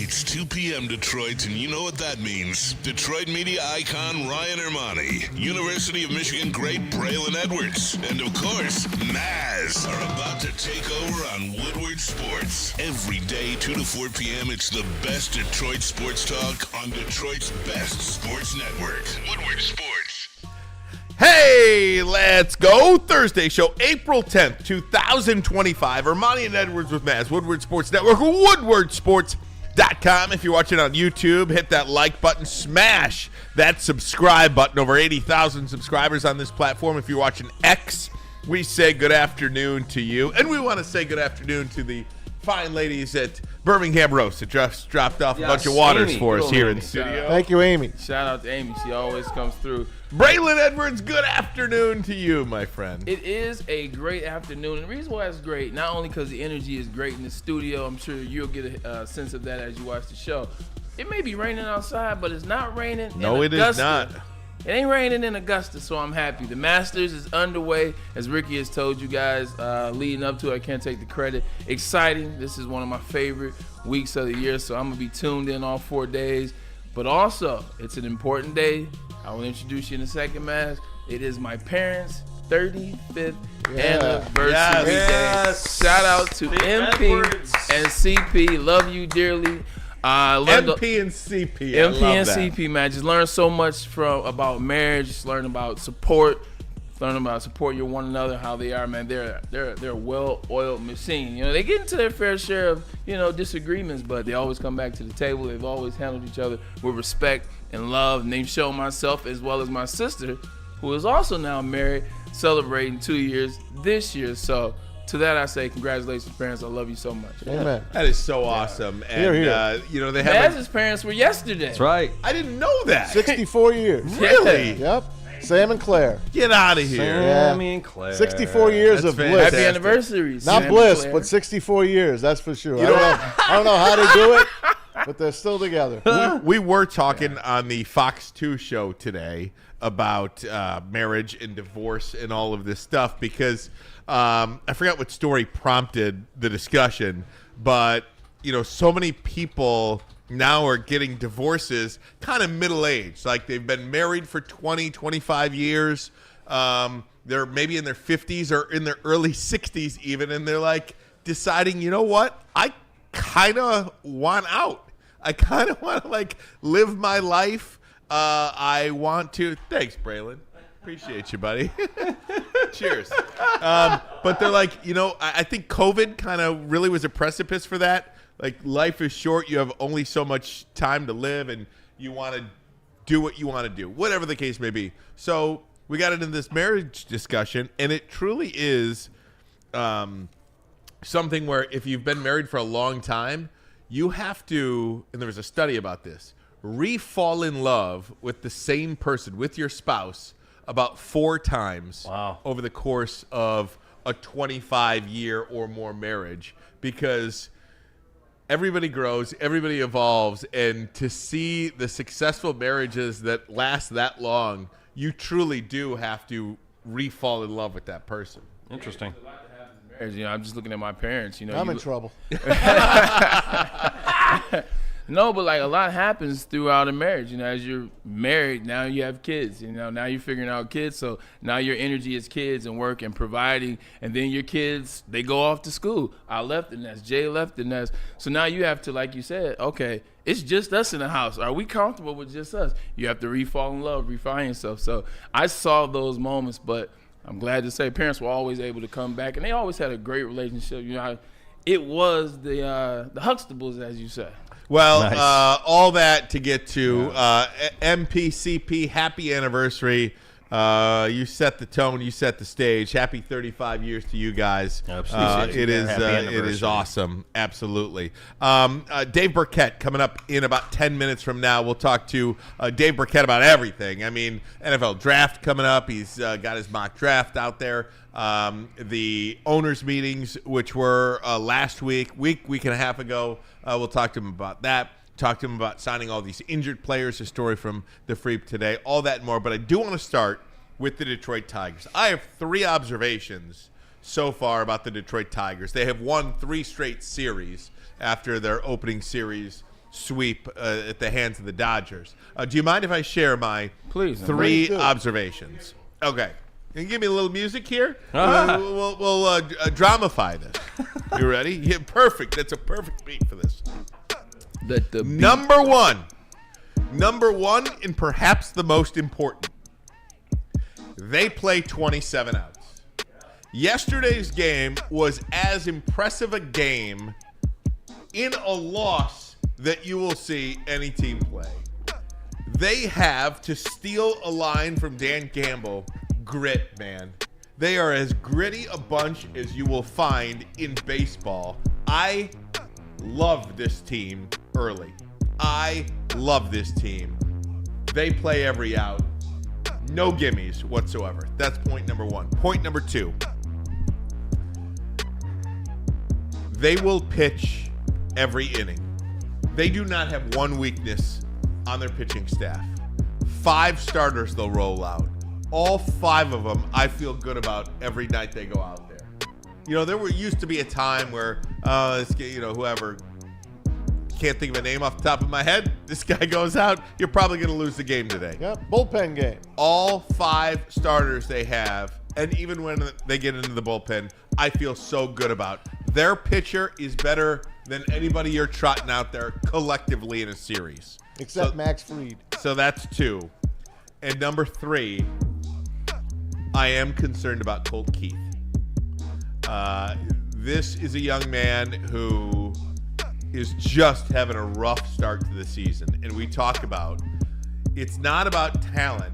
It's 2 p.m. Detroit, and you know what that means. Detroit media icon Ryan Ermanni, University of Michigan great Braylon Edwards, and of course, Maz are about to take over on Woodward Sports. Every day, 2 to 4 p.m., it's the best Detroit sports talk on Detroit's best sports network, Woodward Sports. Hey, let's go. Thursday show, April 10th, 2025. Ermanni and Edwards with Maz, Woodward Sports Network, woodwardsports.com. If you're watching on YouTube, hit that like button, smash that subscribe button. Over 80,000 subscribers on this platform. If you're watching X, we say good afternoon to you. And we want to say good afternoon to the fine ladies at Birmingham Roast that just dropped off a bunch of waters Amy, for us here in Amy. the studio. Thank you, Amy. Shout out to Amy. She always comes through. Braylon Edwards, good afternoon to you, my friend. It is a great afternoon. And the reason why it's great, not only because the energy is great in the studio, I'm sure you'll get a sense of that as you watch the show. It may be raining outside, but it's not raining in Augusta. It is not. It ain't raining in Augusta, so I'm happy. The Masters is underway, as Ricky has told you guys leading up to it. I can't take the credit. Exciting. This is one of my favorite weeks of the year, so I'm going to be tuned in all 4 days. But also, it's an important day. I will introduce you in a second, Maz. It is my parents' 35th anniversary day. Shout out to MP and CP. Love you dearly. MP and CP. MP and CP, man. Just learn so much about marriage. Just learn about support. Learn about support your one another, how they are, man. They're a well-oiled machine. You know, they get into their fair share of, disagreements, but they always come back to the table. They've always handled each other with respect and love. And they've shown myself as well as my sister, who is also now married, celebrating 2 years this year. So to that I say, congratulations, parents. I love you so much. Amen. That is so awesome. And, Here. they have Maz's parents were yesterday. That's right. I didn't know that. 64 years. Really? Yep. Sam and Claire. Get out of here. Yeah. Sammy and Claire. 64 years That's of bliss. fantastic. Happy anniversary. Not Sam and bliss, Claire. but 64 years. That's for sure. I don't know how they do it, but they're still together. We were talking on the Fox 2 show today about marriage and divorce and all of this stuff because I forgot what story prompted the discussion, but so many people now are getting divorces kind of middle-aged. Like they've been married for 20, 25 years. They're maybe in their 50s or in their early 60s even, and they're like deciding, you know what? I kind of want out. I kind of want to live my life. I want to. Thanks, Braylon. Appreciate you, buddy. Cheers. But they're like, I think COVID kind of really was a precipice for that. Like, life is short. You have only so much time to live, and you want to do what you want to do, whatever the case may be. So we got into this marriage discussion, and it truly is something where if you've been married for a long time, you have to, and there was a study about this, re-fall in love with the same person, with your spouse, about 4 times over the course of a 25-year or more marriage, because everybody grows, everybody evolves, and to see the successful marriages that last that long, you truly do have to re-fall in love with that person. Interesting. I'm just looking at my parents. I'm in trouble. No, but a lot happens throughout a marriage. As you're married, now you have kids. Now you're figuring out kids. So now your energy is kids and work and providing. And then your kids, they go off to school. I left the nest. Jay left the nest. So now you have to, like you said, okay, it's just us in the house. Are we comfortable with just us? You have to re-fall in love, refine yourself. So I saw those moments, but I'm glad to say parents were always able to come back. And they always had a great relationship. It was the Huxtables, as you say. Well, Nice. All that to get to MPCP, happy anniversary. You set the tone, you set the stage. Happy 35 years to you guys. Absolutely. It is Happy it is anniversary. awesome. Absolutely. Dave Birkett coming up in about 10 minutes from now. We'll talk to Dave Birkett about everything. I mean, NFL draft coming up. He's got his mock draft out there. The owners meetings, which were last week and a half ago. We'll talk to him about that. Talk to him about signing all these injured players, a story from the Freep today, all that and more. But I do want to start with the Detroit Tigers. I have 3 observations so far about the Detroit Tigers. They have won 3 straight series after their opening series sweep at the hands of the Dodgers. Do you mind if I share my Please. three observations? Okay. Can you give me a little music here? Uh-huh. We'll dramify this. You ready? Yeah, perfect. That's a perfect beat for this. Number one, and perhaps the most important, they play 27 outs. Yesterday's game was as impressive a game in a loss that you will see any team play. They have, to steal a line from Dan Campbell, grit, man. They are as gritty a bunch as you will find in baseball. I love this team early. I love this team. They play every out. No gimmies whatsoever. That's point number one. Point number two. They will pitch every inning. They do not have one weakness on their pitching staff. 5 starters they'll roll out. All 5 of them I feel good about every night they go out there. You know, there used to be a time where, whoever, can't think of a name off the top of my head, this guy goes out, you're probably going to lose the game today. Yep, bullpen game. All 5 starters they have, and even when they get into the bullpen, I feel so good about. Their pitcher is better than anybody you're trotting out there collectively in a series. Except Max Fried. So that's 2. And number 3, I am concerned about Colt Keith. This is a young man who is just having a rough start to the season. And we talk about, it's not about talent.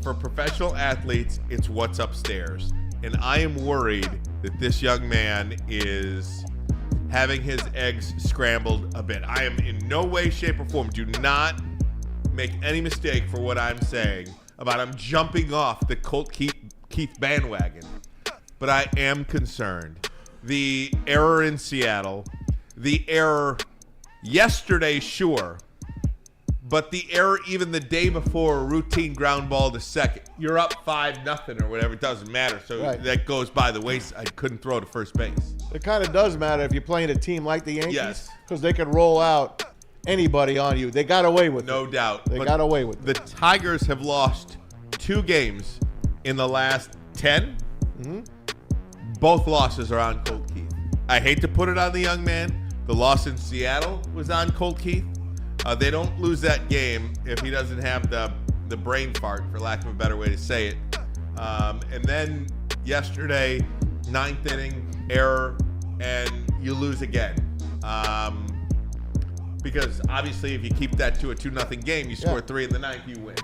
For professional athletes, it's what's upstairs. And I am worried that this young man is having his eggs scrambled a bit. I am in no way, shape, or form. Do not make any mistake for what I'm saying about I'm jumping off the Colt Keith bandwagon. But I am concerned. The error in Seattle, the error yesterday, sure, but the error even the day before, a routine ground ball to second. You're up 5-0 or whatever. It doesn't matter. So right. That goes by the wayside. I couldn't throw to first base. It kind of does matter if you're playing a team like the Yankees. Yes. Because they can roll out anybody on you. They got away with it. No doubt. They got away with the it. The Tigers have lost 2 games in the last 10. Mm-hmm. Both losses are on Colt Keith. I hate to put it on the young man. The loss in Seattle was on Colt Keith. They don't lose that game if he doesn't have the brain fart, for lack of a better way to say it. And then yesterday, 9th inning, error, and you lose again. Because obviously if you keep that to a 2-0 game, you score 3 in the 9th, you win.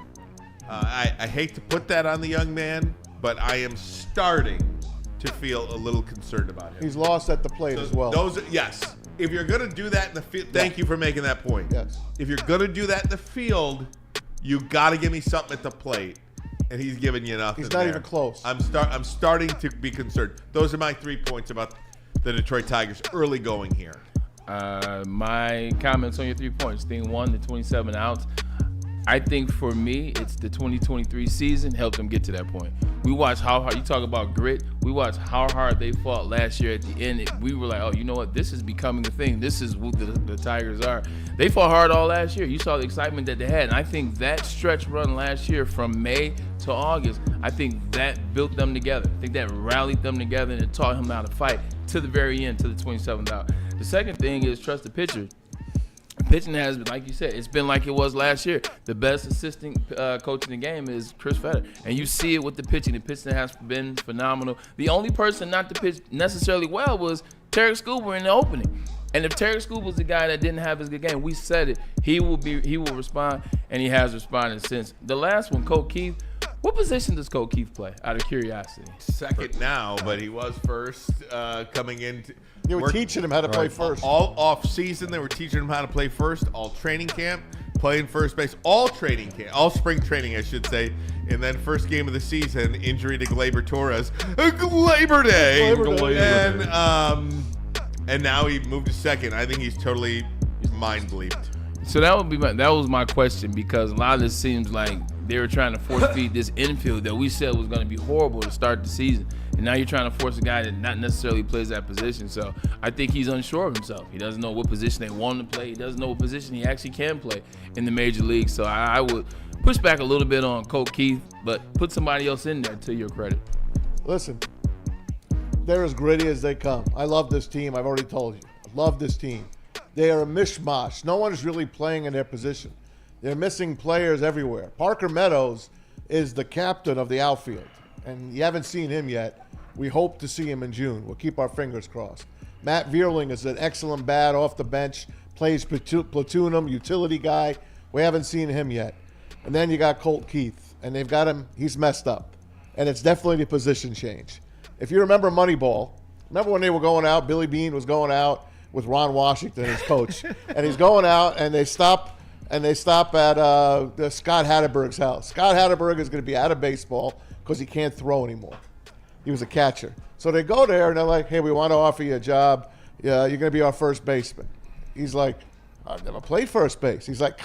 I hate to put that on the young man, but I am starting to feel a little concerned about him. He's lost at the plate as well. Yes. If you're going to do that in the field, thank you for making that point. Yes. If you're going to do that in the field, you got to give me something at the plate, and he's giving you nothing. He's not there. even close. I'm starting to be concerned. Those are my 3 points about the Detroit Tigers early going here. My comments on your 3 points. Thing 1, the 27 outs. I think for me, it's the 2023 season helped them get to that point. We watched how hard, you talk about grit, we watched how hard they fought last year at the end. We were like, oh, you know what? This is becoming a thing. This is who the Tigers are. They fought hard all last year. You saw the excitement that they had. And I think that stretch run last year from May to August, I think that built them together. I think that rallied them together and it taught him how to fight to the very end, to the 27th out. The second thing is trust the pitcher. Pitching has been, like you said, it's been like it was last year. The best assistant coach in the game is Chris Fetter. And you see it with the pitching. The pitching has been phenomenal. The only person not to pitch necessarily well was Tarek Skubal in the opening. And if Tarek Skubal was the guy that didn't have his good game, we said it. He will respond, and he has responded since. The last one, Colt Keith. What position does Colt Keith play, out of curiosity? Second now, but he was first coming in. They were teaching him how to play first. All off season, they were teaching him how to play first. All training camp, playing first base. All training camp, all spring training, I should say. And then first game of the season, injury to Gleyber Torres. Labor Day. And now he moved to second. I think he's totally mind bleeped. So that was my question, because a lot of this seems like they were trying to force feed this infield that we said was going to be horrible to start the season. And now you're trying to force a guy that not necessarily plays that position. So I think he's unsure of himself. He doesn't know what position they want him to play. He doesn't know what position he actually can play in the major league. So I would push back a little bit on Colt Keith, but put somebody else in there to your credit. Listen, they're as gritty as they come. I love this team. I've already told you. I love this team. They are a mishmash. No one is really playing in their position. They're missing players everywhere. Parker Meadows is the captain of the outfield, and you haven't seen him yet. We hope to see him in June. We'll keep our fingers crossed. Matt Vierling is an excellent bat off the bench, plays platoon utility guy. We haven't seen him yet. And then you got Colt Keith, and they've got him. He's messed up, and it's definitely a position change. If you remember Moneyball, remember when they were going out, Billy Beane was going out with Ron Washington, his coach, and he's going out, and they stop at Scott Hatterberg's house. Scott Hatterberg is going to be out of baseball because he can't throw anymore. He was a catcher. So they go there, and they're like, hey, we want to offer you a job. Yeah, you're going to be our first baseman. He's like, I've never played first base. He's like,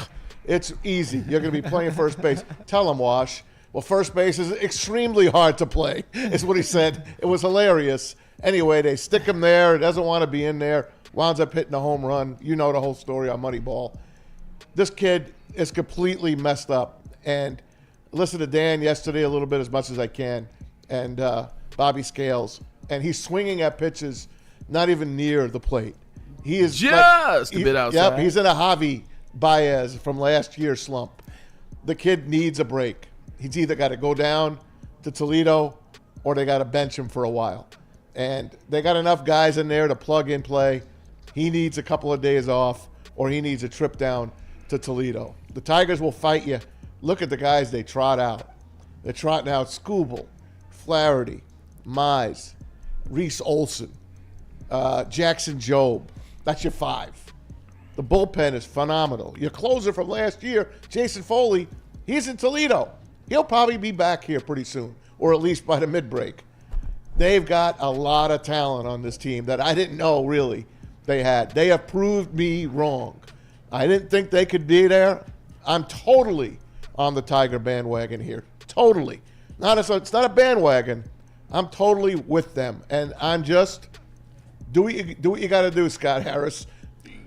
it's easy. You're going to be playing first base. Tell him, Wash. Well, first base is extremely hard to play, is what he said. It was hilarious. Anyway, they stick him there. He doesn't want to be in there. Winds up hitting a home run. You know the whole story on Moneyball. This kid is completely messed up. And listen to Dan yesterday a little bit as much as I can, and Bobby Scales. And he's swinging at pitches not even near the plate. He is just a bit outside. Yep, he's in a Javi Baez from last year's slump. The kid needs a break. He's either got to go down to Toledo or they got to bench him for a while. And they got enough guys in there to plug and play. He needs a couple of days off or he needs a trip down to Toledo. The Tigers will fight you. Look at the guys they trot out. They're trotting out Skubal, Flaherty, Maz, Reese Olson, Jackson Jobe. That's your five. The bullpen is phenomenal. Your closer from last year, Jason Foley, he's in Toledo. He'll probably be back here pretty soon, or at least by the mid-break. They've got a lot of talent on this team that I didn't know really they had. They have proved me wrong. I didn't think they could be there. I'm totally on the Tiger bandwagon here. Totally. It's not a bandwagon. I'm totally with them. And I'm just, do what you got to do, Scott Harris.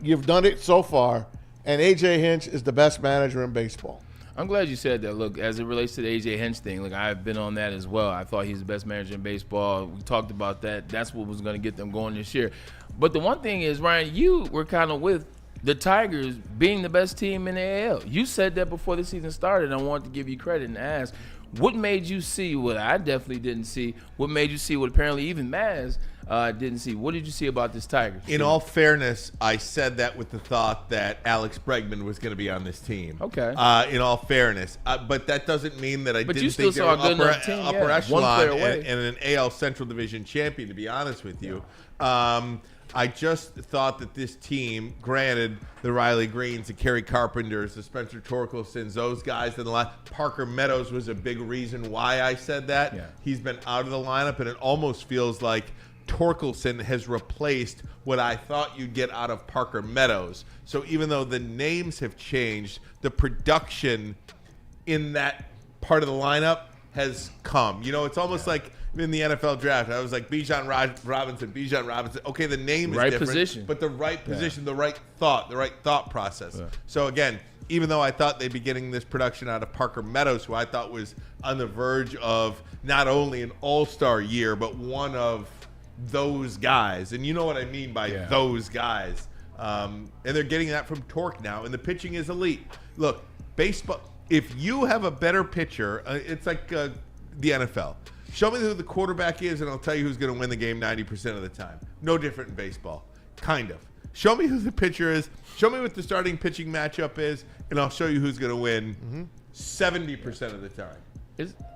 You've done it so far. And A.J. Hinch is the best manager in baseball. I'm glad you said that. Look, as it relates to the A.J. Hinch thing, look, I've been on that as well. I thought he's the best manager in baseball. We talked about that. That's what was going to get them going this year. But the one thing is, Ryan, you were kind of with the Tigers being the best team in the AL. You said that before the season started. I wanted to give you credit and ask, what made you see what I definitely didn't see? What made you see what apparently even Maz didn't see? What did you see about this Tigers? In all fairness, I said that with the thought that Alex Bregman was going to be on this team. Okay. In all fairness. But that doesn't mean that I but didn't you still think they were saw a good enough team, upper yeah. echelon One player away. and an AL Central Division champion, to be honest with you. I just thought that this team, granted, the Riley Greens, the Kerry Carpenters, the Spencer Torkelsons, those guys in the line. Parker Meadows was a big reason why I said that. Yeah. He's been out of the lineup, and it almost feels like Torkelson has replaced what I thought you'd get out of Parker Meadows. So even though the names have changed, the production in that part of the lineup has come. You know, it's almost like in the NFL draft, I was like Bijan Robinson. Okay, the name is right different, position. but the right position, the right thought process. Yeah. So again, even though I thought they'd be getting this production out of Parker Meadows, who I thought was on the verge of not only an all-star year, but one of those guys. And you know what I mean by those guys. And they're getting that from Torque now, and the pitching is elite. Look, baseball, if you have a better pitcher, it's like the NFL. Show me who the quarterback is, and I'll tell you who's going to win the game 90% of the time. No different in baseball. Kind of. Show me who the pitcher is. Show me what the starting pitching matchup is, and I'll show you who's going to win 70% of the time.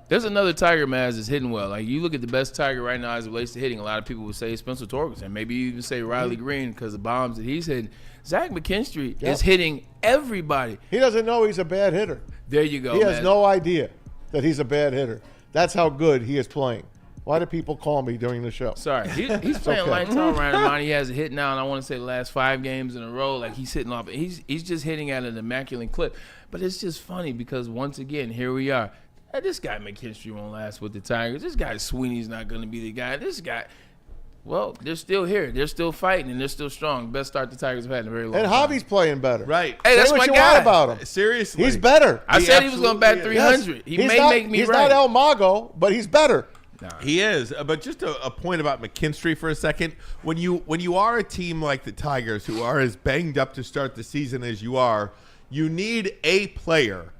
There's another Tiger, Maz, that's hitting well. Like, you look at the best Tiger right now as it relates to hitting. A lot of people would say Spencer Torkelson. Maybe you even say Riley Green because of the bombs that he's hitting. Zach McKinstry is hitting everybody. He doesn't know he's a bad hitter. There you go, He has no idea that he's a bad hitter. That's how good he is playing. Why do people call me during the show? Sorry, he's playing okay. lights out right now. He has a hit now, and I want to say the last 5 games in a row, like he's hitting off. He's just hitting at an immaculate clip. But it's just funny because once again, here we are. Hey, this guy McKinstry won't last with the Tigers. This guy Sweeney's not going to be the guy. This guy, well, they're still here. They're still fighting, and they're still strong. Best start the Tigers have had in a very long And time. Javi's playing better. Right. Hey, that's Say what my you guy. want about him. Seriously. He's better. I said he was going to bat absolutely 300. He may make me he's right. not El Mago, but he's better. He is, but just a point about McKinstry for a second. When you are a team like the Tigers, who are as banged up to start the season as you are, you need a player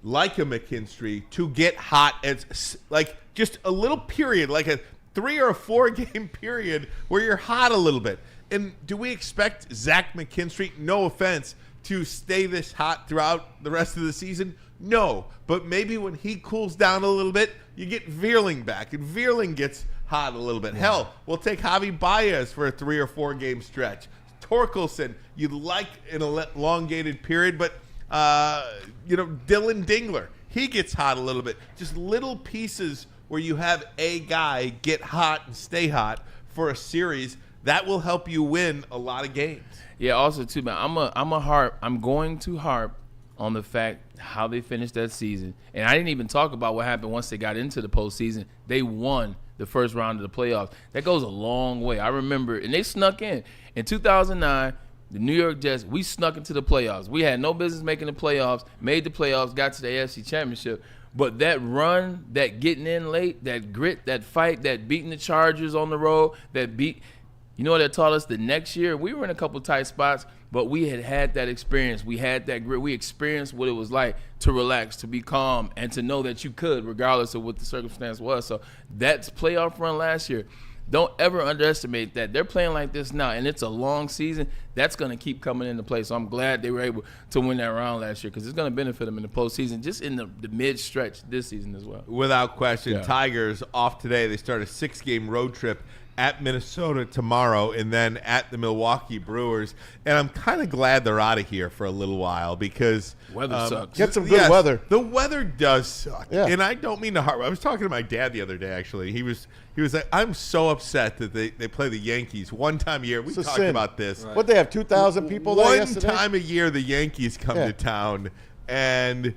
like a McKinstry to get hot as like just a little period, like a 3 or 4 game period where you're hot a little bit. And do we expect Zach McKinstry, no offense, to stay this hot throughout the rest of the season? No, but maybe when he cools down a little bit, you get Veerling back, and Veerling gets hot a little bit. Yeah. Hell, we'll take Javi Baez for a 3 or 4 game stretch. Torkelson, you'd like in an elongated period, but Dylan Dingler, he gets hot a little bit. Just little pieces where you have a guy get hot and stay hot for a series that will help you win a lot of games. Yeah. Also, too, man, I'm going to harp on the fact how they finished that season. And I didn't even talk about what happened once they got into the postseason. They won the first round of the playoffs. That goes a long way. I remember, and they snuck in. In 2009, the New York Jets, we snuck into the playoffs. We had no business making the playoffs, made the playoffs, got to the AFC Championship. But that run, that getting in late, that grit, that fight, that beating the Chargers on the road, you know what that taught us? The next year, we were in a couple tight spots, but we had that experience. We had that grit. We experienced what it was like to relax, to be calm, and to know that you could, regardless of what the circumstance was. So that's playoff run last year. Don't ever underestimate that. They're playing like this now, and it's a long season. That's going to keep coming into play. So I'm glad they were able to win that round last year because it's going to benefit them in the postseason, just in the mid-stretch this season as well. Without question. Yeah. Tigers off today. They start a 6-game road trip at Minnesota tomorrow and then at the Milwaukee Brewers. And I'm kind of glad they're out of here for a little while because Weather sucks. Get some good weather. The weather does suck. Yeah. And I don't mean to harp. I was talking to my dad the other day, actually. He was like, I'm so upset that they play the Yankees one time a year. We talked about this. Right. What, they have 2,000 people there yesterday? One time a year the Yankees come to town, and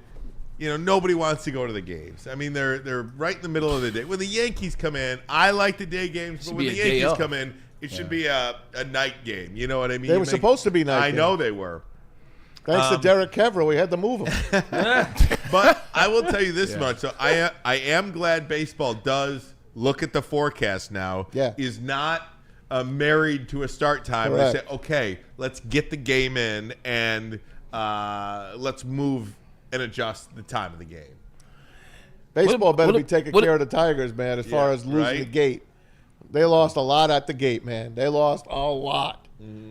nobody wants to go to the games. I mean, they're right in the middle of the day. When the Yankees come in, I like the day games, but when the Yankees come in, it should be a night game. You know what I mean? They were supposed to be night I know they were. Thanks to Derek Kevra, we had to move him. But I will tell you this much. So I am glad baseball does look at the forecast now. Yeah. Is not married to a start time. Correct. They say, okay, let's get the game in and let's move and adjust the time of the game. Baseball better be taking care of the Tigers, man, as far as losing the gate. They lost a lot at the gate, man. They lost a lot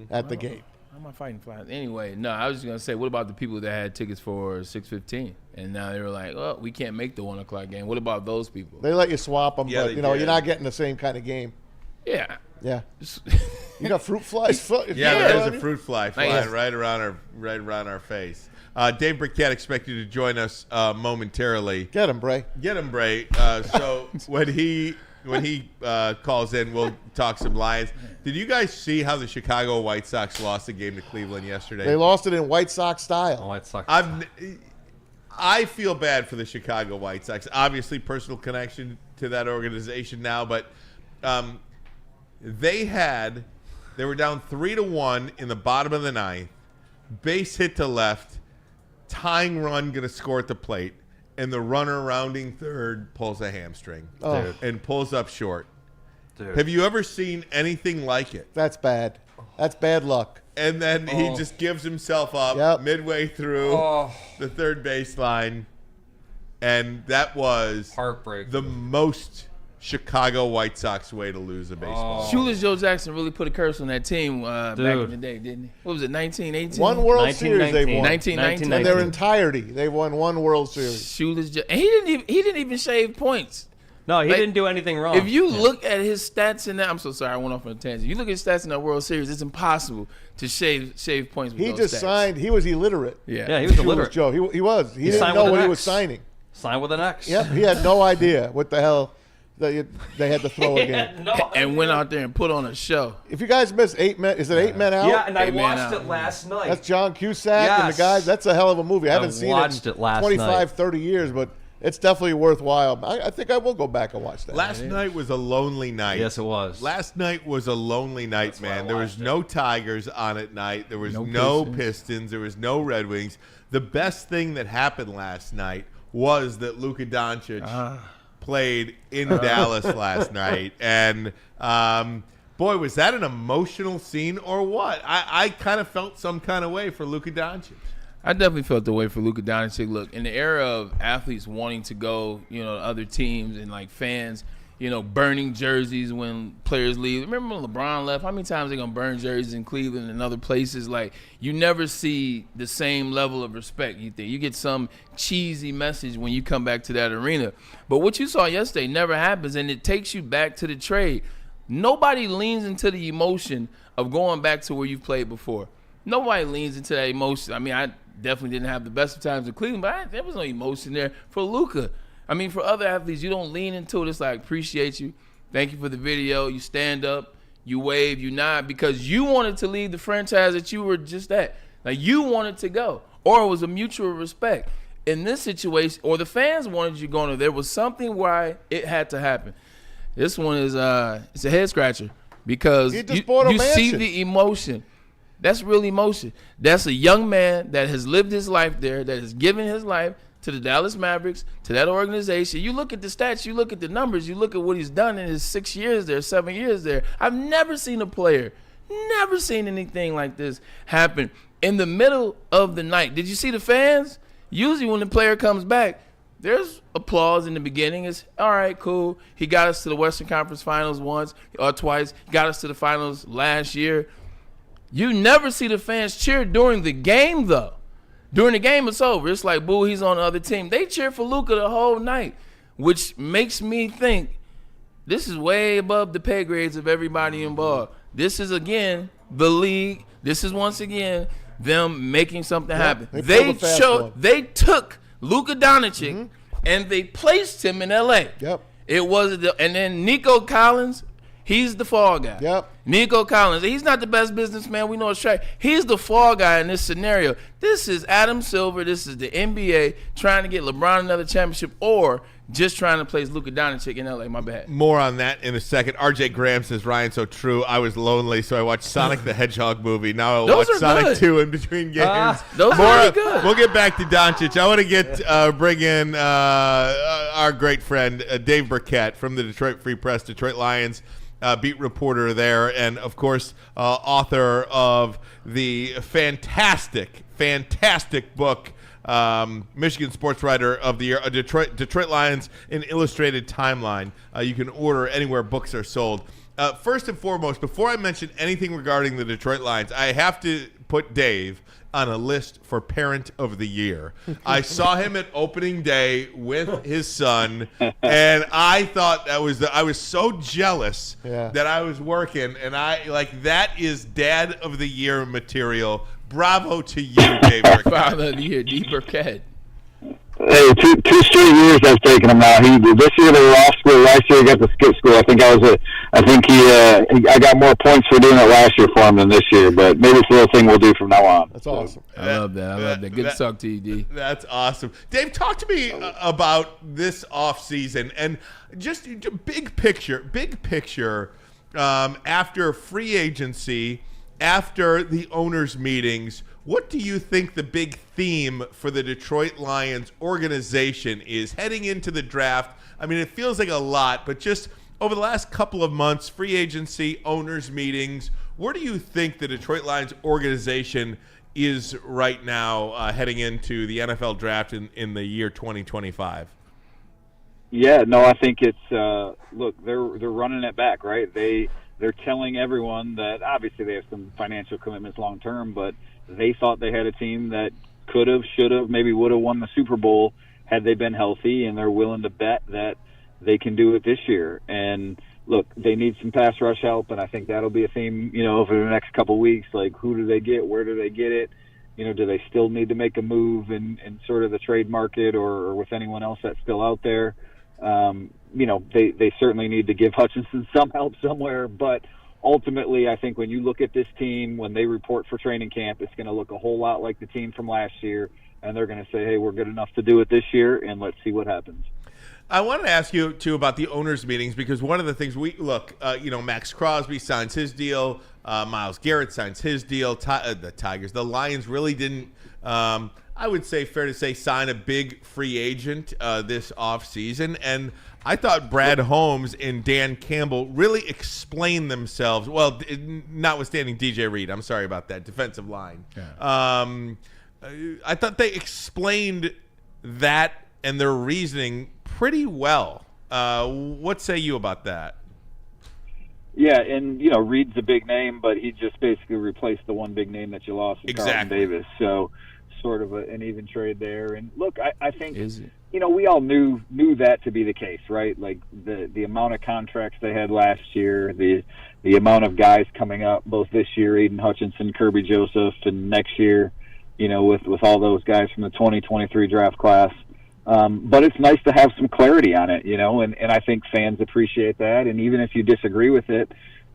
at the gate. How am I fighting flies? Anyway, no, I was just going to say, what about the people that had tickets for 6:15? And now they were like, well, we can't make the 1 o'clock game. What about those people? They let you swap them, Yeah, but, they you're did. not getting the same kind of game. Yeah. Yeah. You got fruit flies? There's a fruit fly flying Nice. right around our face. Dave Birkett expected to join us momentarily. Get him, Bray. Get him, Bray. So when he calls in, we'll talk some Lions. Did you guys see how the Chicago White Sox lost the game to Cleveland yesterday? They lost it in White Sox style. White Sox. I feel bad for the Chicago White Sox. Obviously, personal connection to that organization now, but they were down 3-1 in the bottom of the ninth. Base hit to left, tying run going to score at the plate, and the runner rounding third pulls a hamstring and pulls up short. Dude. Have you ever seen anything like it? That's bad. That's bad luck. And then he just gives himself up midway through the third baseline, and that was Heartbreak. the most Chicago White Sox way to lose a baseball. Shoeless Joe Jackson really put a curse on that team back in the day, didn't he? What was it, 1918? One World Series they've won. 1919. In their entirety, they've won one World Series. Shoeless Joe. And he didn't even shave points. No, he Like, didn't do anything wrong. If you look at his stats in that, I'm so sorry, I went off on a tangent. You look at his stats in that World Series, it's impossible to shave points with He those just stats. signed. He was illiterate. yeah, he was Shoeless illiterate. Joe. He was. He didn't signed know with what an he was X. signing. Sign with an X. Yep. He had no idea what the hell they had to throw again. And went out there and put on a show. If you guys miss 8 men, is it 8 men out? Yeah, and I 8 men watched out. it last night. That's John Cusack and the Yes. guys. That's a hell of a movie. I haven't seen watched it in it last 25, night. 30 years, but it's definitely worthwhile. I think I will go back and watch that. Last night was a lonely night. Yes, it was. Last night was a lonely night, man. There was no Tigers on at night. There was no Pistons. There was no Red Wings. The best thing that happened last night was that Luka Doncic played in Dallas last night. And, boy, was that an emotional scene or what? I kind of felt some kind of way for Luka Doncic. I definitely felt the way for Luka Doncic. Look, in the era of athletes wanting to go, to other teams and like fans, burning jerseys when players leave. Remember when LeBron left? How many times they gonna burn jerseys in Cleveland and other places? Like, you never see the same level of respect. You think you get some cheesy message when you come back to that arena. But what you saw yesterday never happens, and it takes you back to the trade. Nobody leans into the emotion of going back to where you've played before. Nobody leans into that emotion. I mean, I definitely didn't have the best of times in Cleveland, but there was no emotion there for Luka. I mean, for other athletes, you don't lean into it. It's like, appreciate you. Thank you for the video. You stand up, you wave, you nod, because you wanted to leave the franchise that you were just at. Like, you wanted to go. Or it was a mutual respect. In this situation, or the fans wanted you going, or there was something why it had to happen. This one is it's a head scratcher because He just bought a you see mansion. the emotion. That's real emotion. That's a young man that has lived his life there, that has given his life to the Dallas Mavericks, to that organization. You look at the stats, you look at the numbers, you look at what he's done in his 6 years there, 7 years there. I've never seen a player, never seen anything like this happen in the middle of the night. Did you see the fans? Usually when the player comes back, there's applause in the beginning. It's, all right, cool. He got us to the Western Conference Finals once or twice. He got us to the finals last year. You never see the fans cheer during the game, though. During the game, it's over. It's like, boo, he's on the other team. They cheer for Luka the whole night, which makes me think this is way above the pay grades of everybody involved. This is, again, the league. This is, once again, them making something happen. They took Luka Doncic and they placed him in L.A. Yep. It was, and then Nico Collins, he's the fall guy. Yep. Nico Collins, he's not the best businessman. We know it's right. He's the fall guy in this scenario. This is Adam Silver. This is the NBA trying to get LeBron another championship or just trying to place Luka Doncic in L.A. My bad. More on that in a second. RJ Graham says, Ryan, so true. I was lonely, so I watched Sonic the Hedgehog movie. Now I'll Those watch are Sonic good. 2 in between games. Those are really good. We'll get back to Doncic. I want to bring in our great friend, Dave Birkett from the Detroit Free Press, Detroit Lions. Beat reporter there, and of course, author of the fantastic book, Michigan Sports Writer of the Year, Detroit Lions, an illustrated timeline. You can order anywhere books are sold. First and foremost, before I mention anything regarding the Detroit Lions, I have to put Dave on a list for Parent of the Year. I saw him at opening day with his son, and I thought I was so jealous that I was working, and that is Dad of the Year material. Bravo to you, Dave Burkett. Father of the Year, D. Burkett. Hey, two straight years I've taken him now. This year they were off school. Last year he got to skip school. I got more points for doing it last year for him than this year. But maybe it's a little thing we'll do from now on. That's awesome. I love that. Good to talk to you, D. That's awesome. Dave, talk to me about this offseason and just big picture after free agency, after the owners' meetings. What do you think the big theme for the Detroit Lions organization is heading into the draft? I mean, it feels like a lot, but just over the last couple of months, free agency, owners' meetings, where do you think the Detroit Lions organization is right now heading into the NFL draft in the year 2025? Yeah, no, I think it's look, they're running it back, right? They're telling everyone that obviously they have some financial commitments long term, but they thought they had a team that could have, should have, maybe would have won the Super Bowl had they been healthy, and they're willing to bet that they can do it this year. And look, they need some pass rush help, and I think that'll be a theme, over the next couple of weeks. Like, who do they get? Where do they get it? Do they still need to make a move in sort of the trade market or with anyone else that's still out there? They certainly need to give Hutchinson some help somewhere, but ultimately, I think when you look at this team, when they report for training camp, it's going to look a whole lot like the team from last year, and they're going to say, hey, we're good enough to do it this year, and let's see what happens. I want to ask you, too, about the owners' meetings, because one of the things Max Crosby signs his deal, Myles Garrett signs his deal, the Lions really didn't, I would say, fair to say, sign a big free agent this offseason, and I thought Brad Holmes and Dan Campbell really explained themselves. Well, notwithstanding DJ Reed, I'm sorry about that, defensive line. Yeah. I thought they explained that and their reasoning pretty well. What say you about that? Yeah, and Reed's a big name, but he just basically replaced the one big name that you lost in Carlton Davis. So sort of an even trade there. And look, I think we all knew that to be the case, right? Like the amount of contracts they had last year, the amount of guys coming up both this year, Aiden Hutchinson, Kirby Joseph, and next year, with all those guys from the 2023 draft class. But it's nice to have some clarity on it, and I think fans appreciate that. And even if you disagree with it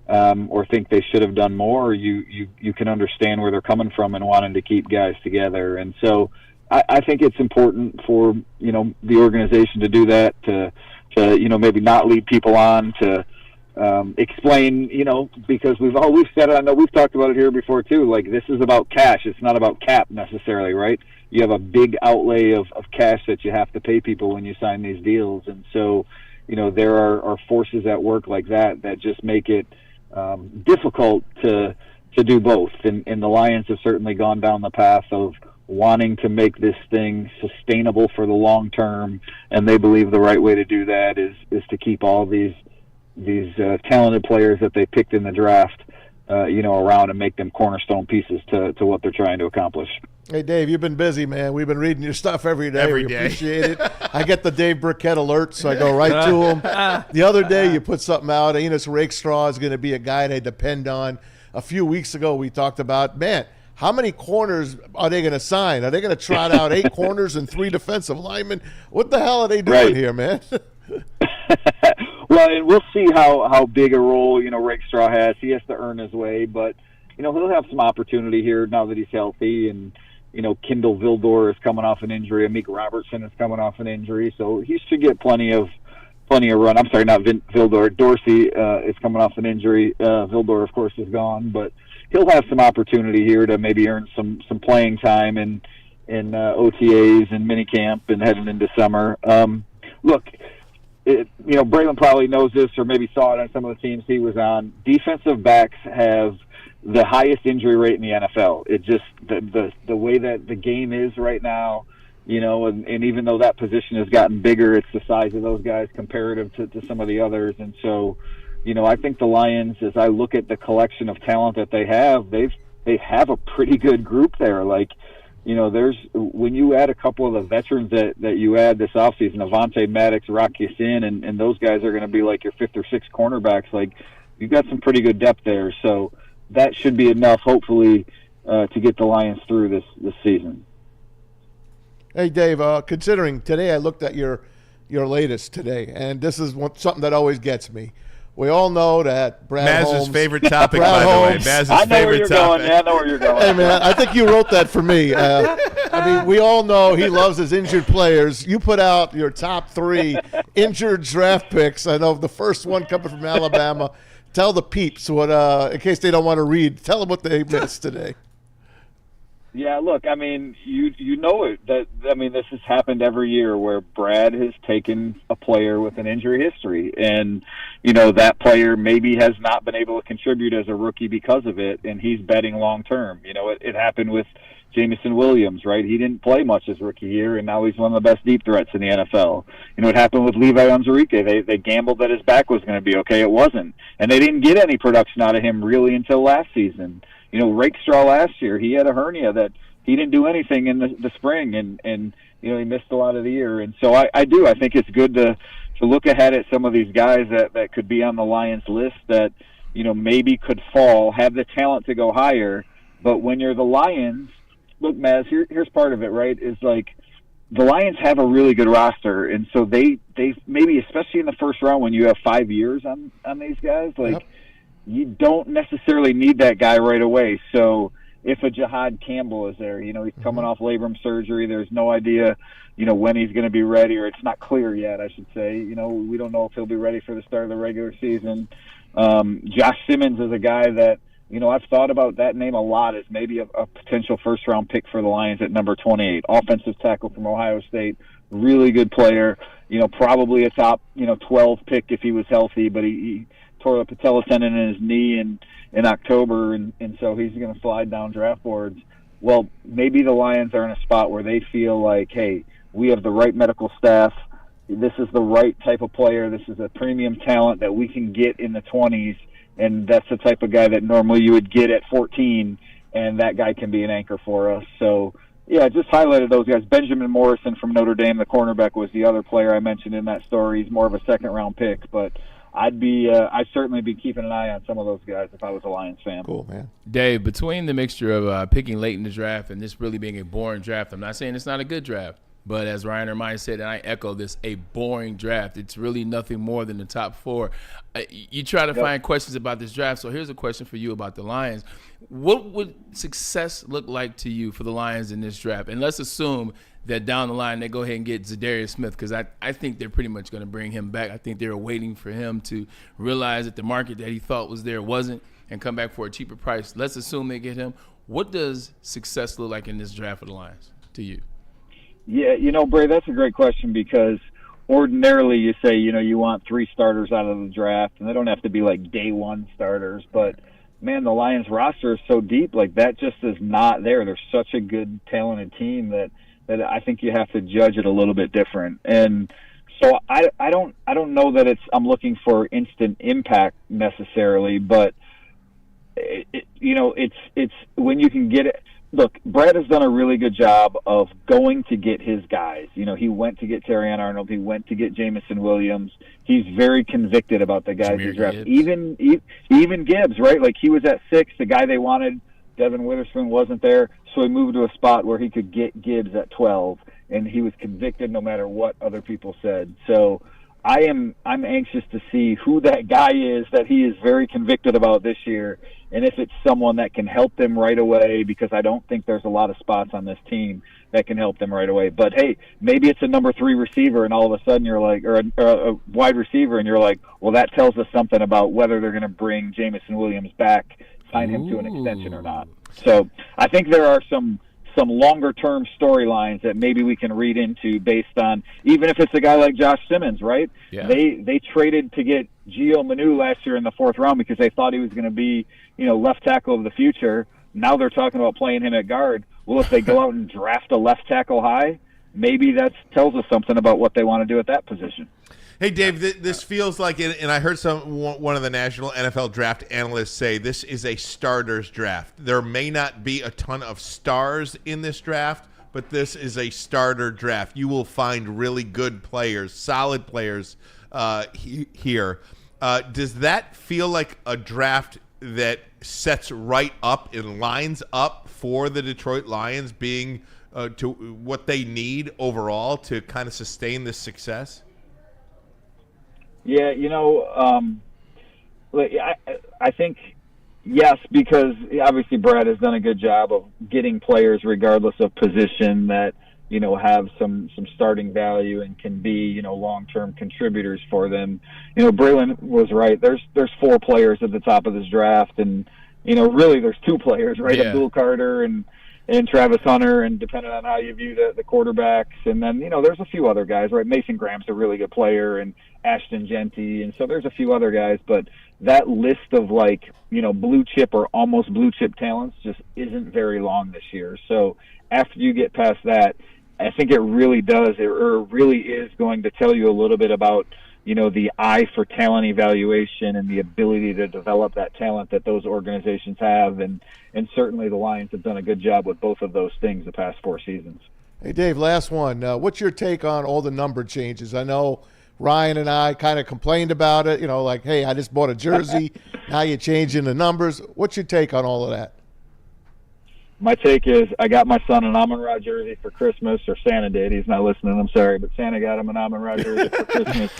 or think they should have done more, you can understand where they're coming from and wanting to keep guys together. And so I think it's important for, the organization to do that, to maybe not lead people on, to explain, because we've said it. I know we've talked about it here before too. Like, this is about cash. It's not about cap necessarily, right? You have a big outlay of cash that you have to pay people when you sign these deals. And so, there are forces at work like that just make it difficult to do both. And the Lions have certainly gone down the path of wanting to make this thing sustainable for the long term. And they believe the right way to do that is to keep all these talented players that they picked in the draft, around and make them cornerstone pieces to what they're trying to accomplish. Hey, Dave, you've been busy, man. We've been reading your stuff every day. We appreciate it. I get the Dave Birkett alerts, so I go right to him. The other day, you put something out. Enos Rakestraw is going to be a guy they depend on. A few weeks ago, we talked about, how many corners are they going to sign? Are they going to trot out 8 corners and 3 defensive linemen? What the hell are they doing here, man? Well, and we'll see how big a role, Rakestraw has. He has to earn his way, but, he'll have some opportunity here now that he's healthy. And, Kendall Vildor is coming off an injury. Amik Robertson is coming off an injury. So he should get plenty of run. I'm sorry, not Vildor. Dorsey is coming off an injury. Vildor, of course, is gone. But he'll have some opportunity here to maybe earn some playing time in OTAs and minicamp and heading into summer. Look, Braylon probably knows this or maybe saw it on some of the teams he was on. Defensive backs have the highest injury rate in the NFL. It just the way that the game is right now, and even though that position has gotten bigger, it's the size of those guys comparative to some of the others. And so, I think the Lions, as I look at the collection of talent that they have a pretty good group there. Like, there's when you add a couple of the veterans that you add this offseason, Avonte Maddox, Rock Ya-Sin, and those guys are going to be like your 5th or 6th cornerbacks. Like, you've got some pretty good depth there. So that should be enough, hopefully, to get the Lions through this season. Hey, Dave, considering today I looked at your latest today, and this is something that always gets me. We all know that Brad Holmes. Maz's favorite topic, by the way. Maz's favorite topic. I know where you're going. Hey, man, I think you wrote that for me. We all know he loves his injured players. You put out your top 3 injured draft picks. I know the first one coming from Alabama. Tell the peeps what, in case they don't want to read. Tell them what they missed today. Yeah, look, you know it. This has happened every year where Brad has taken a player with an injury history, and that player maybe has not been able to contribute as a rookie because of it, and he's betting long term. It happened with Jamison Williams, right? He didn't play much his rookie year, and now he's one of the best deep threats in the NFL. It happened with Levi Onwuzurike. They gambled that his back was going to be okay. It wasn't, and they didn't get any production out of him really until last season. Rakestraw last year, he had a hernia that he didn't do anything in the spring, and he missed a lot of the year. And so I think it's good to look ahead at some of these guys that could be on the Lions list that, maybe could fall, have the talent to go higher. But when you're the Lions, look, Maz, here's part of it, right, is like the Lions have a really good roster, and so they maybe, especially in the first round when you have 5 years on these guys, like you don't necessarily need that guy right away. So if a Jihad Campbell is there, he's coming off labrum surgery, there's no idea, when he's going to be ready, or it's not clear yet, I should say. We don't know if he'll be ready for the start of the regular season. Josh Simmons is a guy that, I've thought about that name a lot as maybe a potential first-round pick for the Lions at number 28. Offensive tackle from Ohio State, really good player, probably a top, 12 pick if he was healthy, but he tore the patella tendon in his knee in October, and so he's going to slide down draft boards. Well, maybe the Lions are in a spot where they feel like, hey, we have the right medical staff. This is the right type of player. This is a premium talent that we can get in the 20s, and that's the type of guy that normally you would get at 14, and that guy can be an anchor for us. So, yeah, just highlighted those guys. Benjamin Morrison from Notre Dame, the cornerback, was the other player I mentioned in that story. He's more of a second-round pick, but I'd certainly be keeping an eye on some of those guys if I was a Lions fan. Cool, man. Dave, between the mixture of picking late in the draft and this really being a boring draft, I'm not saying it's not a good draft, but as Ryan Ermanni said, and I echo this, a boring draft. It's really nothing more than the top 4. You try to find questions about this draft, so here's a question for you about the Lions. What would success look like to you for the Lions in this draft? And let's assume that down the line they go ahead and get Zadarius Smith, because I think they're pretty much going to bring him back. I think they're waiting for him to realize that the market that he thought was there wasn't and come back for a cheaper price. Let's assume they get him. What does success look like in this draft for the Lions to you? Yeah, Bray, that's a great question, because ordinarily you say, you want 3 starters out of the draft, and they don't have to be like day one starters, but man, the Lions roster is so deep, like that just is not there. They're such a good, talented team that I think you have to judge it a little bit different. And so I don't know that I'm looking for instant impact necessarily, but it's when you can get it. Look, Brad has done a really good job of going to get his guys. He went to get Terrion Arnold. He went to get Jamison Williams. He's very convicted about the guys he drafted. Even Gibbs, right? Like, he was at 6. The guy they wanted, Devin Witherspoon, wasn't there. So he moved to a spot where he could get Gibbs at 12, and he was convicted no matter what other people said. So I'm anxious to see who that guy is that he is very convicted about this year, and if it's someone that can help them right away, because I don't think there's a lot of spots on this team that can help them right away. But hey, maybe it's a number 3 receiver, and all of a sudden you're like, or a wide receiver, and you're like, well, that tells us something about whether they're going to bring Jamison Williams back, sign him to an extension or not. So I think there are some longer-term storylines that maybe we can read into based on, even if it's a guy like Josh Simmons, right? Yeah. They traded to get Gio Manu last year in the 4th round because they thought he was going to be, left tackle of the future. Now they're talking about playing him at guard. Well, if they go out and draft a left tackle high, maybe that tells us something about what they want to do at that position. Hey, Dave, this feels like, and I heard one of the national NFL draft analysts say this is a starters draft. There may not be a ton of stars in this draft, but this is a starter draft. You will find really good players, solid players here. Does that feel like a draft that sets right up and lines up for the Detroit Lions being to what they need overall to kind of sustain this success? Yeah, I think yes, because obviously Brad has done a good job of getting players regardless of position that, have some starting value and can be, long-term contributors for them. Braylon was right. There's 4 players at the top of this draft, and, really there's 2 players, right? Yeah. Abdul Carter and Travis Hunter, and depending on how you view the quarterbacks. And then, there's a few other guys, right? Mason Graham's a really good player, and Ashton Genty, and so there's a few other guys, but that list of blue chip or almost blue chip talents just isn't very long this year. So after you get past that, I think it really does, or really is going to tell you a little bit about, the eye for talent evaluation and the ability to develop that talent that those organizations have. And certainly the Lions have done a good job with both of those things the past 4 seasons. Hey, Dave, last one. What's your take on all the number changes? I know Ryan and I kind of complained about it, like, hey, I just bought a jersey. Now you're changing the numbers. What's your take on all of that? my take is I got my son an Amon-Ra jersey for Christmas, or Santa did. He's not listening, I'm sorry, but Santa got him an Amon-Ra jersey for Christmas.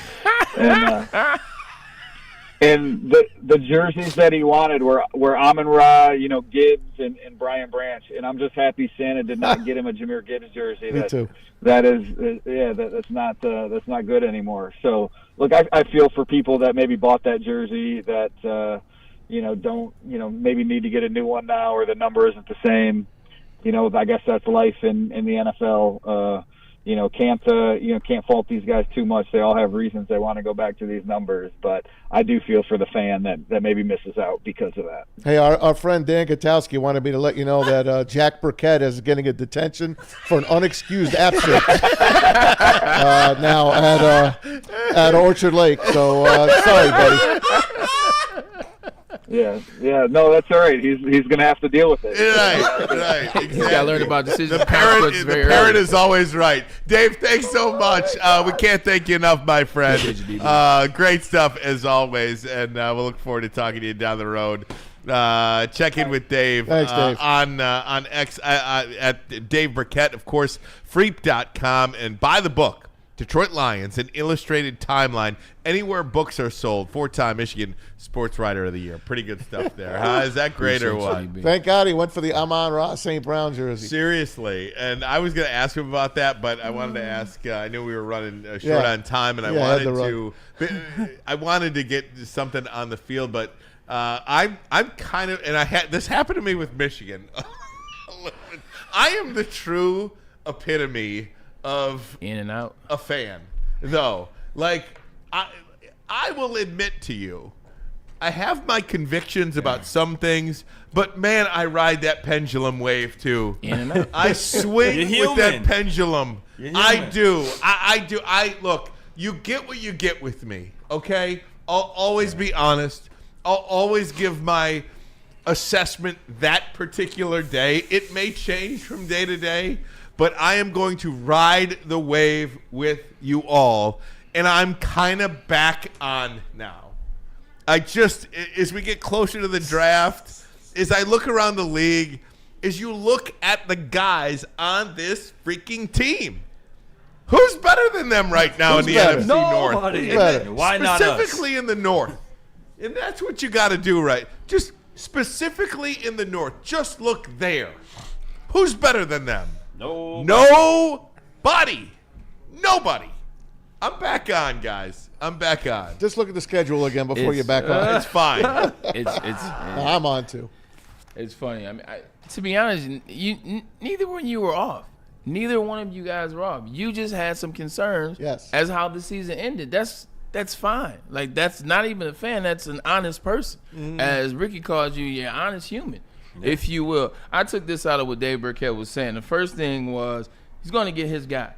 And the jerseys that he wanted were Amon-Ra, Gibbs and Brian Branch. And I'm just happy Santa did not get him a Jahmyr Gibbs jersey. Me too. That's not good anymore. So look, I feel for people that maybe bought that jersey that don't maybe need to get a new one now, or the number isn't the same. I guess that's life in the NFL. Can't fault these guys too much. They all have reasons they want to go back to these numbers, but I do feel for the fan that maybe misses out because of that. Hey, our friend Dan Katowski wanted me to let you know that Jack Birkett is getting a detention for an unexcused absence now at Orchard Lake. So sorry, buddy. Yeah, no, that's all right. He's going to have to deal with it. Right, exactly. You got to learn about decision The parent is always right. Dave, thanks so much. We can't thank you enough, my friend. Great stuff as always, and we'll look forward to talking to you down the road. Check in with Dave, Thanks, Dave. On X at Dave Birkett, of course, Freep.com, and buy the book. Detroit Lions, an illustrated timeline, anywhere books are sold. 4-time Michigan Sports Writer of the Year. Pretty good stuff there, huh? Is that great or what? Thank God he went for the Amon-Ra St. Brown jersey. Seriously. And I was going to ask him about that, but I wanted to ask, I knew we were running short on time, and I wanted to get something on the field, but I'm kind of, and this happened to me with Michigan. I am the true epitome of in and out a fan, though. Like, I will admit to you, I have my convictions about some things, but man, I ride that pendulum wave too. In and out. I swing with that pendulum. I do. I do. Look, you get what you get with me, okay? I'll always be honest. I'll always give my assessment that particular day. It may change from day to day, but I am going to ride the wave with you all, and I'm kind of back on now. As we get closer to the draft, as I look around the league, as you look at the guys on this freaking team, who's better than them right now in the NFC North? Nobody. Why not us? Specifically in the North. And that's what you got to do, right? Just specifically in the North. Just look there. Who's better than them? Nobody. I'm back on, guys. I'm back on. Just look at the schedule again before you're back on. It's fine. I'm on too. It's funny. I mean, to be honest, neither one of you were off. Neither one of you guys were off. You just had some concerns as how the season ended. That's fine. Like, that's not even a fan. That's an honest person. As Ricky calls you, you're an honest human, if you will. I took this out of what Dave Birkett was saying. The first thing was he's going to get his guy.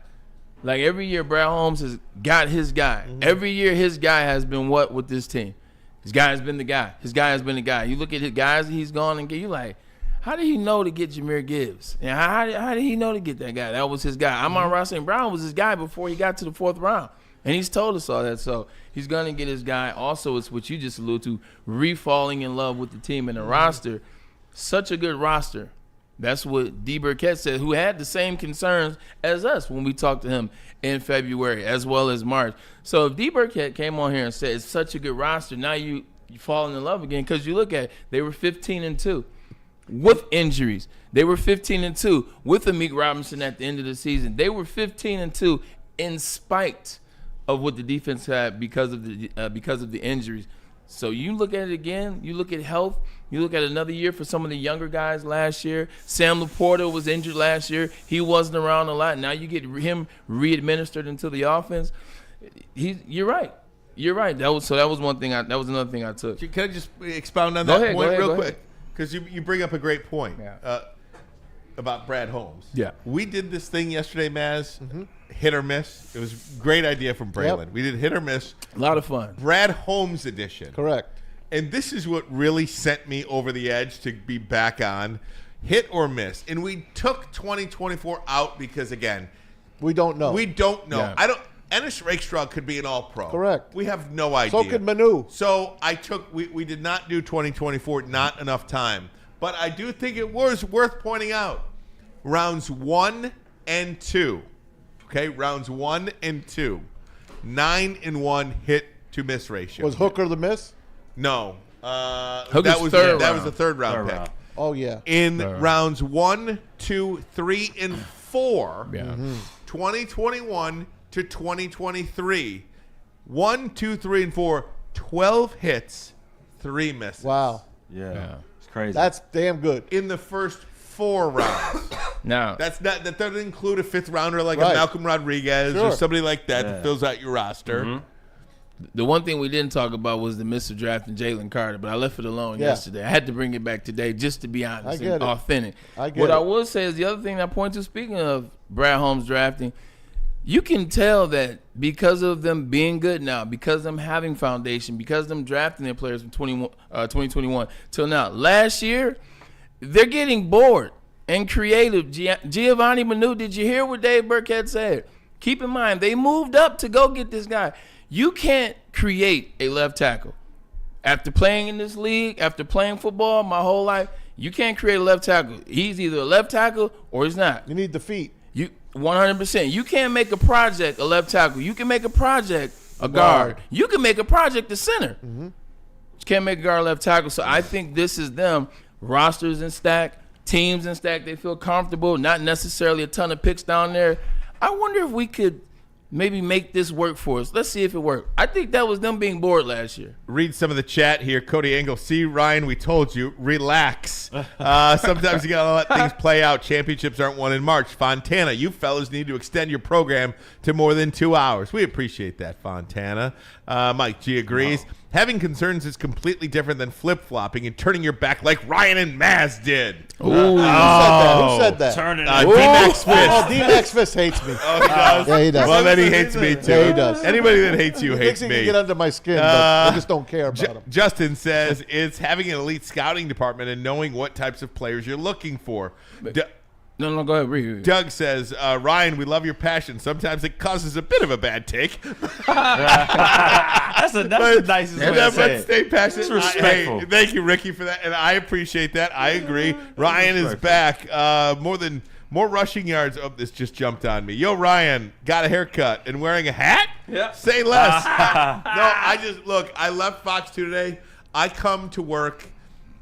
Like, every year, Brad Holmes has got his guy. Every year, his guy has been what with this team? His guy has been the guy. His guy has been the guy. You look at his guys he's gone and get. You like, how did he know to get Jahmyr Gibbs? And how did he know to get that guy? That was his guy. Amon-Ra St. Brown was his guy before he got to the 4th round. And he's told us all that. So he's going to get his guy. Also, it's what you just alluded to, re-falling in love with the team and the roster. Such a good roster. That's what D. Birkett said, who had the same concerns as us when we talked to him in February as well as March. So if D. Birkett came on here and said it's such a good roster, now you fall in love again, because you look at it, they were 15-2 with injuries. They were 15-2 with Amik Robinson at the end of the season. They were 15-2 in spite of what the defense had because of the injuries. So you look at it again, you look at health, you look at another year for some of the younger guys last year. Sam Laporta was injured last year. He wasn't around a lot. Now you get him re-administered into the offense. You're right. That was one thing. That was another thing I took. Can I just expound on that point real quick? Because you bring up a great point about Brad Holmes. Yeah. We did this thing yesterday, Maz. Hit or miss. It was a great idea from Braylon. Yep. We did hit or miss. A lot of fun. Brad Holmes edition. Correct. And this is what really sent me over the edge to be back on hit or miss. And we took 2024 out because, again, we don't know. Yeah. Ennis Rakestraw could be an all-pro. Correct. We have no idea. So could Manu. So we did not do 2024, not enough time. But I do think it was worth pointing out. Rounds 1 and 2. Okay, rounds 1 and 2. 9-1 hit to miss ratio. Was Hooker the miss? No. Hooker's that was third that was round. the third round Third pick. round. Oh, yeah. In rounds 1, 2, 3, and 4, Yeah. 2021 to 2023, 1, 2, 3, and 4, 12 hits, 3 misses. Wow. Yeah. It's crazy. That's damn good. In the first 4 rounds. Now, That doesn't include a 5th rounder like Right. a Malcolm Rodriguez Sure. or somebody like that that Yeah. fills out your roster. Mm-hmm. the one thing we didn't talk about was the miss of drafting Jalen Carter, but I left it alone Yeah. yesterday. I had to bring it back today just to be honest I get and it. authentic. I get what I it. will say is the other thing I point to, speaking of Brad Holmes drafting, you can tell that because of them being good now, because of them having foundation, because of them drafting their players from 2021 till now. Last year, they're getting bored and creative. Giovanni Manu, did you hear what Dave Birkett said? Keep in mind, they moved up to go get this guy. You can't create a left tackle. After playing in this league, after playing football my whole life, you can't create a left tackle. He's either a left tackle or he's not. You need the feet. You 100%. You can't make a project a left tackle. You can make a project a guard. You can make a project a center. You can't make a guard left tackle. So I think this is them. Rosters in stack, teams in stack. They feel comfortable. Not necessarily a ton of picks down there. I wonder if we could maybe make this work for us. Let's see if it worked. I think that was them being bored last year. Read some of the chat here. Cody Engel. See, Ryan, we told you. Relax. Sometimes you got to let things play out. Championships aren't won in March. Fontana, you fellas need to extend your program to more than 2 hours. We appreciate that, Fontana. Mike G agrees. Having concerns is completely different than flip-flopping and turning your back like Ryan and Maz did. Ooh. Who said that? Turn it D-Max Fist. Oh, D-Max Fist hates me. Oh, he does? Yeah, he does. Well, then he hates me, too. Yeah, he does. Anybody that hates you He hates thinks he me. can get under my skin, but I just don't care about him. Justin says it's having an elite scouting department and knowing what types of players you're looking for. No, go ahead. Read. Doug says, Ryan, we love your passion. Sometimes it causes a bit of a bad take. That's the nicest way to say Let's it. stay passionate. It's respectful. Hey, thank you, Ricky, for that. And I appreciate that. I agree. Ryan is back. More rushing yards. Oh, this just jumped on me. Yo, Ryan, got a haircut and wearing a hat? Yeah. Say less. I left Fox 2 today. I come to work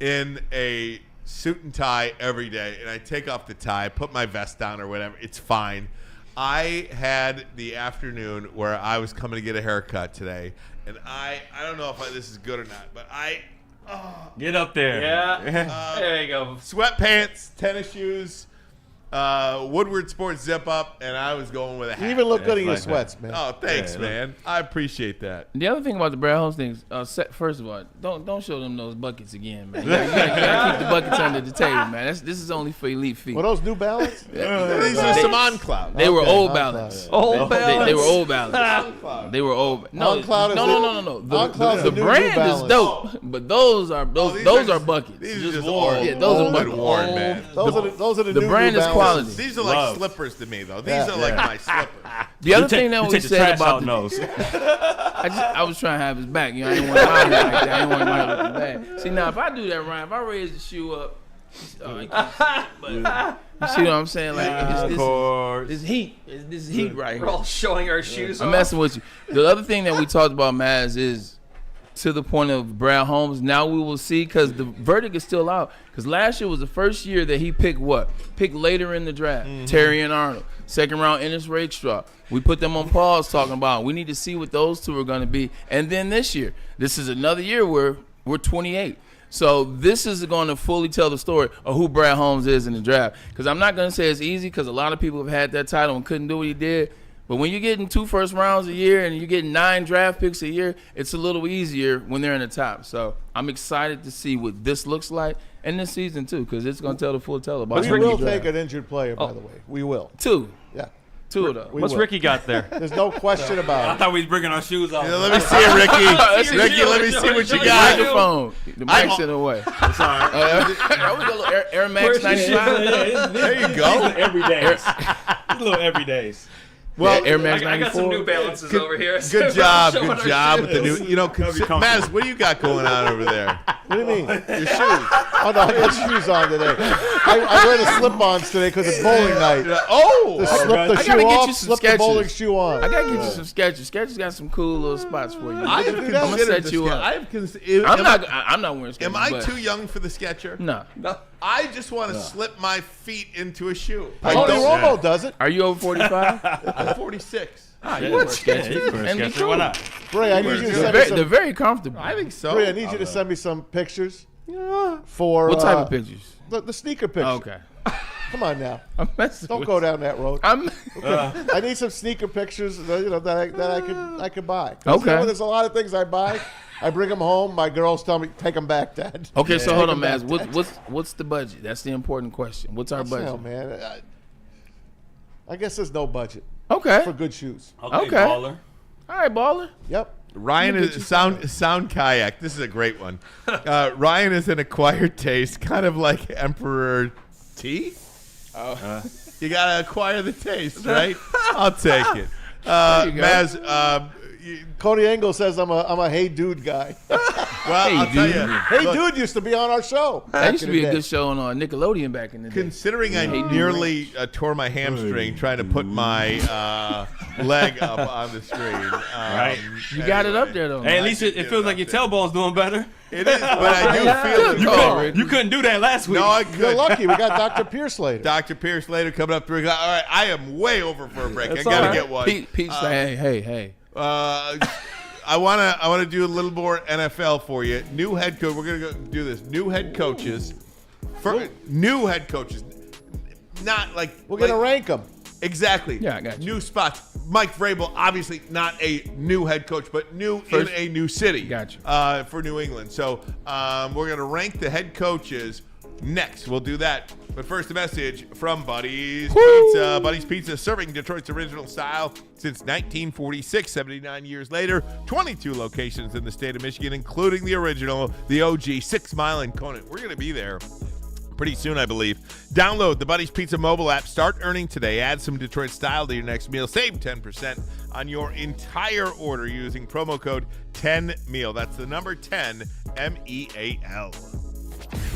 in a suit and tie every day, and I take off the tie, put my vest on or whatever. It's fine. I had the afternoon where I was coming to get a haircut today, and I don't know if this is good or not, but Get up there. Yeah. There you go. sweatpants, tennis shoes, Woodward Sports zip up, and I was going with a hat. You even look good in your like that. sweats, man. Oh, thanks, Yeah, man. I appreciate that. The other thing about the Brad Holmes thing is, first of all, don't show them those buckets again, man. You gotta keep the buckets under the table, man. This is only for elite feet. Were those New Balance? These are some on cloud. They were Okay, old on balance. cloud, Old balance. They were old balance. They were old. No, On cloud is no. On cloud is The the new brand is Balance. dope, but those are those are buckets. These are just worn. Yeah, those are Old and buckets. worn, man. Those are the The new brand New is Balances. quality. These are like Love. slippers to me, though. These Yeah. are like Yeah. my slippers. The other thing that You we take the said trash about out the, nose. I was trying to have his back. You know, I didn't want to mind like that. I didn't want to mind looking bad. See, now if I do that, Ryan, if I raise the shoe up, you can't see it, but you see what I'm saying? Like Of it's course. this heat, it's this heat right We're here. all showing our shoes I'm off. messing with you. The other thing that we talked about, Maz, is to the point of Brad Holmes. Now we will see, because the verdict is still out. Because last year was the first year that he picked what? Picked later in the draft. Terry and Arnold. Second round, Ennis Rakestraw. We put them on pause talking about we need to see what those two are going to be. And then this year, this is another year where we're 28. So this is going to fully tell the story of who Brad Holmes is in the draft. Because I'm not going to say it's easy, because a lot of people have had that title and couldn't do what he did. But when you're getting 2 first rounds a year and you're getting 9 draft picks a year, it's a little easier when they're in the top. So I'm excited to see what this looks like in this season, too, because it's going to tell the full tale about We him. will take an injured player, by the way. We will. 2. Yeah. 2 of those. We What's will. Ricky got there? There's no question I about it. thought we was bringing our shoes off. Let me see it, Ricky. Ricky, let me see what you got. Microphone. The mic's in the way. Sorry. That was a little Air Max 95. There you go. Everydays. Little everydays. Well, Air Max I got some 94. New Balances over here. Good job. Showing Good our job with the shoes. new. You know, Maz, what do you got going on over there? What do you mean? Your shoes. Oh, no, I got shoes on today. I wear the slip-ons today because it's bowling night. Oh, Just slip the I gotta shoe get off, you some slip the Skechers. bowling shoe on. I gotta get you some Skechers. Skechers got some cool little spots for you. I have I'm gonna considered set you the up. I have considered. I'm not wearing Skechers. Am I but too young for the Sketcher? No. I just want to slip my feet into a shoe. Tony Romo does it. Are you over 45? I'm 46. You wear Skechers. You can wear And they Skechers, cool. why not? Bray, I need you to They're send me very, some. they're very comfortable. I think so. Bray, I need you to send me some pictures for What type of pictures? the sneaker pictures. Okay. Come on now. I'm messing Don't with go you. down that road. I'm I need some sneaker pictures that I could buy. 'Cause, Okay. you know, there's a lot of things I buy. I bring them home. My girls tell me, take them back, Dad. Okay, so hold on, Take 'em Maz. back, What's the budget? That's the important question. What's our budget? Hell, man. I guess there's no budget Okay. for good shoes. Okay. Baller. All right, baller. Yep. Ryan is sound kayak. This is a great one. Ryan is an acquired taste, kind of like Emperor T. You gotta acquire the taste, right? I'll take it. you go. Maz, Cody Engel says I'm a hey dude guy. well, I'll tell dude. you. Hey dude used to be on our show. That used to be a good. good show on Nickelodeon back in the day. Considering I nearly tore my hamstring trying to put my leg up on the screen. Right. You got it up there though. Hey, man. at least it feels like your tailbone's doing better. It is, but I do feel it. Good call, Rick. You couldn't do that last week. No, I You're could. lucky. We got Dr. Pierce later. Dr. Pierce later coming up 3 o'clock. All right, I am way over for a break. I That's gotta all right. get one. Pete's like, hey. I wanna do a little more NFL for you. New head coach. We're gonna go do this. New head coaches. New head coaches. Not like We're gonna rank them. Exactly. Yeah, I got you. New spots. Mike Vrabel, obviously not a new head coach, but new First- in a new city. Got you. For New England. So we're going to rank the head coaches next. We'll do that. But first, a message from Buddy's Pizza. Buddy's Pizza, serving Detroit's original style since 1946, 79 years later. 22 locations in the state of Michigan, including the original, the OG, 6 Mile and Conant. We're going to be there pretty soon, I believe. Download the Buddy's Pizza mobile app. Start earning today. Add some Detroit style to your next meal. Save 10% on your entire order using promo code 10MEAL. That's the number 10, MEAL.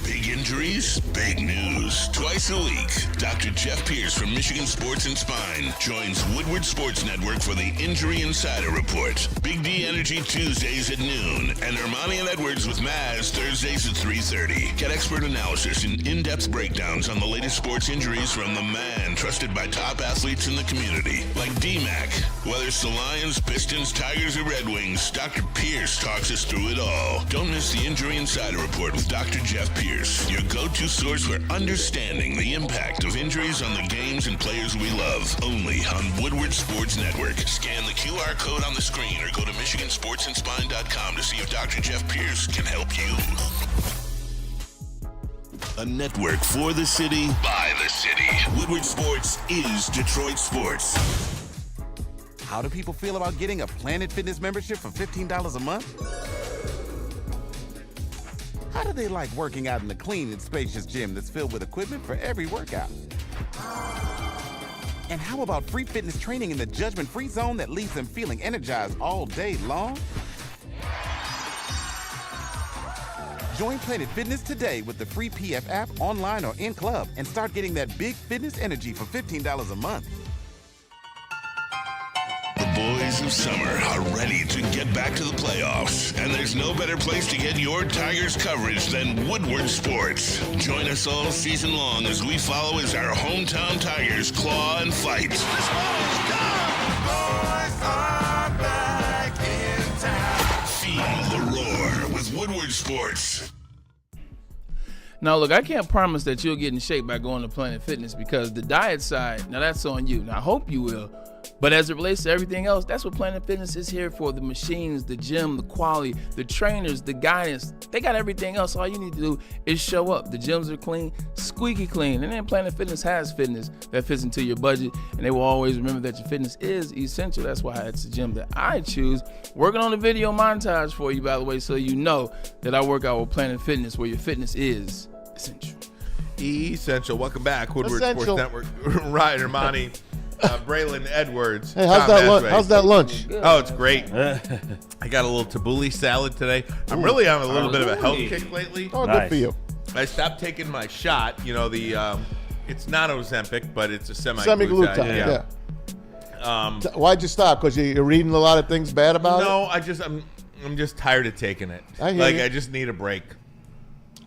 Big injuries, big news. Twice a week, Dr. Jeff Pierce from Michigan Sports and Spine joins Woodward Sports Network for the Injury Insider Report. Big D Energy Tuesdays at noon, and Ermanni and Edwards with Maz Thursdays at 3:30. Get expert analysis and in-depth breakdowns on the latest sports injuries from the man trusted by top athletes in the community, like D-Mac. Whether it's the Lions, Pistons, Tigers, or Red Wings, Dr. Pierce talks us through it all. Don't miss the Injury Insider Report with Dr. Jeff Pierce, your go-to source for understanding the impact of injuries on the games and players we love. Only on Woodward Sports Network. Scan the QR code on the screen or go to MichiganSportsandSpine.com to see if Dr. Jeff Pierce can help you. A network for the city, by the city. Woodward Sports is Detroit Sports. How do people feel about getting a Planet Fitness membership for $15 a month? How do they like working out in a clean and spacious gym that's filled with equipment for every workout? And how about free fitness training in the judgment-free zone that leaves them feeling energized all day long? Join Planet Fitness today with the free PF app, online or in club, and start getting that big fitness energy for $15 a month. The boys of summer are ready to get back to the playoffs, and there's no better place to get your Tigers coverage than Woodward Sports. Join us all season long as we follow as our hometown Tigers claw and fight. This ball is gone. Boys are back in town. Feel the roar with Woodward Sports. Now, look, I can't promise that you'll get in shape by going to Planet Fitness because the diet side, now that's on you. Now, I hope you will. But as it relates to everything else, that's what Planet Fitness is here for. The machines, the gym, the quality, the trainers, the guidance. They got everything else. All you need to do is show up. The gyms are clean, squeaky clean. And then Planet Fitness has fitness that fits into your budget. And they will always remember that your fitness is essential. That's why it's the gym that I choose. Working on a video montage for you, by the way, so you know that I work out with Planet Fitness, where your fitness is essential. Essential. Welcome back, Woodward Essential. Sports Network. Ryan Ermanni. Braylon Edwards. Hey, how's Tom that lunch? Ashway. How's that lunch? Oh, it's great. I got a little tabbouleh salad today. I'm really on a little bit of a health kick lately. Oh, good Nice. for you. I stopped taking my shot. You know, it's not Ozempic, but it's a semaglutide. Semaglutide, yeah. Why'd you stop? Because you're reading a lot of things bad about it? No, I'm just tired of taking it. I hear you. I just need a break.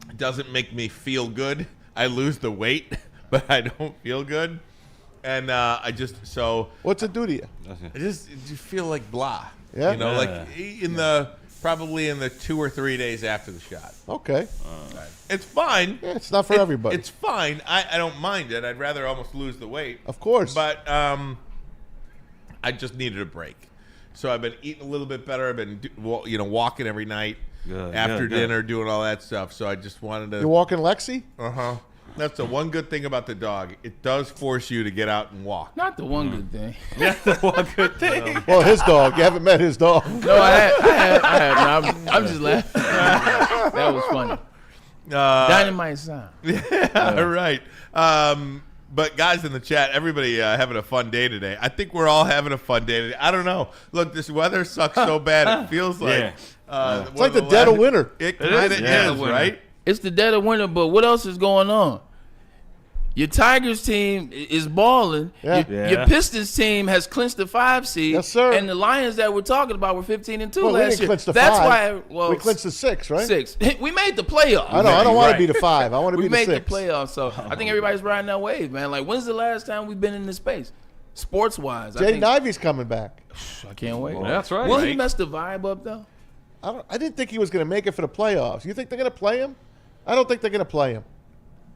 It doesn't make me feel good. I lose the weight, but I don't feel good. And What's it do to you? I just feel like blah. Yeah? You know, like probably in the 2 or 3 days after the shot. Okay. It's fine. Yeah, it's not for everybody. It's fine. I don't mind it. I'd rather almost lose the weight. Of course. But I just needed a break. So I've been eating a little bit better. I've been walking every night after dinner, doing all that stuff. So I just wanted to. You're walking Lexi? Uh-huh. That's the one good thing about the dog. It does force you to get out and walk. Not the one good thing. That's the one good thing. Well, his dog. You haven't met his dog. No, I have. No, I'm just laughing. That was funny. Dynamite sound. All right. But guys in the chat, everybody having a fun day today. I think we're all having a fun day today. I don't know. Look, this weather sucks so bad. It feels like It's like the dead of winter. It kind of is, right? It's the dead of winter, but what else is going on? Your Tigers team is balling. Yeah. Your Pistons team has clinched the 5 seed. Yes, sir. And the Lions that we're talking about were 15-2 Well, we last didn't year. clinch the That's 5. why. Well, We clinched the 6, right? 6. We made the playoffs. I know. I don't want to be the 5. I want to be We the made 6. the playoffs, so I think everybody's riding that wave, man. Like, when's the last time we've been in this space, sports-wise? Jaden Ivey's coming back. I can't wait. Well, that's right. Will he mess the vibe up though? I didn't think he was going to make it for the playoffs. You think they're going to play him? I don't think they're going to play him.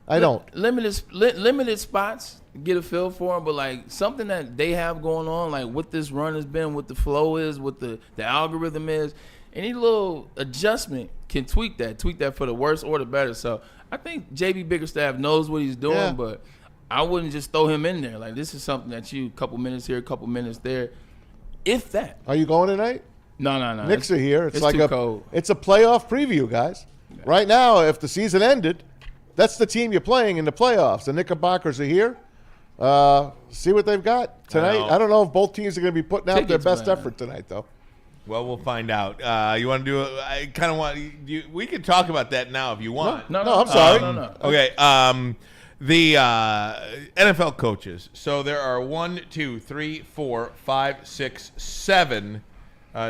I don't. Limited spots, get a feel for him, but like something that they have going on, like what this run has been, what the flow is, what the algorithm is, any little adjustment can tweak that for the worse or the better. So I think JB Bickerstaff knows what he's doing, but I wouldn't just throw him in there. Like this is something that you, a couple minutes here, a couple minutes there, if that. Are you going tonight? No. Knicks are here. It's like too cold. It's a playoff preview, guys. Yeah. Right now, if the season ended, that's the team you're playing in the playoffs. The Knickerbockers are here. See what they've got tonight. I don't know if both teams are going to be putting out their best effort tonight, though. Well, we'll find out. You want to do it? I kind of want. We can talk about that now if you want. No, I'm sorry. No. Okay. The NFL coaches. So there are 1, 2, 3, 4, 5, 6, 7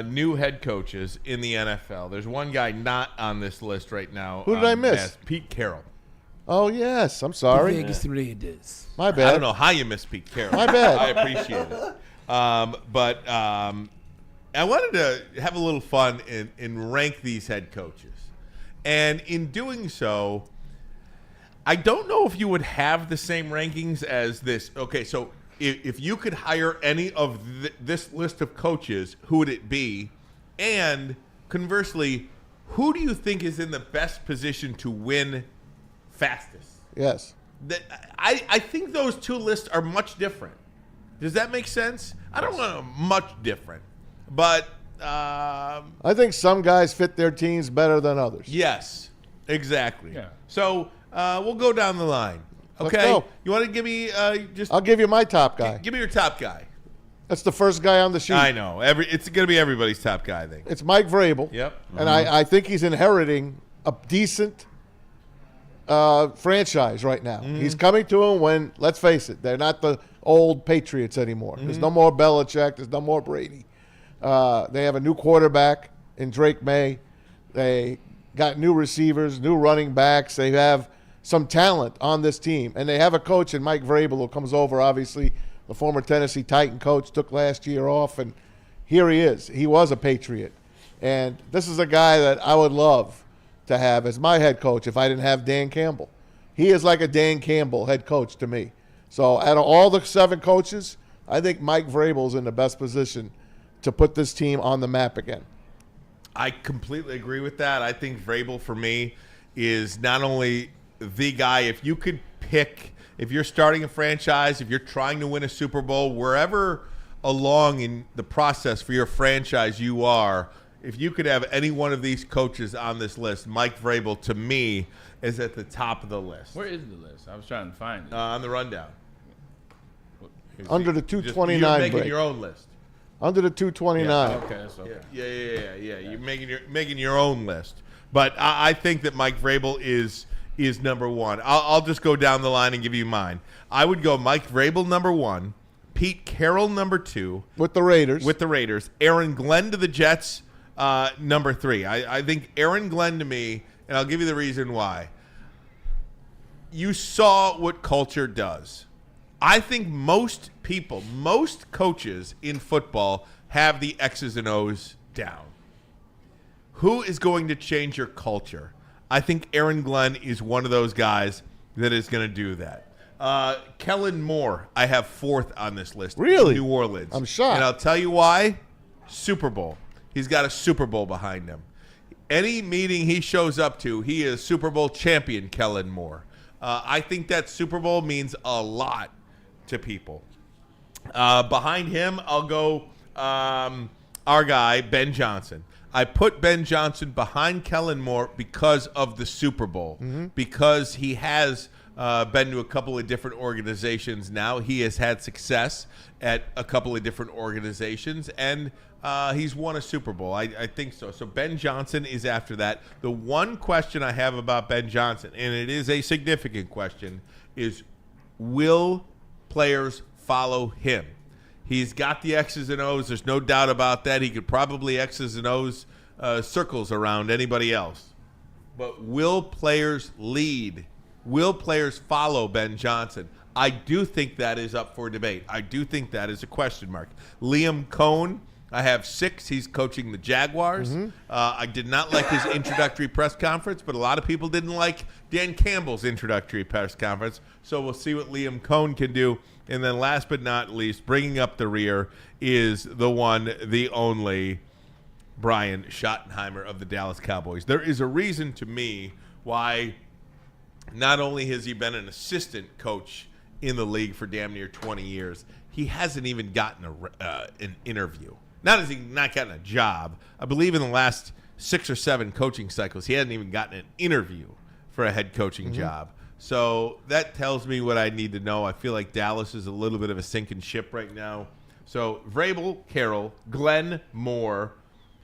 new head coaches in the NFL. There's one guy not on this list right now. Who did I miss? Pete Carroll. Oh, yes. I'm sorry. Vegas Raiders. My bad. I don't know how you missed Pete Carroll. My bad. I appreciate it. But I wanted to have a little fun and rank these head coaches. And in doing so, I don't know if you would have the same rankings as this. Okay, so if you could hire any of this list of coaches, who would it be? And conversely, who do you think is in the best position to win fastest? Yes. I think those two lists are much different. Does that make sense? I don't want them much different, but I think some guys fit their teams better than others. yes, exactly. Yeah. So we'll go down the line. Okay. Let's go. You want to give me I'll give you my top guy. give me your top guy? That's the first guy on the sheet. I know. It's going to be everybody's top guy, I think. It's Mike Vrabel. Yep. And I think he's inheriting a decent franchise right now. He's coming to him when, let's face it, they're not the old Patriots anymore. There's no more Belichick. There's no more Brady. They have a new quarterback in Drake May. They got new receivers, new running backs. They have some talent on this team. And they have a coach in Mike Vrabel who comes over, obviously, the former Tennessee Titan coach, took last year off, and here he is. He was a Patriot. And this is a guy that I would love to have as my head coach if I didn't have Dan Campbell. He is like a Dan Campbell head coach to me. So out of all the 7 coaches, I think Mike Vrabel is in the best position to put this team on the map again. I completely agree with that. I think Vrabel, for me, is not only the guy. If you could pick, if you're starting a franchise, if you're trying to win a Super Bowl, wherever along in the process for your franchise you are, if you could have any one of these coaches on this list, Mike Vrabel, to me, is at the top of the list. Where is the list? I was trying to find it. On the rundown. Under the You're 229 making break. your own list. Under the 229. Okay, that's okay. Yeah. You're making your own list. But I think that Mike Vrabel is number one. I'll just go down the line and give you mine. I would go Mike Vrabel number one, Pete Carroll number two. With the Raiders. Aaron Glenn to the Jets, number three. I think Aaron Glenn to me, and I'll give you the reason why. You saw what culture does. I think most coaches in football have the X's and O's down. Who is going to change your culture? I think Aaron Glenn is one of those guys that is going to do that. Kellen Moore, I have fourth on this list. Really? New Orleans. I'm shocked. And I'll tell you why. Super Bowl. He's got a Super Bowl behind him. Any meeting he shows up to, he is Super Bowl champion, Kellen Moore. I think that Super Bowl means a lot to people. Behind him, I'll go our guy, Ben Johnson. I put Ben Johnson behind Kellen Moore because of the Super Bowl, because he has been to a couple of different organizations now. He has had success at a couple of different organizations, and he's won a Super Bowl. I think so. So Ben Johnson is after that. The one question I have about Ben Johnson, and it is a significant question, is will players follow him? He's got the X's and O's. There's no doubt about that. He could probably X's and O's circles around anybody else. But will players lead? Will players follow Ben Johnson? I do think that is up for debate. I do think that is a question mark. Liam Cohen, I have 6. He's coaching the Jaguars. I did not like his introductory press conference, but a lot of people didn't like Dan Campbell's introductory press conference. So we'll see what Liam Cohen can do. And then last but not least, bringing up the rear is the one, the only Brian Schottenheimer of the Dallas Cowboys. There is a reason to me why not only has he been an assistant coach in the league for damn near 20 years, he hasn't even gotten an interview. Not has he not gotten a job. I believe in the last 6 or 7 coaching cycles, he hadn't even gotten an interview for a head coaching job. So that tells me what I need to know. I feel like Dallas is a little bit of a sinking ship right now. So Vrabel, Carroll, Glenn, Moore,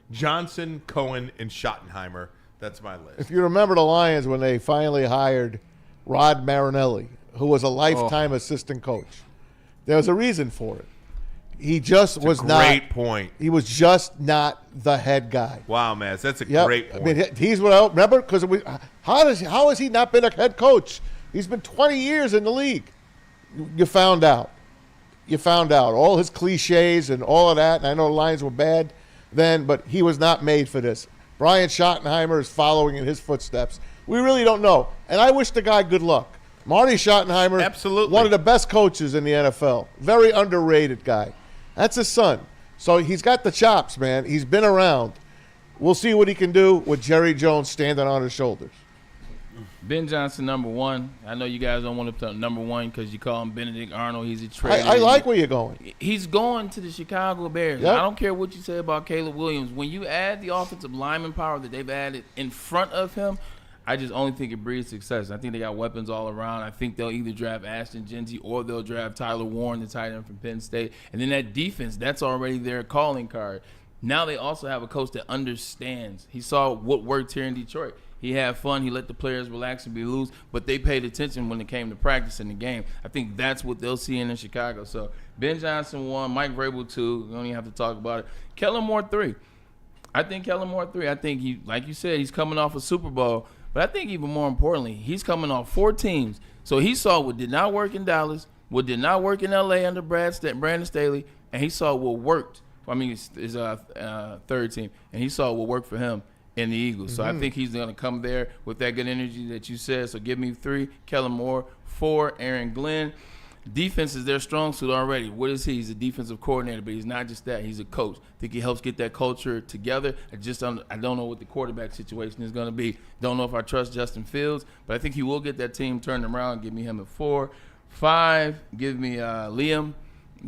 Johnson, Cohen, and Schottenheimer. That's my list. If you remember the Lions when they finally hired Rod Marinelli, who was a lifetime assistant coach, there was a reason for it. He just was not. Great point. He was just not the head guy. Wow, Maz, that's a Yep. great point. I mean, he's what I remember because how has he not been a head coach? He's been 20 years in the league. You found out. All his cliches and all of that. And I know the Lions were bad then, but he was not made for this. Brian Schottenheimer is following in his footsteps. We really don't know. And I wish the guy good luck. Marty Schottenheimer, absolutely one of the best coaches in the NFL. Very underrated guy. That's his son. So he's got the chops, man. He's been around. We'll see what he can do with Jerry Jones standing on his shoulders. Ben Johnson, number one. I know you guys don't want to put number one because you call him Benedict Arnold. He's a traitor. I like where you're going. He's going to the Chicago Bears. Yep. I don't care what you say about Caleb Williams. When you add the offensive lineman power that they've added in front of him, I just only think it breeds success. I think they got weapons all around. I think they'll either draft Ashton Genty or they'll draft Tyler Warren, the tight end from Penn State. And then that defense, that's already their calling card. Now they also have a coach that understands. He saw what worked here in Detroit. He had fun. He let the players relax and be loose, but they paid attention when it came to practicing the game. I think that's what they'll see in Chicago. So Ben Johnson 1, Mike Vrabel 2. We don't even have to talk about it. Kellen Moore 3. I think Kellen Moore 3. I think he, like you said, he's coming off a Super Bowl. But I think even more importantly, he's coming off 4 teams. So he saw what did not work in Dallas, what did not work in L.A. under Brandon Staley, and he saw what worked. I mean, his third team, and he saw what worked for him in the Eagles. So I think he's going to come there with that good energy that you said. So give me 3, Kellen Moore, 4, Aaron Glenn. Defense is their strong suit already. What is he? He's a defensive coordinator, but he's not just that. He's a coach. I think he helps get that culture together. I don't know what the quarterback situation is going to be. Don't know if I trust Justin Fields, but I think he will get that team turned around. Give me him at 4. 5, give me Liam.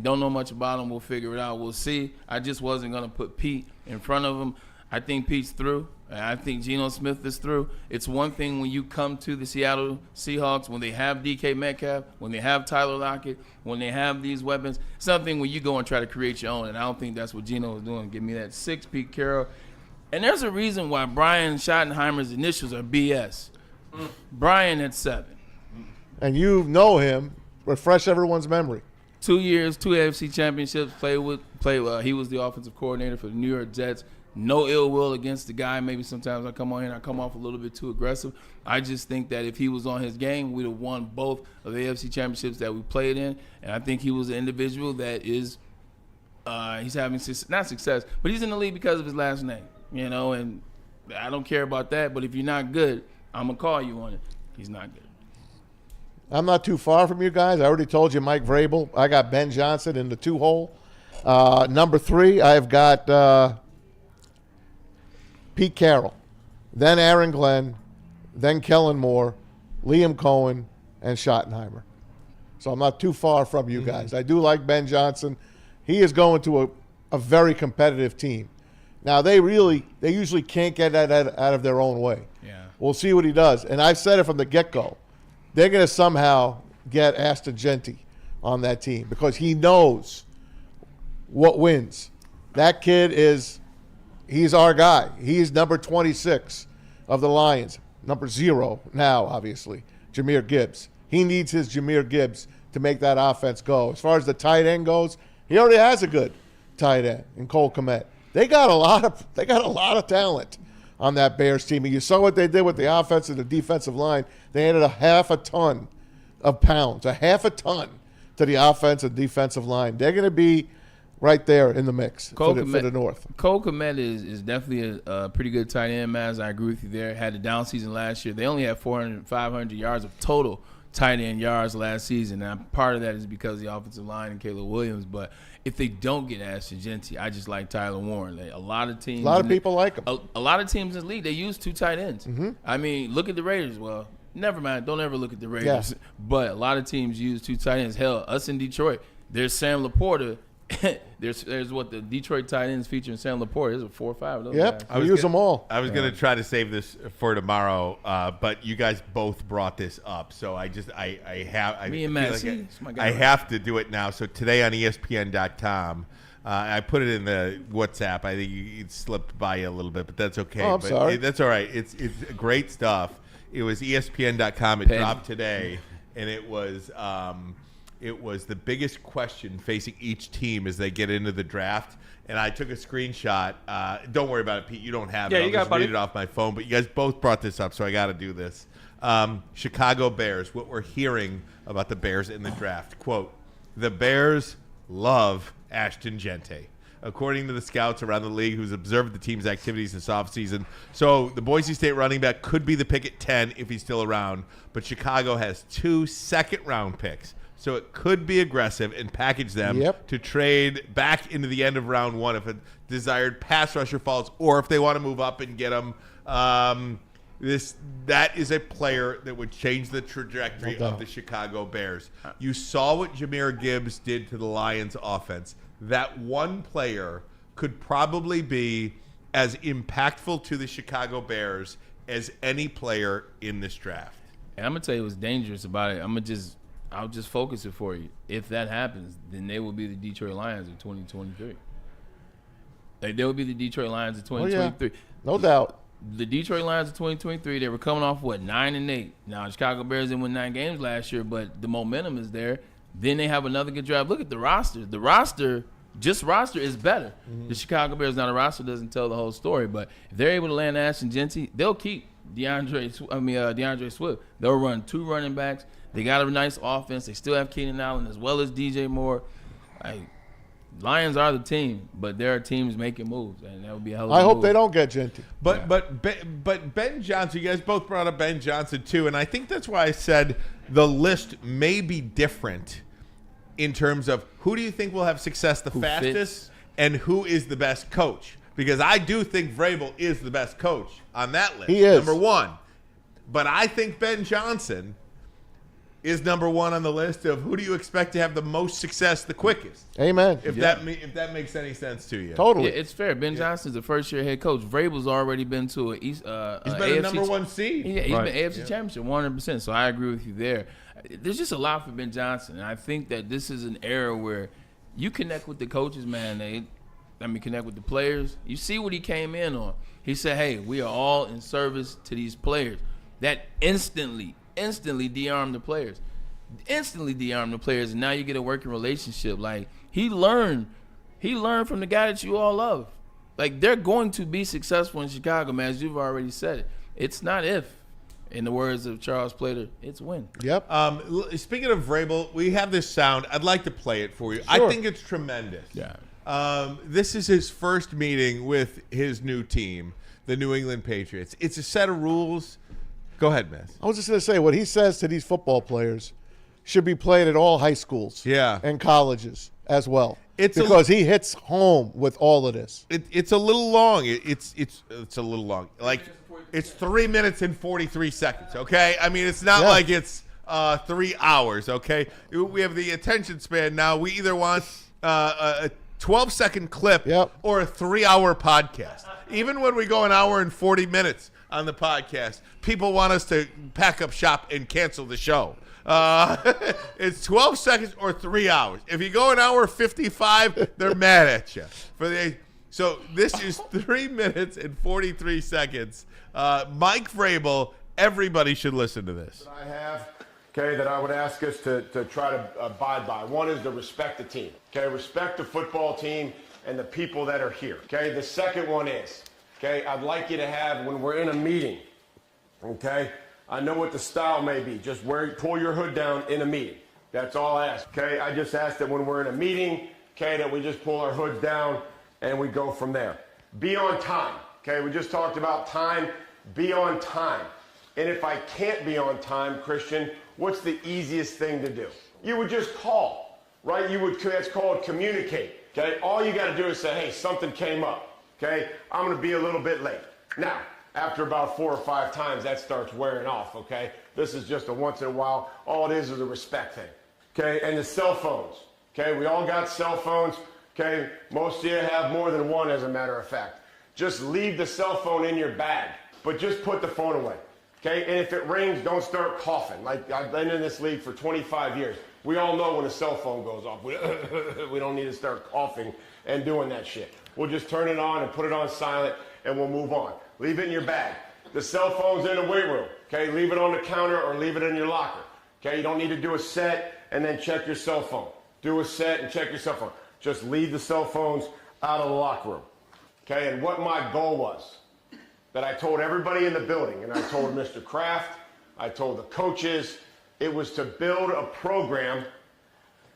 Don't know much about him. We'll figure it out. We'll see. I just wasn't going to put Pete in front of him. I think Pete's through. And I think Geno Smith is through. It's one thing when you come to the Seattle Seahawks, when they have DK Metcalf, when they have Tyler Lockett, when they have these weapons. Something when you go and try to create your own, and I don't think that's what Geno is doing. Give me that 6, Pete Carroll. And there's a reason why Brian Schottenheimer's initials are BS. Brian at 7. And you know him. Refresh everyone's memory. 2 years, 2 AFC championships. He was the offensive coordinator for the New York Jets. No ill will against the guy. Maybe sometimes I come on here and I come off a little bit too aggressive. I just think that if he was on his game, we'd have won both of the AFC championships that we played in. And I think he was an individual that is he's having not success, but he's in the league because of his last name. And I don't care about that. But if you're not good, I'm gonna call you on it. He's not good. I'm not too far from you guys. I already told you Mike Vrabel. I got Ben Johnson in the 2-hole. Number 3, I've got Pete Carroll, then Aaron Glenn, then Kellen Moore, Liam Cohen, and Schottenheimer. So I'm not too far from you guys. I do like Ben Johnson. He is going to a very competitive team. Now, they usually can't get that out of their own way. Yeah. We'll see what he does. And I've said it from the get-go. They're going to somehow get Ashton Genty on that team because he knows what wins. That kid he's our guy. He's number 26 of the Lions. Number 0 now, obviously, Jahmyr Gibbs. He needs his Jahmyr Gibbs to make that offense go. As far as the tight end goes, he already has a good tight end in Cole Kmet. They got a lot of talent on that Bears team. And you saw what they did with the offense and the defensive line. They added a half a ton to the offense and defensive line. They're going to be right there in the mix for the North. Cole Kmet is definitely a pretty good tight end, Maz. I agree with you there. Had a down season last year. They only had 500 yards of total tight end yards last season. And part of that is because of the offensive line and Caleb Williams. But if they don't get Ashton Genty, I just like Tyler Warren. A lot of people like him. A lot of teams in the league, they use 2 tight ends. Mm-hmm. I mean, look at the Raiders. Well, never mind. Don't ever look at the Raiders. Yeah. But a lot of teams use 2 tight ends. Hell, us in Detroit, there's Sam Laporta. there's what the Detroit tight ends featuring Sam Laporta. There's a 4 or 5 of those. Yep, I use them all. I was going to try to save this for tomorrow, but you guys both brought this up, so I have to do it now. So today on ESPN.com, I put it in the WhatsApp. I think it slipped by you a little bit, but that's okay. Oh, I'm sorry. That's all right. It's great stuff. It was ESPN.com. It dropped today, and it was the biggest question facing each team as they get into the draft. And I took a screenshot. Don't worry about it, Pete. You don't have it. I'll just read it off my phone. But you guys both brought this up, so I got to do this. Chicago Bears, what we're hearing about the Bears in the draft. Quote, the Bears love Ashton Genty. According to the scouts around the league who's observed the team's activities this offseason. So the Boise State running back could be the pick at 10 if he's still around. But Chicago has 2 second-round picks. So it could be aggressive and package them to trade back into the end of round 1 if a desired pass rusher falls, or if they want to move up and get them. That is a player that would change the trajectory of the Chicago Bears. You saw what Jahmyr Gibbs did to the Lions offense. That one player could probably be as impactful to the Chicago Bears as any player in this draft. And I'm going to tell you what's dangerous about it. I'll just focus it for you. If that happens, then they will be the Detroit Lions in 2023. They will be the Detroit Lions in 2023. Oh, yeah. No doubt. The Detroit Lions in 2023, they were coming off, 9-8. Now, the Chicago Bears didn't win 9 games last year, but the momentum is there. Then they have another good draft. Look at the roster. The roster is better. Mm-hmm. The Chicago Bears, now the roster doesn't tell the whole story, but if they're able to land Ashton Genty, they'll keep DeAndre Swift. They'll run 2 running backs. They got a nice offense. They still have Keenan Allen as well as DJ Moore. Lions are the team, but there are teams making moves, and that would be a hell of a move. I hope they don't get Genty. But Ben Johnson, you guys both brought up Ben Johnson too, and I think that's why I said the list may be different in terms of who do you think will have success the fastest and who is the best coach. Because I do think Vrabel is the best coach on that list. He is. Number 1. But I think Ben Johnson is number one on the list of who do you expect to have the most success the quickest. Amen. If that makes any sense to you. Totally. Yeah, it's fair. Ben Johnson's the first-year head coach. Vrabel's already been to a He's been AFC a number one seed. Yeah, he's been AFC Championship 100%. So I agree with you there. There's just a lot for Ben Johnson, and I think that this is an era where you connect with the coaches, man. Connect with the players. You see what he came in on. He said, "Hey, we are all in service to these players." That instantly de-armed the players. And now you get a working relationship. Like, he learned from the guy that you all love. Like, they're going to be successful in Chicago, man, as you've already said it. It's not if. In the words of Charles Plater, it's when. Yep. Speaking of Vrabel, we have this sound. I'd like to play it for you. Sure. I think it's tremendous. Yeah. This is his first meeting with his new team, the New England Patriots. It's a set of rules. Go ahead, Maz. I was just going to say, what he says to these football players should be played at all high schools and colleges as well. Because he hits home with all of this. It's a little long. It's a little long. Like, it's 3 minutes and 43 seconds, okay? I mean, it's not like it's 3 hours, okay? We have the attention span now. We either want a 12-second clip or a 3-hour podcast. Even when we go an hour and 40 minutes on the podcast, people want us to pack up shop and cancel the show. It's 12 seconds or 3 hours. If you go an hour 55, they're mad at you. So this is 3 minutes and 43 seconds. Mike Vrabel, everybody should listen to this. I have, that I would ask us to try to abide by. One is to respect the team. Respect the football team and the people that are here. The second one is, I'd like you to have, when we're in a meeting, I know what the style may be. Just pull your hood down in a meeting. That's all I ask. I just ask that when we're in a meeting, that we just pull our hoods down and we go from there. Be on time. We just talked about time. Be on time. And if I can't be on time, Christian, what's the easiest thing to do? You would just call, right? That's called communicate. All you got to do is say, hey, something came up. I'm going to be a little bit late. Now, after about 4 or 5 times, that starts wearing off, This is just a once in a while. All it is a respect thing, And the cell phones, We all got cell phones, Most of you have more than one, as a matter of fact. Just leave the cell phone in your bag, but just put the phone away, And if it rings, don't start coughing. Like, I've been in this league for 25 years. We all know when a cell phone goes off. We don't need to start coughing and doing that shit. We'll just turn it on and put it on silent, and we'll move on. Leave it in your bag. The cell phone's in the weight room, Leave it on the counter or leave it in your locker, You don't need to do a set and then check your cell phone. Do a set and check your cell phone. Just leave the cell phones out of the locker room, And what my goal was, that I told everybody in the building, and I told Mr. Kraft, I told the coaches, it was to build a program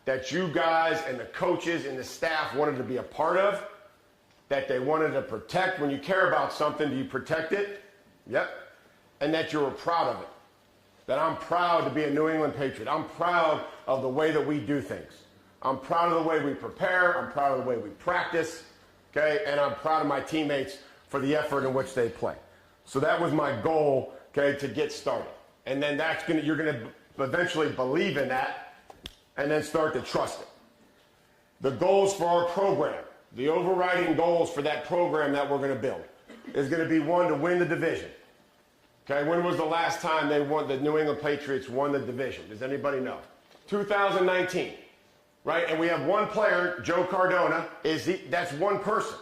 that you guys and the coaches and the staff wanted to be a part of, that they wanted to protect. When you care about something, do you protect it? Yep. And that you were proud of it. That I'm proud to be a New England Patriot. I'm proud of the way that we do things. I'm proud of the way we prepare. I'm proud of the way we practice. And I'm proud of my teammates for the effort in which they play. So that was my goal, to get started. And then you're gonna eventually believe in that and then start to trust it. The goals for our program, the overriding goals for that program that we're gonna build is gonna be, one, to win the division. When was the last time the New England Patriots won the division? Does anybody know? 2019, right? And we have one player, Joe Cardona, that's one person.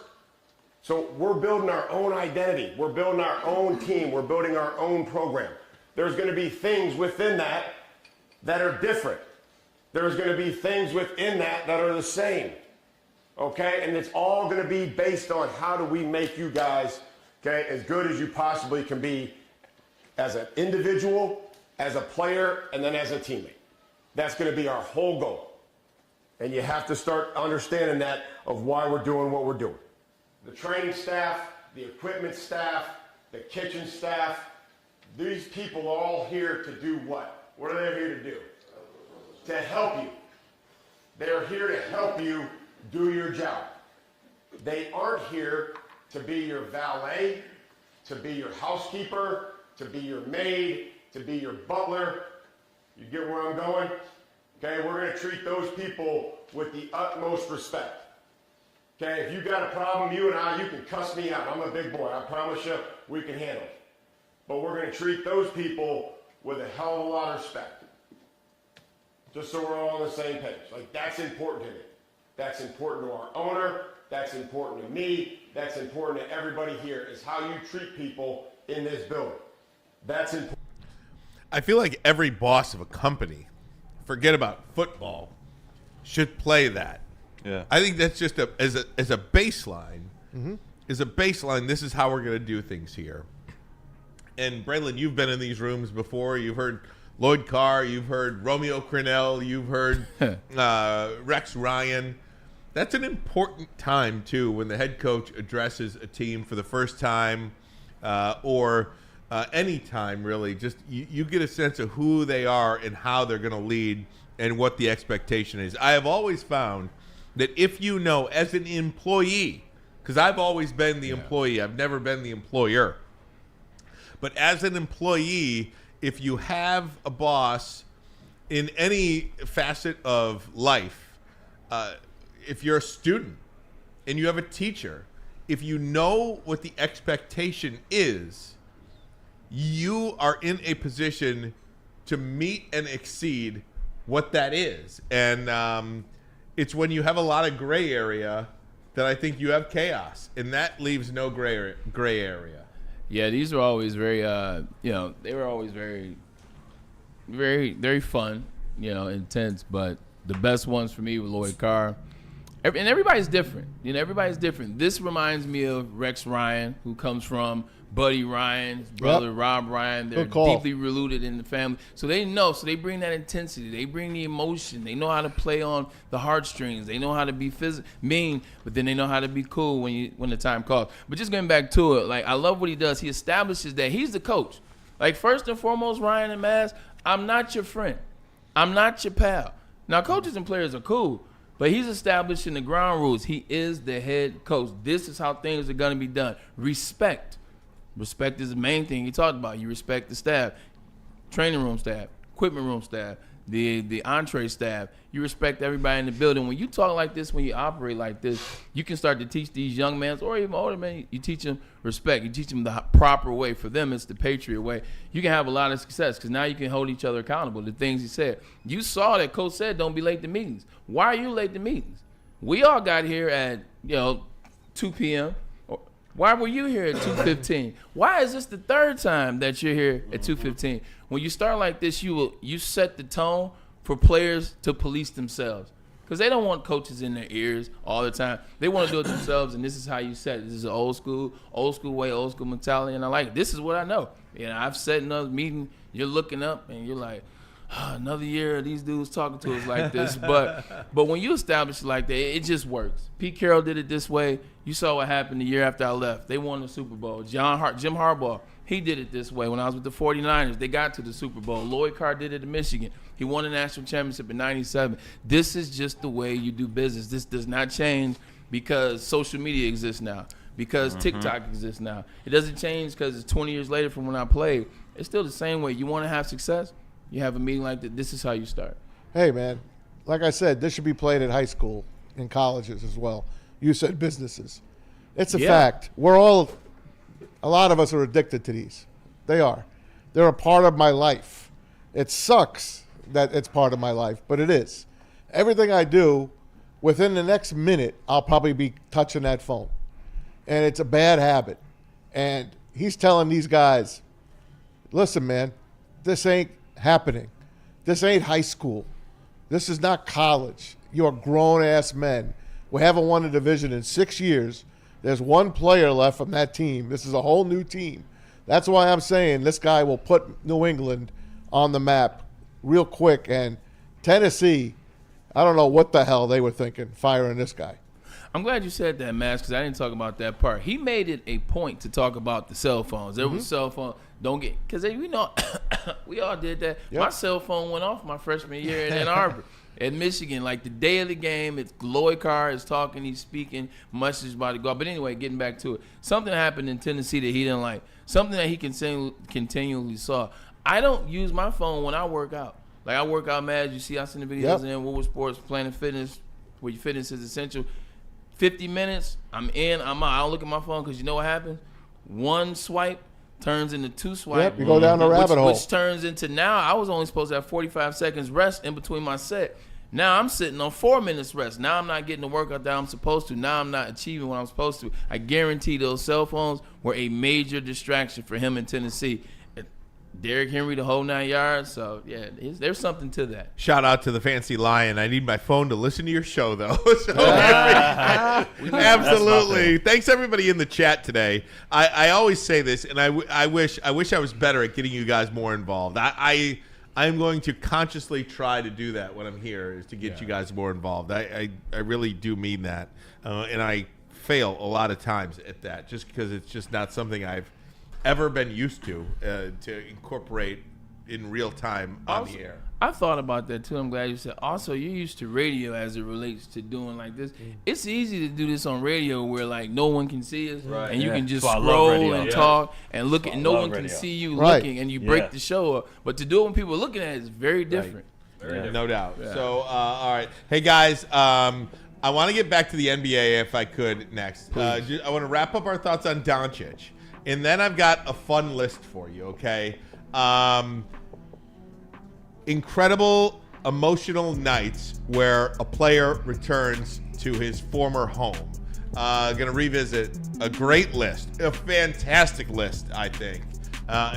So we're building our own identity. We're building our own team. We're building our own program. There's going to be things within that are different. There's going to be things within that are the same. And it's all going to be based on how do we make you guys, as good as you possibly can be as an individual, as a player, and then as a teammate. That's going to be our whole goal. And you have to start understanding that of why we're doing what we're doing. The training staff, the equipment staff, the kitchen staff, these people are all here to do what? What are they here to do? To help you. They're here to help you do your job. They aren't here to be your valet, to be your housekeeper, to be your maid, to be your butler. You get where I'm going? Okay, we're going to treat those people with the utmost respect. Okay, if you got a problem, you can cuss me out. I'm a big boy. I promise you, we can handle it. But we're going to treat those people with a hell of a lot of respect. Just so we're all on the same page. Like, that's important to me. That's important to our owner. That's important to me. That's important to everybody here, is how you treat people in this building. That's important. I feel like every boss of a company, forget about football, should play that. Yeah. I think that's just as a baseline. As a baseline, this is how we're going to do things here. And Braylon, you've been in these rooms before. You've heard Lloyd Carr. You've heard Romeo Crennel. You've heard Rex Ryan. That's an important time, too, when the head coach addresses a team for the first time or any time, really. Just you get a sense of who they are and how they're going to lead and what the expectation is. I have always found that if you know, as an employee, because I've always been the employee, I've never been the employer. But as an employee, if you have a boss in any facet of life, if you're a student and you have a teacher, if you know what the expectation is, you are in a position to meet and exceed what that is. And it's when you have a lot of gray area that I think you have chaos, and that leaves no gray area. Yeah, these were always very, they were always very, very, very fun, intense. But the best ones for me were Lloyd Carr. And everybody's different. Everybody's different. This reminds me of Rex Ryan, who comes from Buddy Ryan's brother, Rob Ryan. They're deeply rooted in the family. So they know. So they bring that intensity. They bring the emotion. They know how to play on the heartstrings. They know how to be mean, but then they know how to be cool when the time calls. But just getting back to it, I love what he does. He establishes that he's the coach. First and foremost, Ryan and Maz, I'm not your friend. I'm not your pal. Now, coaches and players are cool, but he's establishing the ground rules. He is the head coach. This is how things are going to be done. Respect. Respect is the main thing he talked about. You respect the staff, training room staff, equipment room staff, the entree staff. You respect everybody in the building. When you talk like this, when you operate like this, you can start to teach these young men or even older men, you teach them respect. You teach them the proper way. For them, it's the Patriot way. You can have a lot of success because now you can hold each other accountable. The things he said. You saw that Coach said don't be late to meetings. Why are you late to meetings? We all got here at 2 p.m. Why were you here at 2:15? Why is this the third time that you're here at 2:15? When you start like this, you set the tone for players to police themselves, because they don't want coaches in their ears all the time. They want to do it themselves, and this is how you set it. This is an old school way, old school mentality, and I like it. This is what I know. I've sat in another meeting. You're looking up, and you're like, another year of these dudes talking to us like this. But when you establish it like that, it just works. Pete Carroll did it this way. You saw what happened the year after I left. They won the Super Bowl. Jim Harbaugh, he did it this way. When I was with the 49ers, they got to the Super Bowl. Lloyd Carr did it in Michigan. He won the national championship in '97. This is just the way you do business. This does not change because social media exists now, because TikTok exists now. It doesn't change because it's 20 years later from when I played. It's still the same way. You want to have success? You have a meeting like that, this is how you start. Hey, man, like I said, this should be played at high school and colleges as well. You said businesses. It's a fact. A lot of us are addicted to these. They are. They're a part of my life. It sucks that it's part of my life, but it is. Everything I do, within the next minute, I'll probably be touching that phone. And it's a bad habit. And he's telling these guys, listen, man, this ain't happening. This ain't high school. This is not college. You're grown-ass men. We haven't won a division in 6 years. There's one player left from that team. This is a whole new team. That's why I'm saying this guy will put New England on the map real quick. And Tennessee, I don't know what the hell they were thinking firing this guy. I'm glad you said that, Maz, because I didn't talk about that part. He made it a point to talk about the cell phones. There was cell phone. Because we all did that. Yep. My cell phone went off my freshman year in Ann Arbor. At Michigan, like the day of the game, it's Lloyd Carr is talking, he's speaking, much is about to go. But anyway, getting back to it, something happened in Tennessee that he didn't like, something that he continually saw. I don't use my phone when I work out. Like I work out, Maz. You see, I send the videos in Woodward Sports, Planet Fitness, where your fitness is essential. 50 minutes, I'm in, I'm out. I don't look at my phone because you know what happens? One swipe turns into 2 swipes. Yep, you go down the rabbit hole. Which turns into now I was only supposed to have 45 seconds rest in between my set. Now I'm sitting on 4 minutes rest. Now I'm not getting the workout that I'm supposed to. Now I'm not achieving what I'm supposed to. I guarantee those cell phones were a major distraction for him in Tennessee. Derrick Henry, the whole 9 yards. So, yeah, there's something to that. Shout out to the Fancy Lion. I need my phone to listen to your show, though. So absolutely. Thanks, everybody in the chat today. I always say this, and I wish I was better at getting you guys more involved. I'm going to consciously try to do that when I'm here, is to get you guys more involved. I really do mean that. And I fail a lot of times at that just because it's just not something I've ever been used to incorporate in real time on the air. I thought about that too. I'm glad you said. Also, you're used to radio as it relates to doing like this. It's easy to do this on radio where like no one can see us, and you can just scroll and talk and look at. No one can see you looking, and you break the show up. But to do it when people are looking at it is very different. No doubt. Yeah. So, all right, hey guys. I want to get back to the NBA if I could next. I want to wrap up our thoughts on Doncic. And then I've got a fun list for you, okay? Incredible emotional nights where a player returns to his former home. Going to revisit a great list, a fantastic list, I think,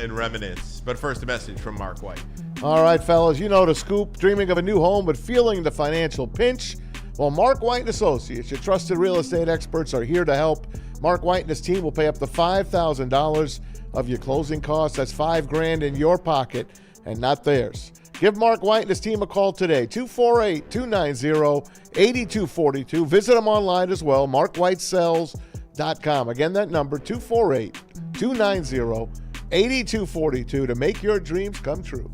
in reminisce. But first, a message from Mark White. All right, fellas, you know the scoop. Dreaming of a new home but feeling the financial pinch? Well, Mark White & Associates, your trusted real estate experts, are here to help. Mark White and his team will pay up to $5,000 of your closing costs. That's $5,000 in your pocket and not theirs. Give Mark White and his team a call today, 248-290-8242. Visit them online as well, markwhitesells.com. Again, that number, 248-290-8242 to make your dreams come true.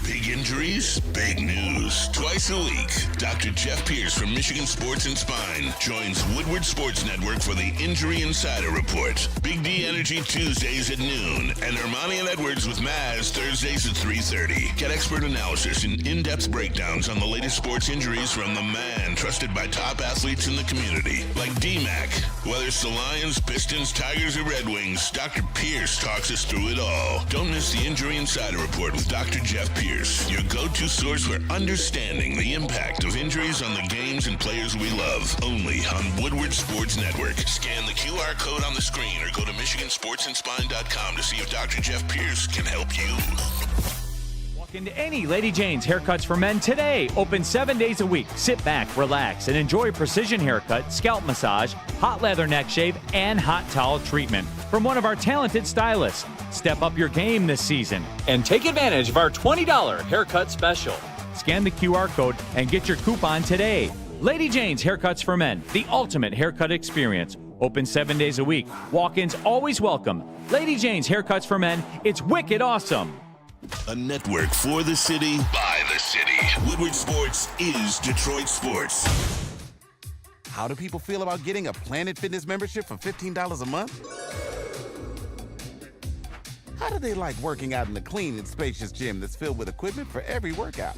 Big injuries, big news. Twice a week, Dr. Jeff Pierce from Michigan Sports and Spine joins Woodward Sports Network for the Injury Insider Report. Big D Energy Tuesdays at noon, and Ermanni and Edwards with Maz Thursdays at 3:30. Get expert analysis and in-depth breakdowns on the latest sports injuries from the man trusted by top athletes in the community, like D-Mac. Whether it's the Lions, Pistons, Tigers, or Red Wings, Dr. Pierce talks us through it all. Don't miss the Injury Insider Report with Dr. Jeff Pierce, your go-to source for understanding the impact of injuries on the games and players we love. Only on Woodward Sports Network. Scan the QR code on the screen or go to MichiganSportsandSpine.com to see if Dr. Jeff Pierce can help you. Walk into any Lady Jane's Haircuts for Men today. Open 7 days a week. Sit back, relax, and enjoy precision haircut, scalp massage, hot leather neck shave, and hot towel treatment from one of our talented stylists. Step up your game this season and take advantage of our $20 haircut special. Scan the QR code and get your coupon today. Lady Jane's Haircuts for Men, the ultimate haircut experience. Open 7 days a week. Walk-ins always welcome. Lady Jane's Haircuts for Men. It's wicked awesome. A network for the city, by the city. Woodward Sports is Detroit Sports. How do people feel about getting a Planet Fitness membership for $15 a month? How do they like working out in the clean and spacious gym that's filled with equipment for every workout?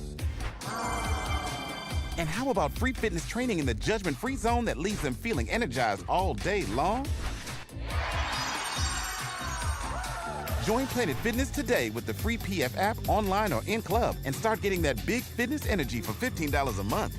And how about free fitness training in the judgment-free zone that leaves them feeling energized all day long? Join Planet Fitness today with the free PF app online or in club and start getting that big fitness energy for $15 a month.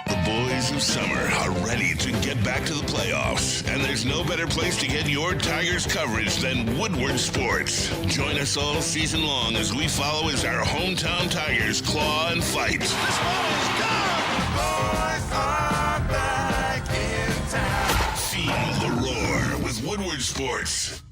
The boys of summer are ready to get back to the playoffs, and there's no better place to get your Tigers coverage than Woodward Sports. Join us all season long as we follow as our hometown Tigers claw and fight. This ball is gone. The boys are back in town. Feel the roar with Woodward Sports.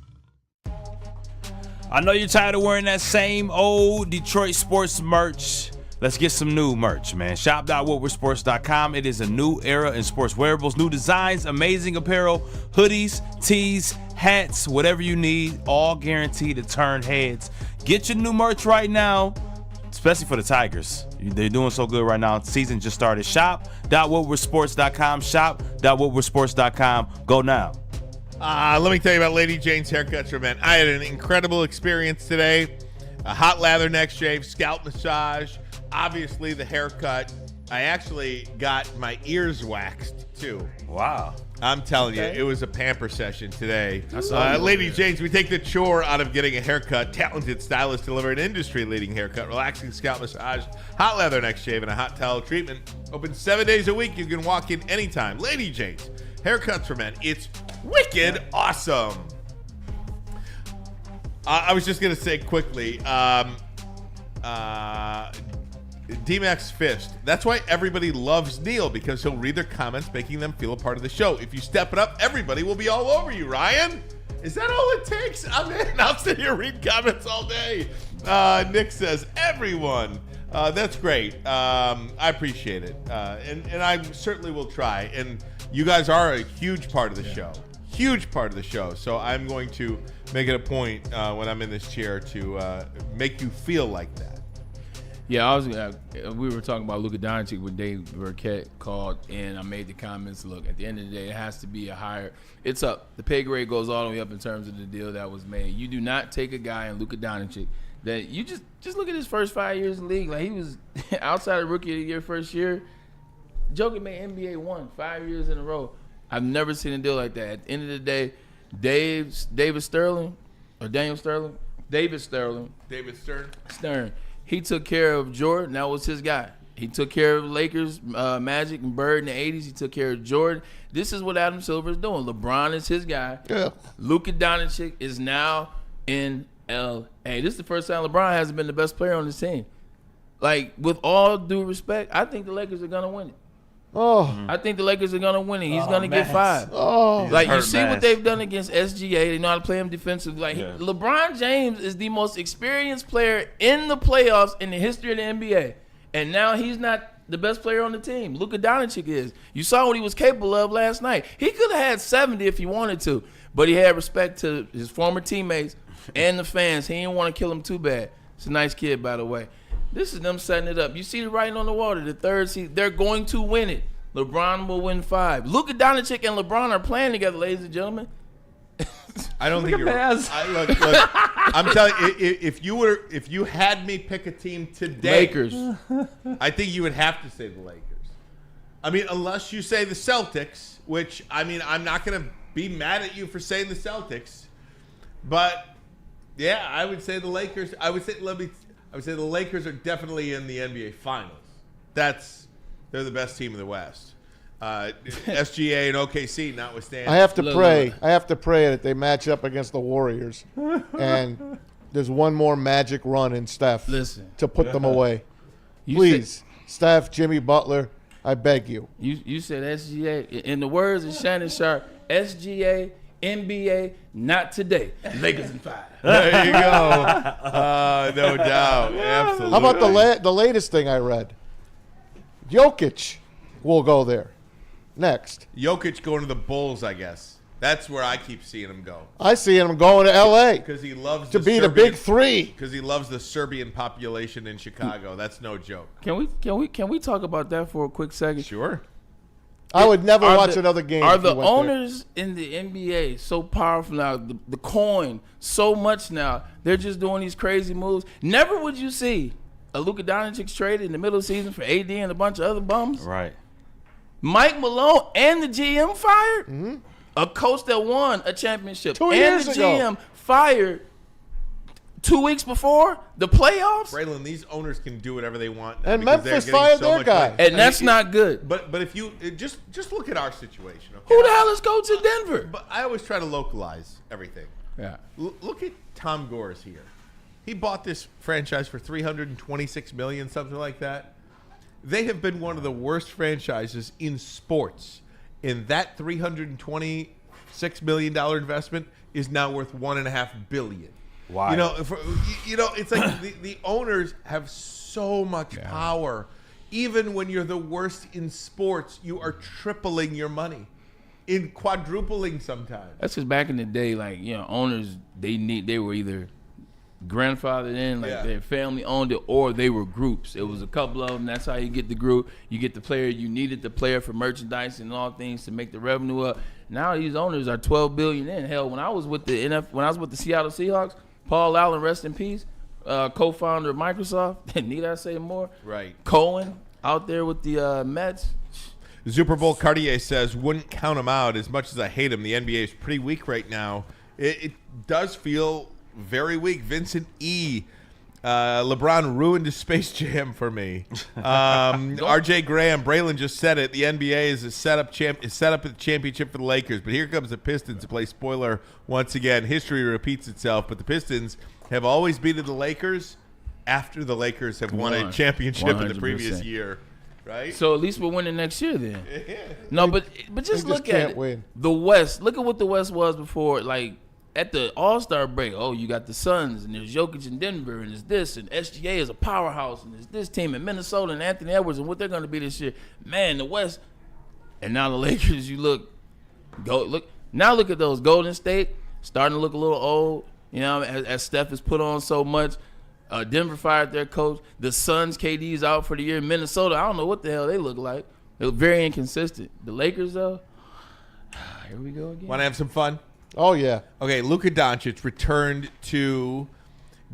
I know you're tired of wearing that same old Detroit sports merch. Let's get some new merch, man. Shop.woodwardsports.com. It is a new era in sports wearables. New designs, amazing apparel, hoodies, tees, hats, whatever you need, all guaranteed to turn heads. Get your new merch right now, especially for the Tigers. They're doing so good right now. Season just started. Shop.woodwardsports.com. Shop.woodwardsports.com. Go now. Let me tell you about Lady Jane's Haircuts for Men. I had an incredible experience today. A hot lather neck shave, scalp massage, obviously the haircut. I actually got my ears waxed too. Wow. I'm telling you, it was a pamper session today. you Lady James, we take the chore out of getting a haircut. Talented stylists deliver an industry-leading haircut, relaxing scalp massage, hot leather neck shave, and a hot towel treatment. Open 7 days a week. You can walk in anytime. Lady James, haircuts for men. It's wicked awesome. I was just going to say quickly, D-Max Fist. That's why everybody loves Neil, because he'll read their comments, making them feel a part of the show. If you step it up, everybody will be all over you, Ryan. Is that all it takes? I'm in. I'll sit here read comments all day. Nick says, everyone. That's great. I appreciate it. And I certainly will try. And you guys are a huge part of the show. Huge part of the show. So I'm going to make it a point when I'm in this chair to make you feel like that. Yeah, we were talking about Luka Doncic when Dave Birkett called, and I made the comments. Look, at the end of the day, it has to be a higher. It's up. The pay grade goes all the way up in terms of the deal that was made. You do not take a guy in Luka Doncic that you just look at his first 5 years in the league. Like, he was outside of Rookie of the Year first year. Joker made NBA 1 5 years in a row. I've never seen a deal like that. At the end of the day, David Stern. He took care of Jordan. That was his guy. He took care of Lakers, Magic, and Bird in the 80s. He took care of Jordan. This is what Adam Silver is doing. LeBron is his guy. Yeah. Luka Doncic is now in L.A. This is the first time LeBron hasn't been the best player on this team. Like, with all due respect, I think the Lakers are going to win it. Oh. I think the Lakers are going to win it. He's going to get 5. Oh. Like, you see what they've done against SGA. They know how to play him defensively. Like, LeBron James is the most experienced player in the playoffs in the history of the NBA. And now he's not the best player on the team. Luka Doncic is. You saw what he was capable of last night. He could have had 70 if he wanted to, but he had respect to his former teammates and the fans. He didn't want to kill him too bad. It's a nice kid, by the way. This is them setting it up. You see the writing on the wall. The third seed, they're going to win it. LeBron will win 5. Luka Doncic and LeBron are playing together, ladies and gentlemen. I don't think you're right. Look, I'm telling you, if you had me pick a team today, Lakers. I think you would have to say the Lakers. I mean, unless you say the Celtics, which, I mean, I'm not going to be mad at you for saying the Celtics, but yeah, I would say the Lakers. I would say the Lakers are definitely in the NBA Finals. They're the best team in the West. SGA and OKC notwithstanding. I have to pray that they match up against the Warriors, and there's one more magic run in Steph to put them away. Please, Steph, Jimmy Butler, I beg you. You said SGA. In the words of Shannon Sharp, SGA, NBA, not today. Lakers in 5. There you go. No doubt. Absolutely. How about the latest thing I read? Jokic will go there next. Jokic going to the Bulls, I guess. That's where I keep seeing him go. I see him going to L.A. because he loves to be the big 3. Because he loves the Serbian population in Chicago. That's no joke. Can we talk about that for a quick second? Sure. I would never watch another game. Are the owners in the NBA so powerful now? The coin so much now. They're just doing these crazy moves. Never would you see a Luka Doncic traded in the middle of the season for AD and a bunch of other bums. Right. Mike Malone and the GM fired. Mm-hmm. A coach that won a championship 2 years and the ago. GM fired 2 weeks before the playoffs. Braylon, these owners can do whatever they want now and because Memphis they're getting fired so their much guy. money. And that's not good. But if you just look at our situation, okay? Who the hell is coaching Denver? But I always try to localize everything. Yeah. Look at Tom Gore's here. He bought this franchise for $326 million, something like that. They have been one of the worst franchises in sports. And that $326 million investment is now worth $1.5 billion. Wow. It's like the owners have so much power. Even when you're the worst in sports, you are tripling your money, in quadrupling sometimes. That's because back in the day, like, owners they were either grandfathered in, like their family owned it, or they were groups. It was a couple of them. That's how you get the group. You get the player. You needed the player for merchandise and all things to make the revenue up. Now these owners are $12 billion in. Hell, when I was with the Seattle Seahawks, Paul Allen, rest in peace. co-founder of Microsoft. Need I say more? Right. Cohen out there with the Mets. Super Bowl Cartier says, wouldn't count him out as much as I hate him. The NBA is pretty weak right now. It does feel very weak. Vincent E. LeBron ruined his Space Jam for me. RJ Graham, Braylon just said it. The NBA is set up at the championship for the Lakers, but here comes the Pistons to play spoiler once again. History repeats itself, but the Pistons have always beaten the Lakers after the Lakers have won a championship in the previous year. Right? So at least we're winning next year then. No, but just look at win. The West. Look at what the West was before. Like at the All-Star break, you got the Suns and there's Jokic in Denver and there's this and SGA is a powerhouse and there's this team in Minnesota and Anthony Edwards and what they're going to be this year. Man, the West. And now the Lakers. Look at those. Golden State starting to look a little old. You know, as Steph has put on so much. Denver fired their coach. The Suns, KD's out for the year. Minnesota, I don't know what the hell they look like. They look very inconsistent. The Lakers, though, here we go again. Want to have some fun? Oh, yeah. Okay, Luka Doncic returned to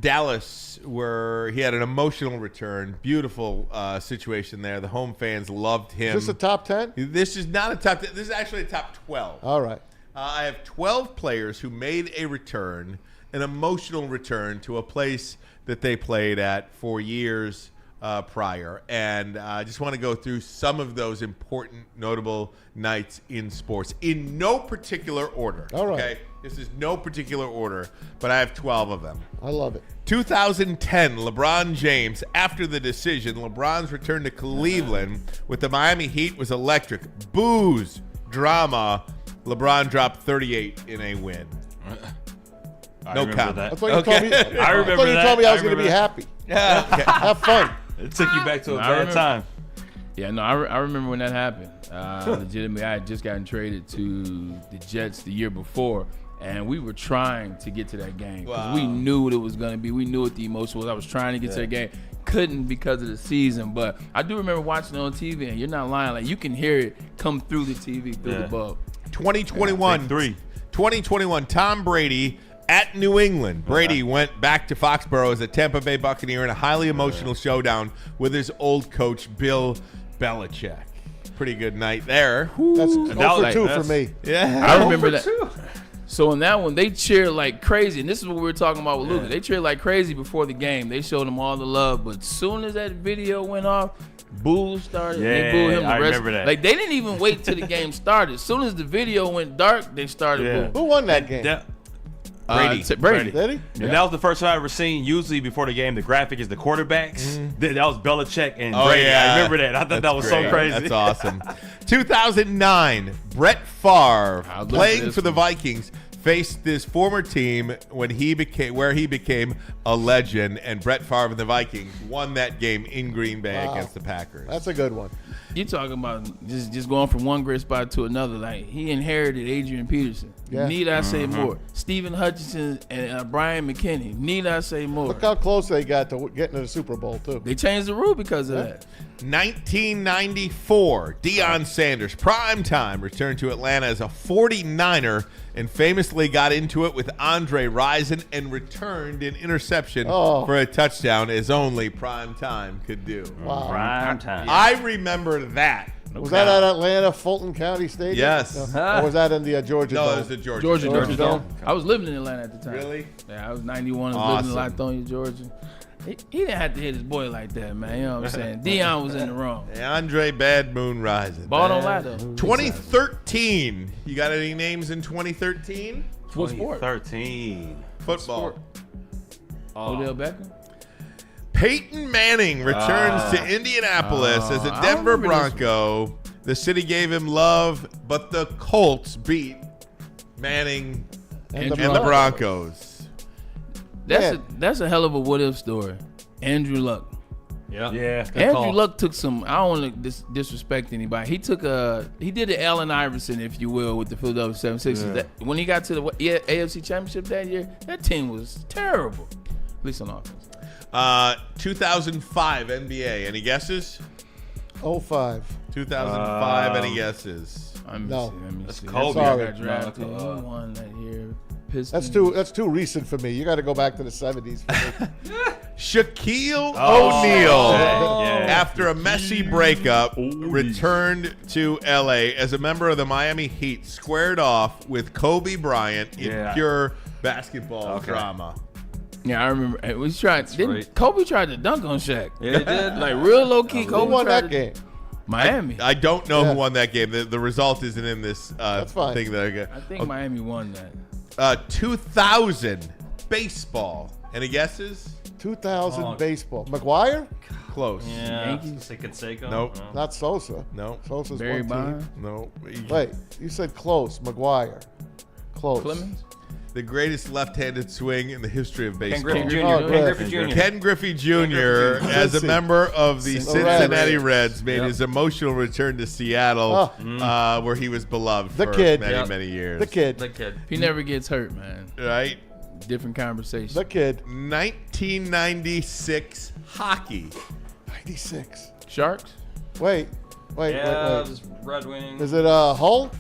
Dallas where he had an emotional return. Beautiful situation there. The home fans loved him. Is this a top 10? This is not a top 10. This is actually a top 12. All right. I have 12 players who made a return, an emotional return to a place that they played at for years prior. And I just want to go through some of those important, notable nights in sports in no particular order. All right. Okay? This is no particular order, but I have 12 of them. I love it. 2010, LeBron James. After the decision, LeBron's return to Cleveland with the Miami Heat was electric. Booze, drama. LeBron dropped 38 in a win. No comment. I thought you told me. I remember thought you that. told me I was going to be happy. Yeah. Okay. Have fun. It took you back to a I bad remember. time. Yeah, no, I remember when that happened. Legitimately, I had just gotten traded to the Jets the year before, and we were trying to get to that game because we knew what it was going to be. We knew what the emotion was. I was trying to get to the game. Couldn't because of the season, but I do remember watching it on TV, and you're not lying. Like, you can hear it come through the TV, through the bulb. 2021, Tom Brady at New England. Brady went back to Foxborough as a Tampa Bay Buccaneer in a highly emotional showdown with his old coach, Bill Belichick. Pretty good night there. That's 0 for 2 for me. Yeah. I remember that. So in that one, they cheered like crazy, and this is what we were talking about with Luka. They cheered like crazy before the game. They showed him all the love, but as soon as that video went off, boos started. They booed him. I remember that. Like, they didn't even wait till the game started. As soon as the video went dark, they started booing. Who won that game? Brady. Did he? And that was the first time I ever seen. Usually before the game, the graphic is the quarterbacks. That was Belichick and Oh, Brady. yeah. I remember that. I thought that was so crazy. That's awesome. 2009, Brett Favre, I'll look playing at this for the one. Vikings, faced this former team where he became a legend, and Brett Favre and the Vikings won that game in Green Bay against the Packers. That's a good one. You talking about just going from one great spot to another. Like, he inherited Adrian Peterson. Yeah. Need I say more? Stephen Hutchinson and Brian McKinney. Need I say more? Look how close they got to getting to the Super Bowl, too. They changed the rule because of that. 1994, Deion Sanders, primetime, returned to Atlanta as a 49er and famously got into it with Andre Rison and returned an interception for a touchdown as only primetime could do. Wow. Prime time. I remember that. Was that at Atlanta, Fulton County Stadium? Yes. No. Or was that in the Georgia No, Dome? it was the Georgia Georgia Dome. Dome. I was living in Atlanta at the time. Really? Yeah, I was 91. I was living in Lithonia, Georgia. He didn't have to hit his boy like that, man. You know what I'm saying? Deion was in the wrong. Andre Bad Moon Rising. Ball don't lie, though. 2013. You got any names in 2013? What sport? 13. Football. Odell Beckham? Peyton Manning returns to Indianapolis as a Denver remember this Bronco. The city gave him love, but the Colts beat Manning And and the Broncos. That's a hell of a what-if story. Andrew Luck. Yeah. Andrew Luck took some. I don't want to disrespect anybody. He did the Allen Iverson, if you will, with the Philadelphia 76ers. That, when he got to the AFC Championship that year, that team was terrible, at least on offense. 2005 NBA. Any guesses? 05. 2005. Any guesses? Let me No. see. Let me see. Kobe. That's Sorry. got drafted. Who won that year? Pistons. That's too recent for me. You got to go back to the 70s for me. Shaquille O'Neal, yeah. after a messy breakup, returned to L.A. as a member of the Miami Heat, squared off with Kobe Bryant in pure basketball drama. Yeah, I remember. right. Kobe tried to dunk on Shaq? Yeah, he did. Like real low key. Who Kobe won tried that to- game? Miami. I don't know Yeah. who won that game. The result isn't in this That's fine. thing that I got. I think Miami won that. 2000 baseball. Any guesses? 2000 baseball. McGuire? Close. Yeah. Yankees? Say Canseco. Nope. No. Not Sosa. No. Sosa's Barry one Bonds? team. No. Wait, you said close. McGuire. Close. Clemens? The greatest left-handed swing in the history of Ken baseball. Griffey Jr. Oh, Ken good. Griffey Jr. Ken Griffey Jr., as a Cincy. member of the Cincinnati Reds. Reds, made his emotional return to Seattle, where he was beloved The for kid. many, Yep. many years. The kid. The kid. He never gets hurt, man. Right? Different conversation. The kid. 1996 hockey. 96. Sharks? Wait. Yeah, it was Red Wings. Is it Hull?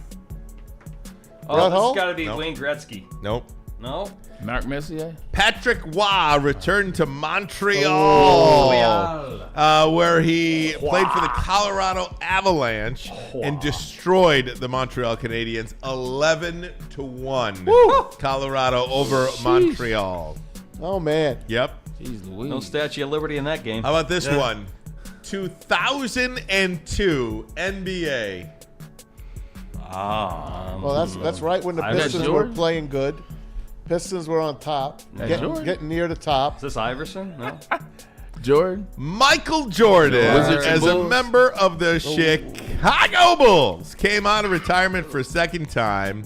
Oh, Red this Hull? has got to be Nope. Wayne Gretzky. Nope. No? Mark Messier? Patrick Waugh returned to Montreal, where he played for the Colorado Avalanche and destroyed the Montreal Canadiens 11-1. Colorado over Montreal. Oh, man. Yep. Jeez Louise. No Statue of Liberty in that game. How about this one? 2002 NBA. Well, that's right when the I got Pistons were Jordan. playing good. Pistons were on top. Jordan. Getting near the top. Is this Iverson? No. Jordan? Michael Jordan, Wizards and as a Bulls. member of the Chicago Bulls, came out of retirement for a second time.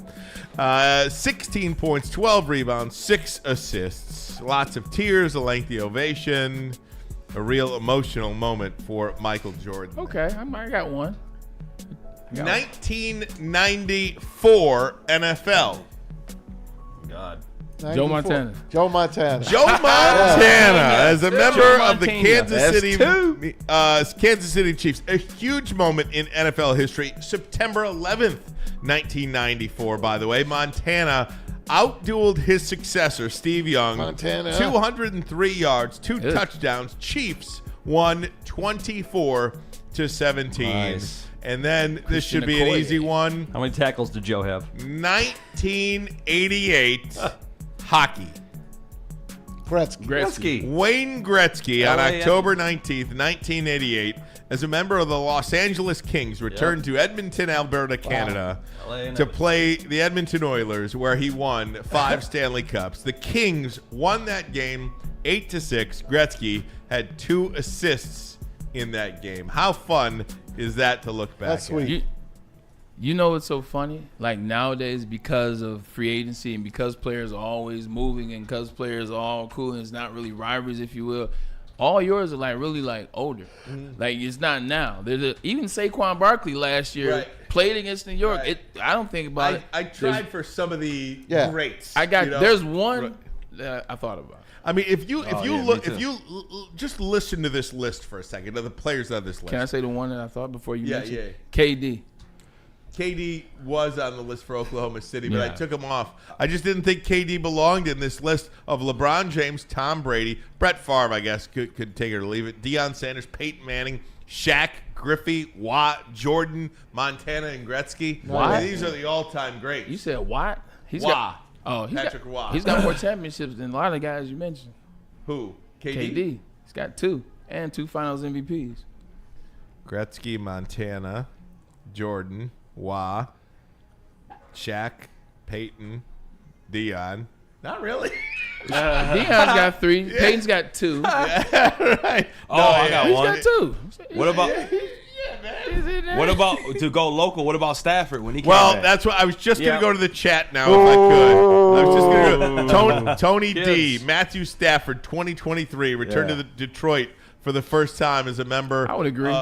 16 points, 12 rebounds, 6 assists. Lots of tears, a lengthy ovation. A real emotional moment for Michael Jordan. Okay, I got one. 1994 NFL. God. 94. Montana. Joe Montana. Joe Montana, as a member of the Montana. Kansas City Chiefs. A huge moment in NFL history. September 11th, 1994, by the way. Montana outdueled his successor, Steve Young. Montana. 203 yards, 2 Good. touchdowns. Chiefs won 24-17. Nice. And then this Christian should be an Okoye. easy one. How many tackles did Joe have? 1988 hockey. Gretzky. Wayne Gretzky on LA. October 19th, 1988, as a member of the Los Angeles Kings, returned to Edmonton, Alberta, Canada, LA to play the Edmonton Oilers, where he won 5 Stanley Cups. The Kings won that game 8-6. Gretzky had 2 assists in that game. How fun is that to look back That's at? sweet. You know what's so funny? Like nowadays, because of free agency and because players are always moving and because players are all cool and it's not really rivalries, if you will, all yours are like really like older. Like it's not now. Even Saquon Barkley last year played against New York. Right. I don't think about it. I tried for some of the Yeah. greats. I got you know? there's one that I thought about. I mean, if you yeah, look, me if too. you just listen to this list for a second, of the players on this list. Can I say the one that I thought before you Yeah, mentioned? KD. KD was on the list for Oklahoma City, but I Yeah. took him off. I just didn't think KD belonged in this list of LeBron James, Tom Brady, Brett Favre, I guess, could take it or leave it, Deion Sanders, Peyton Manning, Shaq, Griffey, Watt, Jordan, Montana, and Gretzky. Watt? I mean, these are the all-time greats. You said Watt? He's Watt. Patrick Watt. He's got more championships than a lot of the guys you mentioned. Who? KD. He's got 2 and 2 Finals MVPs. Gretzky, Montana, Jordan, Wah, Shaq, Peyton, Deion. Not really. Deion's got 3. Peyton's got 2. Right. I got He's one. got 2. What about what about to go local? What about Stafford when he came Well, back? that's what I was just going Yeah. to go to the chat now if I could. I was just going to Tony D, Kids. Matthew Stafford, 2023, returned to the Detroit for the first time as a member. I would agree.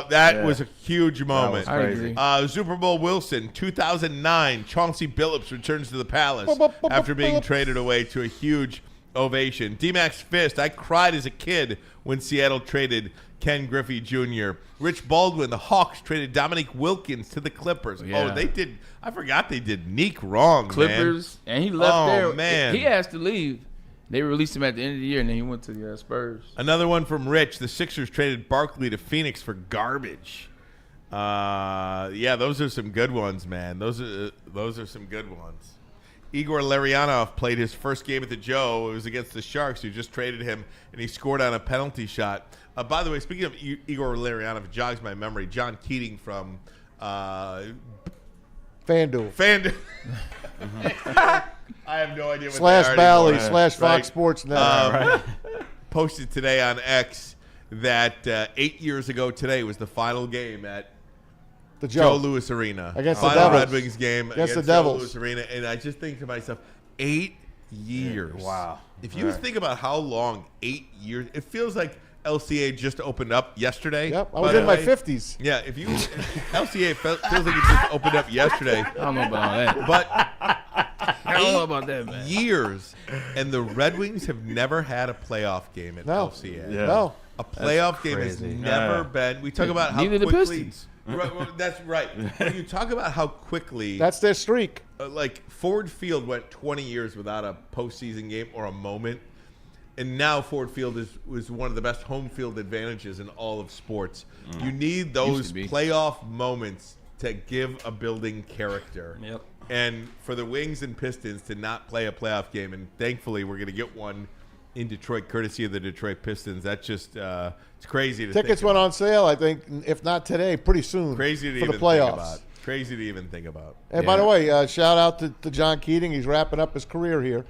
That was a huge moment. I agree. Super Bowl Wilson, 2009, Chauncey Billups returns to the Palace after being traded away to a huge ovation. D-Max Fist, I cried as a kid when Seattle traded Ken Griffey Jr. Rich Baldwin, the Hawks traded Dominique Wilkins to the Clippers. Yeah. Oh, they did. I forgot they did Neek wrong, Clippers, man. and he left Oh, there. man. He has to leave. They released him at the end of the year, and then he went to the Spurs. Another one from Rich. The Sixers traded Barkley to Phoenix for garbage. Yeah, those are some good ones, man. Those are some good ones. Igor Larionov played his first game at the Joe. It was against the Sharks, who just traded him, and he scored on a penalty shot. By the way, speaking of Igor Larionov, it jogs my memory. John Keating from FanDuel. I have no idea what / Bally / Fox right. Sports Net. Posted today on X that 8 years ago today was the final game at The Joe Louis Arena. Against the final Devils. Red Wings game Against the Joe Devils. Louis Arena. And I just think to myself, 8 years. Wow. If you think about how long 8 years, it feels like LCA just opened up yesterday. Yep, I by was the in my way. 50s. Yeah, if you LCA feels like it just opened up yesterday. I don't know about all that. But I don't know about that, man. years, and the Red Wings have never had a playoff game at No. LCA. No. A playoff game has crazy. never been. We talk about how Neither the quickly. Pistons. Right, well, that's right. When you talk about how quickly, That's their streak. like Ford Field went 20 years without a postseason game or a moment, and now Ford Field was one of the best home field advantages in all of sports. You need those to be. playoff moments to give a building character. Yep. And for the Wings and Pistons to not play a playoff game, and thankfully we're going to get one in Detroit, courtesy of the Detroit Pistons. That's just it's crazy to Tickets think went on sale, I think, if not today, pretty soon. Crazy to for even the playoffs. think about. Crazy to even think about. And by the way, shout out to John Keating. He's wrapping up his career here.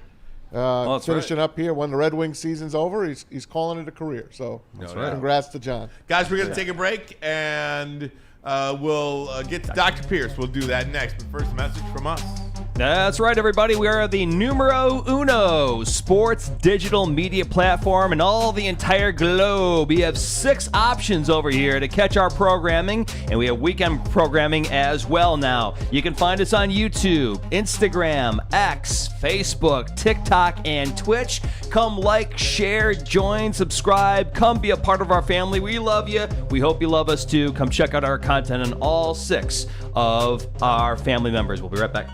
that's Finishing up here when the Red Wings season's over. He's calling it a career. So doubt. congrats to John. Guys, we're going to take a break, and we'll get to Dr. Pierce. We'll do that next. But first, a message from us. That's right, everybody. We are the numero uno sports digital media platform in all the entire globe. We have 6 options over here to catch our programming, and we have weekend programming as well now. You can find us on YouTube, Instagram, X, Facebook, TikTok, and Twitch. Come like, share, join, subscribe. Come be a part of our family. We love you. We hope you love us too. Come check out our content on all 6 of our family members. We'll be right back.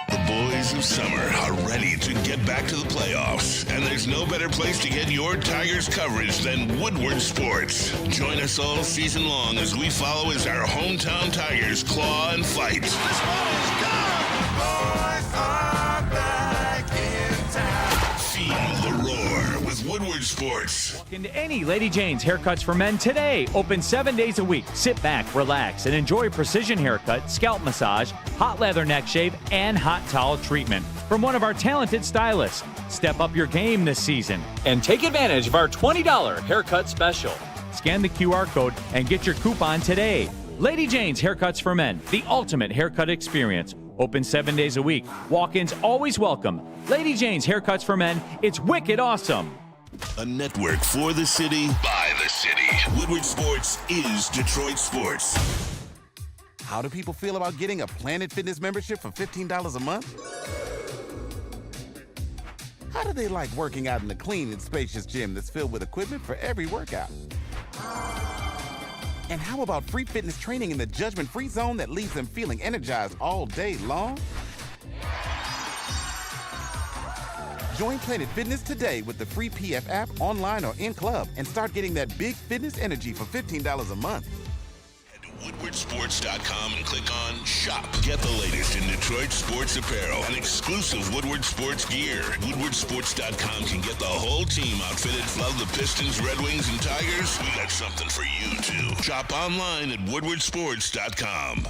The boys of summer are ready to get back to the playoffs, and there's no better place to get your Tigers coverage than Woodward Sports. Join us all season long as we follow as our hometown Tigers claw and fight. This ball is gone. Boys are back in town. Feel the roar with Woodward Sports. Walk into any Lady Jane's Haircuts for Men today. Open 7 days a week. Sit back, relax, and enjoy precision haircut, scalp massage, hot leather neck shave, and hot towel treatment from one of our talented stylists. Step up your game this season and take advantage of our $20 haircut special. Scan the QR code and get your coupon today. Lady Jane's Haircuts for Men, the ultimate haircut experience. Open 7 days a week. Walk-ins always welcome. Lady Jane's Haircuts for Men. It's wicked awesome. A network for the city, by the city. Woodward Sports is Detroit Sports. How do people feel about getting a Planet Fitness membership for $15 a month? How do they like working out in a clean and spacious gym that's filled with equipment for every workout? And how about free fitness training in the judgment-free zone that leaves them feeling energized all day long? Join Planet Fitness today with the free PF app, online or in club, and start getting that big fitness energy for $15 a month. Head to WoodwardSports.com and click on Shop. Get the latest in Detroit sports apparel and exclusive Woodward Sports gear. WoodwardSports.com can get the whole team outfitted. Love the Pistons, Red Wings, and Tigers? We got something for you, too. Shop online at WoodwardSports.com.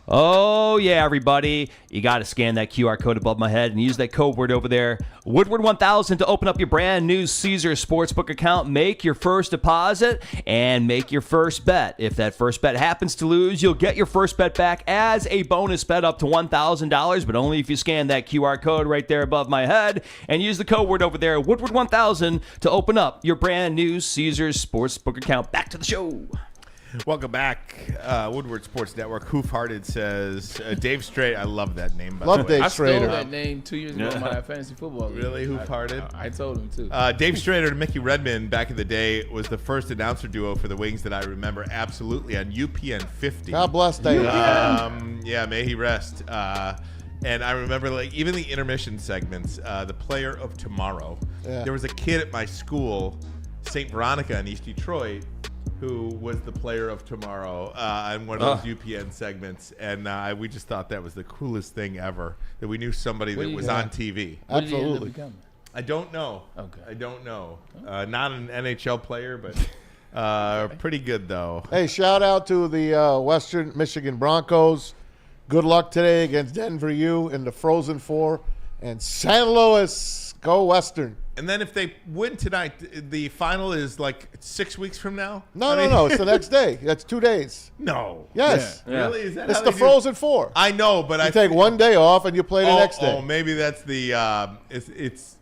Oh, yeah, everybody. You got to scan that QR code above my head and use that code word over there, Woodward1000, to open up your brand new Caesars Sportsbook account. Make your first deposit and make your first bet. If that first bet happens to lose, you'll get your first bet back as a bonus bet up to $1,000, but only if you scan that QR code right there above my head and use the code word over there, Woodward1000, to open up your brand new Caesars Sportsbook account. Back to the show. Welcome back, Woodward Sports Network. Hoof-Hearted says, Dave Strait. I love that name, by Love the way. Dave I stole Strader. that name 2 years ago in my fantasy football league. Really? Hoof-Hearted? I told him, too. Dave Strader and Mickey Redmond back in the day was the first announcer duo for the Wings that I remember absolutely on UPN 50. God bless Dave. Yeah, may he rest. And I remember, like, even the intermission segments, the player of tomorrow. Yeah. There was a kid at my school, St. Veronica in East Detroit, who was the player of tomorrow on one of those UPN segments. And we just thought that was the coolest thing ever, that we knew somebody that was on TV. What did he end up Absolutely. becoming? I don't know. Okay. I don't know. Not an NHL player, but pretty good, though. Hey, shout out to the Western Michigan Broncos. Good luck today against Denver U in the Frozen Four. And St. Louis, go Western. And then if they win tonight, the final is like 6 weeks from now? No. It's the next day. That's 2 days. No. Yes. Yeah. Really? Is that It's how the they do- Frozen Four. I know, but You I take one day off and you play the next day. Oh, maybe that's the it's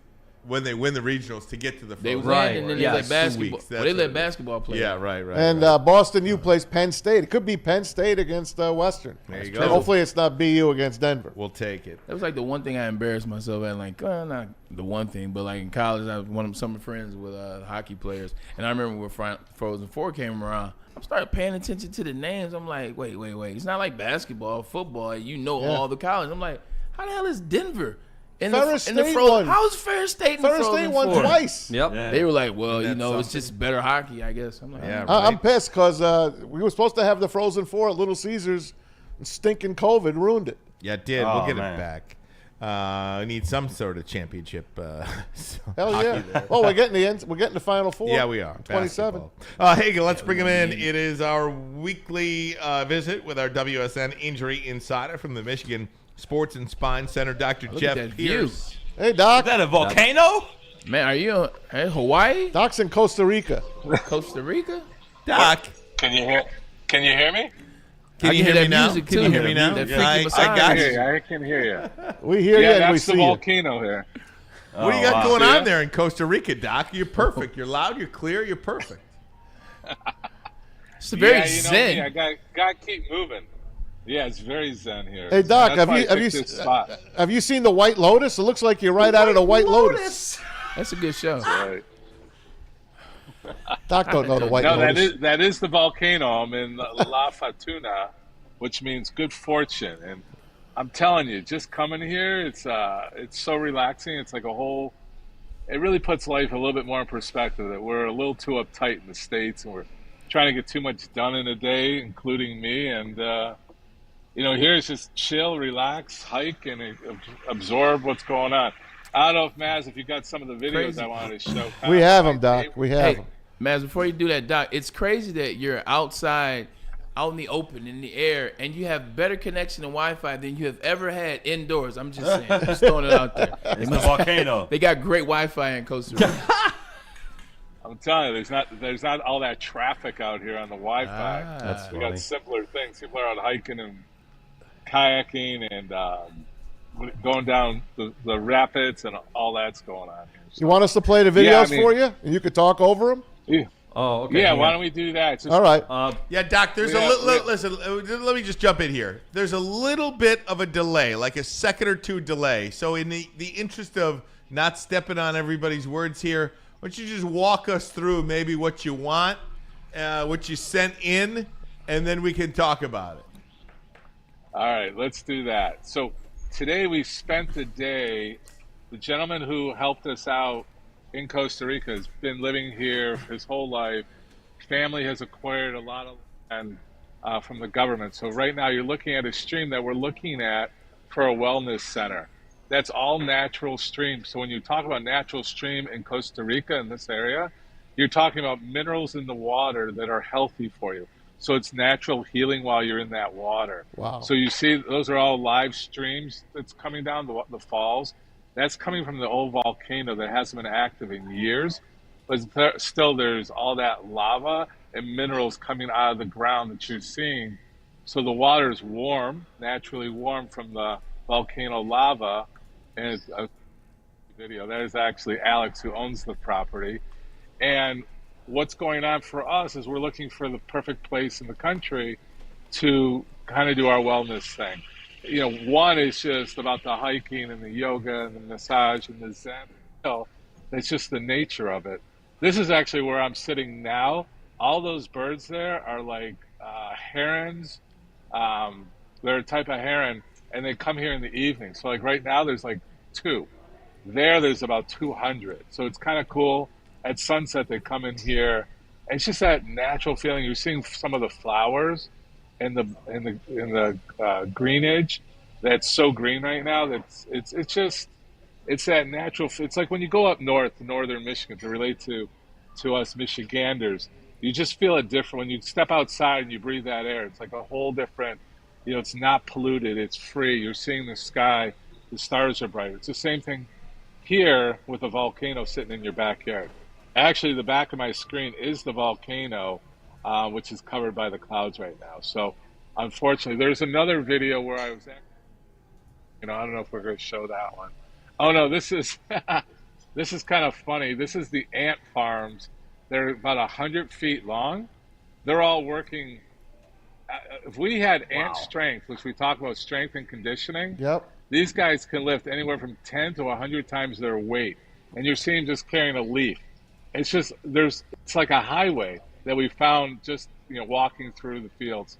when they win the regionals to get to the They Frozen win, Right. and then Yeah, they let 2 basketball. weeks. Well, they That's let what- basketball play. Yeah, right. And Boston U plays Penn State. It could be Penn State against Western. There you And go. hopefully it's not BU against Denver. We'll take it. That was like the one thing I embarrassed myself at. Like, not the one thing, but like in college, I was one of some friends with hockey players, and I remember when Frozen Four came around, I started paying attention to the names. I'm like, wait. It's not like basketball, football. You know all the colleges. I'm like, how the hell is Denver in Ferris in the State Frozen? won. How is Ferris State in the Ferris Frozen State won Four? twice. Yep. They were like, well, That's it's just better hockey, I guess. I'm like, Yeah, I'm right. pissed because we were supposed to have the Frozen Four at Little Caesars, and stinking COVID ruined it. Yeah, it did. Oh, we'll get man. it back. We need some sort of championship. Hell hockey yeah! there. Oh, we're getting the Final Four. Yeah, we are. 27. Basketball. Hey, let's bring him in. It is our weekly visit with our WSN Injury Insider from the Michigan Sports and Spine Center, Dr. Look at Jeff that view. Pierce. Hey, Doc. Is that a volcano? man, are you in Hawaii, Doc's in Costa Rica. Costa Rica? Doc, Can you hear? Can you hear me? can I you can hear hear me that now? music, Can too. you hear me now? That freaky I massage. got you. I can hear you. We hear you Yeah, and we that's the see you. volcano here. What do you got wow. going See on ya? there in Costa Rica, Doc? You're perfect. You're loud. You're clear. You're perfect. It's very Yeah, you know zen. me. I got to keep moving. Yeah, it's very zen here. Hey, Doc, That's why I have picked this spot. you seen the White Lotus? It looks like you're right out of the White Lotus. That's a good show. Right. Doc don't know the White No, Lotus. that is the volcano. I'm in La Fortuna, which means good fortune. And I'm telling you, just coming here, it's so relaxing. It's like a whole. It really puts life a little bit more in perspective. That we're a little too uptight in the States, and we're trying to get too much done in a day, including me. And here it's just chill, relax, hike, and absorb what's going on. I don't know if Maz, if you got some of the videos Crazy. I wanted to show. We have them, Doc. We have Hey, them. Maz, before you do that, Doc, it's crazy that you're outside, out in the open, in the air, and you have better connection and Wi-Fi than you have ever had indoors. I'm just saying, just throwing it out there. It's the volcano. They got great Wi-Fi in Costa Rica. I'm telling you, there's not all that traffic out here on the Wi-Fi. That's We funny. got simpler things. People are out hiking and kayaking and going down the rapids and all that's going on here. You want us to play the Yeah, I videos mean- for you, and you could talk over them? Yeah, Oh, okay. yeah. Why don't we do that? It's just- All right. Yeah, Doc, there's Yeah, listen, let me just jump in here. There's a little bit of a delay, like a second or two delay. So in the interest of not stepping on everybody's words here, why don't you just walk us through maybe what you want, what you sent in, and then we can talk about it. All right, let's do that. So today we spent the day. The gentleman who helped us out in Costa Rica has been living here his whole life. Family has acquired a lot of land from the government. So right now you're looking at a stream that we're looking at for a wellness center. That's all natural streams. So when you talk about natural stream in Costa Rica, in this area, you're talking about minerals in the water that are healthy for you. So it's natural healing while you're in that water. Wow. So you see, those are all live streams that's coming down the falls. That's coming from the old volcano that hasn't been active in years. But still, there's all that lava and minerals coming out of the ground that you're seeing. So the water is warm, naturally warm from the volcano lava. And it's a video. That is actually Alex, who owns the property. And what's going on for us is we're looking for the perfect place in the country to kind of do our wellness thing. One is just about the hiking and the yoga and the massage and the zen. It's just the nature of it. This is actually where I'm sitting now. All those birds there are like herons. They're a type of heron. and they come here in the evening. So like right now, there's like 2. There's about 200. So it's kind of cool. At sunset, they come in here, and it's just that natural feeling. You're seeing some of the flowers in the greenage that's so green right now. It's that natural. It's like when you go up north to northern Michigan, to relate to us Michiganders, you just feel it different when you step outside and you breathe that air. It's like a whole different. It's not polluted. It's free. You're seeing the sky. The stars are bright. It's the same thing here with a volcano sitting in your backyard. Actually, the back of my screen is the volcano, which is covered by the clouds right now. So, unfortunately, there's another video where I was at, I don't know if we're going to show that one. Oh, no, this is this is kind of funny. This is the ant farms. They're about 100 feet long. They're all working. If we had ant strength, which we talk about strength and conditioning, these guys can lift anywhere from 10 to 100 times their weight. And you're seeing just carrying a leaf. It's like a highway that we found just, walking through the fields.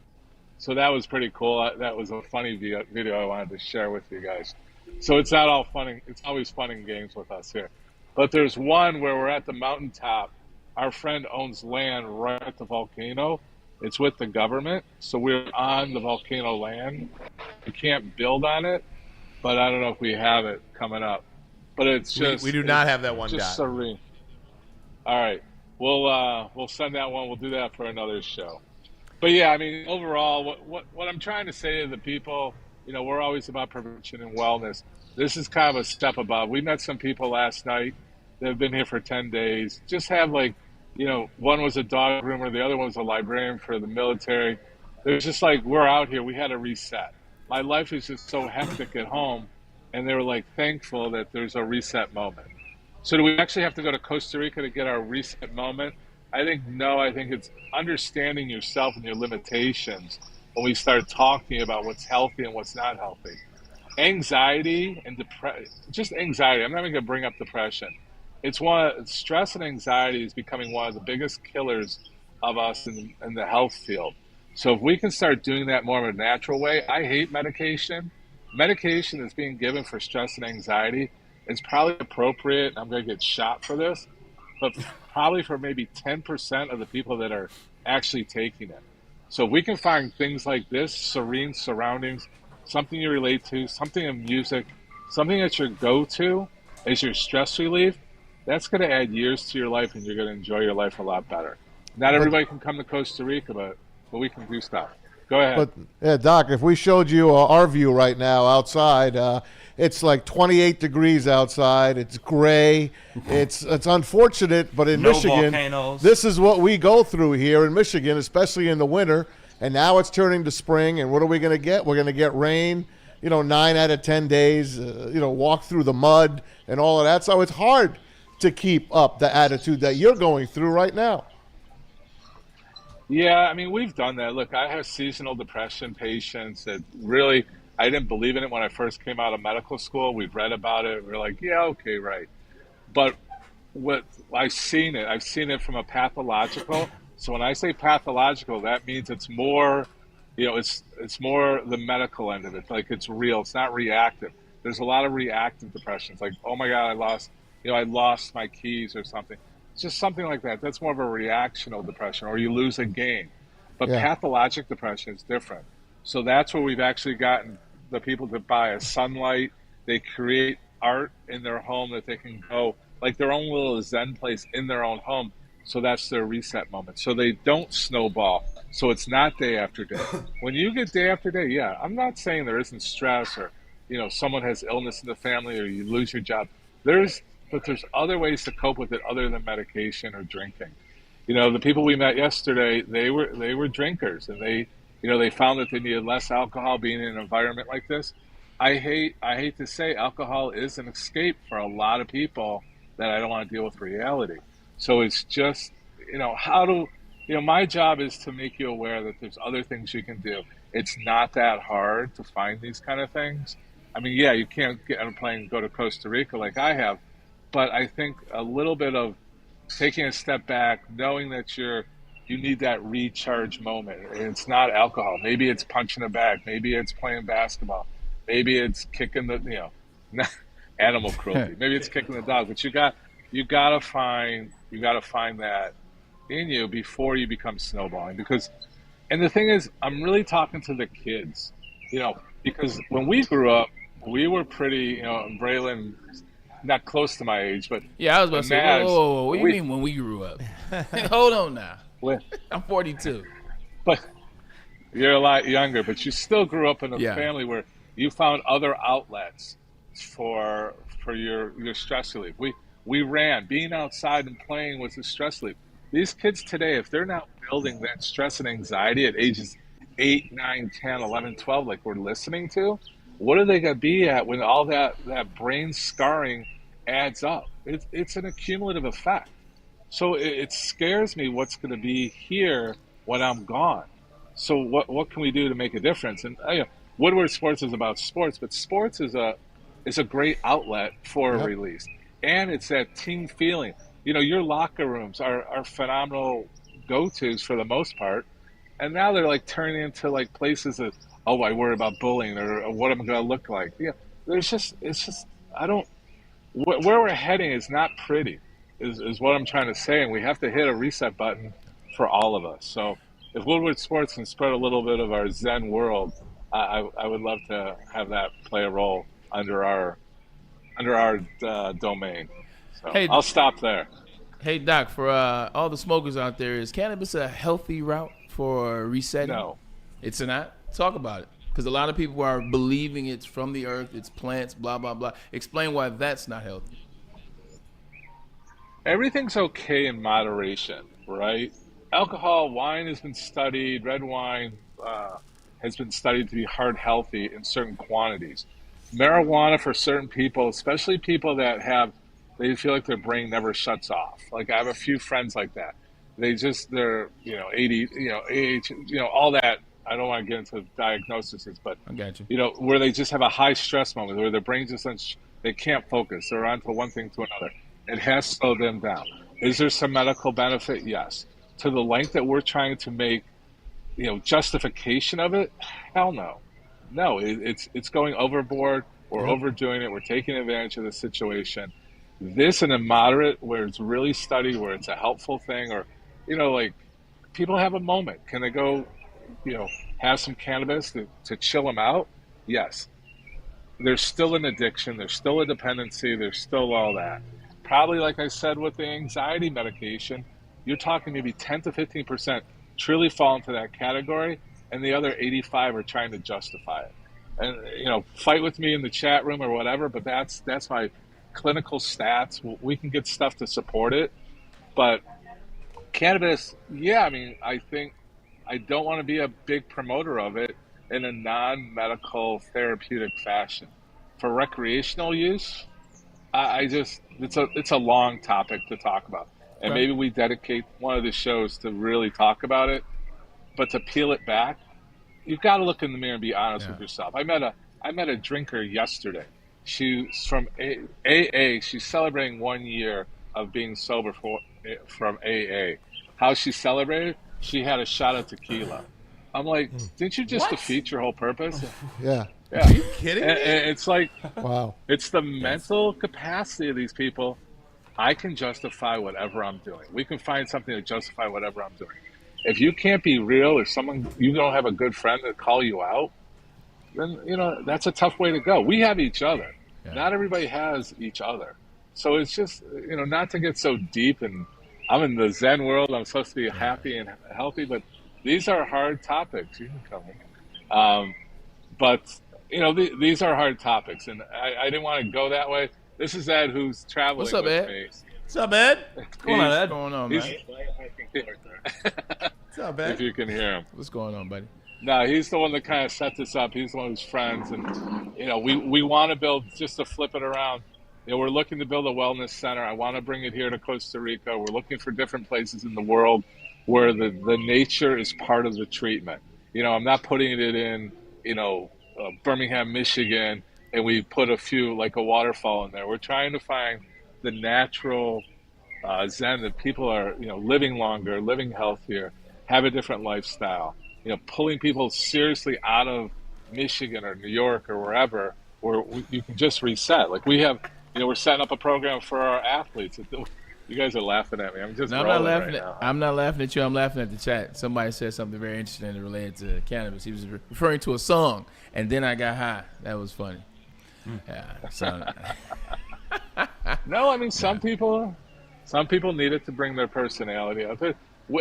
So that was pretty cool. That was a funny video I wanted to share with you guys. So it's not all funny. It's always fun and games with us here. But there's one where we're at the mountaintop. Our friend owns land right at the volcano. It's with the government. So we're on the volcano land. We can't build on it, but I don't know if we have it coming up. But it's just we do not have that one. Just serene. All right, we'll send that one. We'll do that for another show. But yeah, I mean, overall, what I'm trying to say to the people, we're always about prevention and wellness. This is kind of a step above. We met some people last night that have been here for 10 days. Just have one was a dog groomer, the other one was a librarian for the military. There's just like, we're out here. We had a reset. My life is just so hectic at home, and they were like thankful that there's a reset moment. So do we actually have to go to Costa Rica to get our reset moment? I think no. I think it's understanding yourself and your limitations when we start talking about what's healthy and what's not healthy. Anxiety and just anxiety. I'm not even going to bring up depression. Stress and anxiety is becoming one of the biggest killers of us in the health field. So if we can start doing that more in a natural way, I hate medication. Medication that's being given for stress and anxiety is probably appropriate. I'm going to get shot for this, but probably for maybe 10% of the people that are actually taking it. So if we can find things like this, serene surroundings, something you relate to, something in music, something that's your go-to as your stress relief, that's going to add years to your life, and you're going to enjoy your life a lot better. Not everybody can come to Costa Rica, but we can do stuff. Go ahead. But yeah, Doc, if we showed you our view right now outside, it's like 28 degrees outside. It's gray. It's unfortunate, but in Michigan, volcanoes. This is what we go through here in Michigan, especially in the winter. And now it's turning to spring, and what are we going to get? We're going to get rain, 9 out of 10 days, walk through the mud and all of that. So it's hard to keep up the attitude that you're going through right now. Yeah, I mean, we've done that. Look, I have seasonal depression patients that really, I didn't believe in it when I first came out of medical school. We've read about it. We're like, yeah, okay, right. But what I've seen it from a pathological. So when I say pathological, that means it's more, it's more the medical end of it. Like it's real. It's not reactive. There's a lot of reactive depressions. Like, oh my God, I lost my keys or something. It's just something like that. That's more of a reactional depression, or you lose a game. But pathologic depression is different. So that's where we've actually gotten the people to buy a sunlight. They create art in their home that they can go, like their own little Zen place in their own home. So that's their reset moment. So they don't snowball. So it's not day after day. When you get day after day, yeah, I'm not saying there isn't stress or, someone has illness in the family or you lose your job. But there's other ways to cope with it other than medication or drinking. The people we met yesterday, they were drinkers, and they found that they needed less alcohol being in an environment like this. I hate to say alcohol is an escape for a lot of people that I don't want to deal with reality. So it's just, my job is to make you aware that there's other things you can do. It's not that hard to find these kind of things. I mean, yeah, you can't get on a plane and go to Costa Rica like I have, but I think a little bit of taking a step back, knowing that you need that recharge moment. And it's not alcohol. Maybe it's punching a bag. Maybe it's playing basketball. Maybe it's kicking the animal cruelty. Maybe it's kicking the dog. But you gotta find that in you before you become snowballing. And the thing is, I'm really talking to the kids, because when we grew up, we were pretty, Braylon, not close to my age, but yeah, I was about to say, Maz, whoa, what do you mean when we grew up? Hold on now. When, I'm 42. But you're a lot younger, but you still grew up in a family where you found other outlets for your stress relief. We ran. Being outside and playing was a stress relief. These kids today, if they're not building that stress and anxiety at ages 8, 9, 10, 11, 12, like we're listening to, what are they going to be at when all that brain scarring adds up? It's an accumulative effect. So it scares me what's going to be here when I'm gone. So what can we do to make a difference? And Woodward Sports is about sports, but sports is a great outlet for a release. And it's that team feeling. Your locker rooms are phenomenal go-tos for the most part. And now they're like turning into like places that, I worry about bullying or what am I going to look like? Yeah, it's just, where we're heading is not pretty, is what I'm trying to say. And we have to hit a reset button for all of us. So if Woodward Sports can spread a little bit of our Zen world, I would love to have that play a role under our domain. So Hey, I'll stop there. Hey, Doc, for all the smokers out there, is cannabis a healthy route for resetting? No. It's not? Talk about it. Because a lot of people are believing it's from the earth, it's plants, blah, blah, blah. Explain why that's not healthy. Everything's okay in moderation, right? Alcohol, wine has been studied, red wine has been studied to be heart healthy in certain quantities. Marijuana for certain people, especially people that they feel like their brain never shuts off. Like I have a few friends like that. They're 80, AH, all that. I don't want to get into diagnoses, but I got you. Where they just have a high stress moment, where their brain they can't focus. They're on to one thing to another. It has slowed them down. Is there some medical benefit? Yes. To the length that we're trying to make, justification of it, hell no. No, it's going overboard. We're overdoing it. We're taking advantage of the situation. This in a moderate, where it's really studied, where it's a helpful thing, or, like people have a moment. Can they go, have some cannabis to chill them out? Yes. There's still an addiction. There's still a dependency. There's still all that. Probably, like I said, with the anxiety medication, you're talking maybe 10 to 15% truly fall into that category, and the other 85 are trying to justify it. And, fight with me in the chat room or whatever, but that's my clinical stats. We can get stuff to support it. But cannabis, I think I don't want to be a big promoter of it in a non-medical therapeutic fashion. For recreational use, it's a long topic to talk about. And maybe we dedicate one of the shows to really talk about it. But to peel it back, you've got to look in the mirror and be honest with yourself. I met a drinker yesterday. She's from AA. She's celebrating 1 year of being sober from AA. How she celebrated? She had a shot of tequila. I'm like, didn't you just defeat your whole purpose? Yeah. Are you kidding me? And it's like, wow. It's the mental capacity of these people. I can justify whatever I'm doing. We can find something to justify whatever I'm doing. If you can't be real, if you don't have a good friend to call you out, then, that's a tough way to go. We have each other. Yeah. Not everybody has each other. So it's just, not to get so deep, and I'm in the Zen world. I'm supposed to be happy and healthy, but these are hard topics. You can come in. But, these are hard topics, and I didn't want to go that way. This is Ed, who's traveling What's up, with Ed? me. What's up, Ed? What's going on, Ed? What's going on, man? What's up, Ed? If you can hear him. What's going on, buddy? No, he's the one that kind of set this up. He's one of his friends, and we want to build, just to flip it around. We're looking to build a wellness center. I want to bring it here to Costa Rica. We're looking for different places in the world where the nature is part of the treatment. I'm not putting it in, Birmingham, Michigan, and we put a waterfall in there. We're trying to find the natural Zen that people are, living longer, living healthier, have a different lifestyle. Pulling people seriously out of Michigan or New York or wherever, where you can just reset. Like we have, we're setting up a program for our athletes. You guys are laughing at me. I'm just I'm rolling not laughing right now. I'm not laughing at you. I'm laughing at the chat. Somebody said something very interesting related to cannabis. He was referring to a song, and then I got high. That was funny. Yeah. So, No, I mean some people need it to bring their personality out.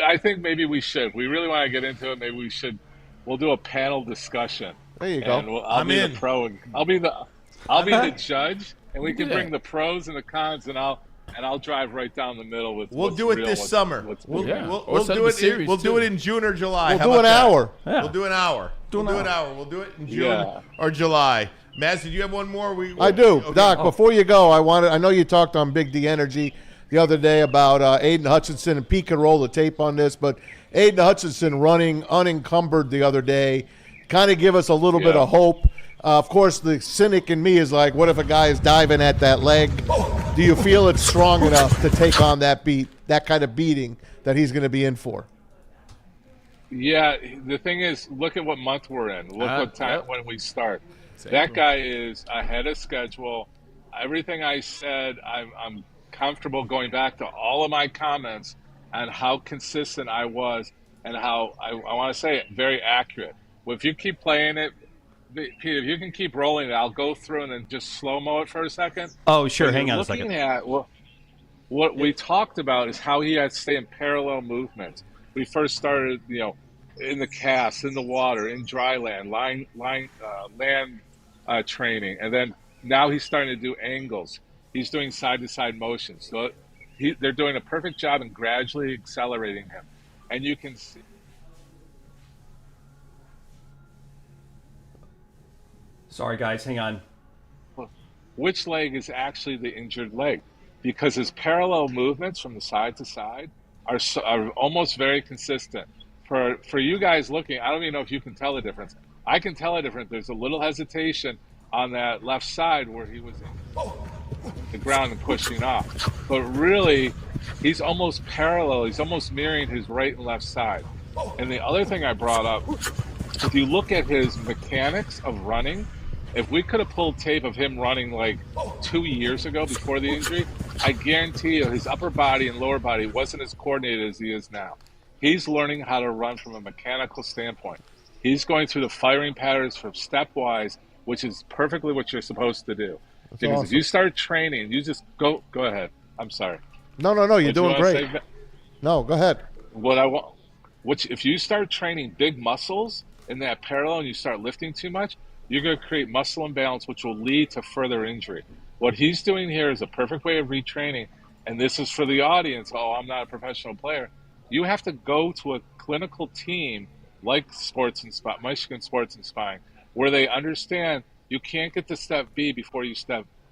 I think maybe we should. If we really want to get into it, maybe we should. We'll do a panel discussion. There you go. And I'll be the pro, and I'll be the judge, and we can Yeah. bring the pros and the cons, and I'll drive right down the middle with. We'll do it this summer. We'll Yeah. do Or set up a it. series, We'll do too. it in June or July. We'll How do about an that? hour. We'll do an hour. We'll do an hour. We'll do it in June Yeah. or July. Maz, did you have one more? I do. Okay. Doc, before you go, I know you talked on Big D Energy the other day about Aiden Hutchinson, and Pete can roll the tape on this, but Aiden Hutchinson running unencumbered the other day kind of give us a little bit of hope. Of course, the cynic in me is like, what if a guy is diving at that leg? Do you feel it's strong enough to take on that kind of beating that he's going to be in for? Yeah, the thing is, look at what month we're in. Look what time when we start. That guy is ahead of schedule. Everything I said, I'm comfortable going back to all of my comments on how consistent I was and how I want to say it, very accurate. Well, if you keep playing it, Pete, if you can keep rolling it, I'll go through and then just slow-mo it for a second. Oh, sure. But Hang on a second. Looking at what we talked about is how he had to stay in parallel movements. We first started, in the cast, in the water, in dry land, land training, and then now he's starting to do angles. He's doing side-to-side motions. So they're doing a perfect job in gradually accelerating him, and you can see. Sorry, guys. Hang on. Which leg is actually the injured leg? Because his parallel movements from the side to side are almost very consistent. For you guys looking, I don't even know if you can tell the difference. I can tell a difference. There's a little hesitation on that left side where he was in the ground and pushing off. But really, he's almost parallel. He's almost mirroring his right and left side. And the other thing I brought up, if you look at his mechanics of running, if we could have pulled tape of him running like 2 years ago before the injury, I guarantee you his upper body and lower body wasn't as coordinated as he is now. He's learning how to run from a mechanical standpoint. He's going through the firing patterns from stepwise, which is perfectly what you're supposed to do. That's because awesome. if you start training, you just go ahead. I'm sorry. No, you're doing great. No, go ahead. If you start training big muscles in that parallel and you start lifting too much, you're going to create muscle imbalance, which will lead to further injury. What he's doing here is a perfect way of retraining, and this is for the audience. Oh, I'm not a professional player. You have to go to a clinical team like Michigan Sports and Spine, where they understand you can't get to step B before you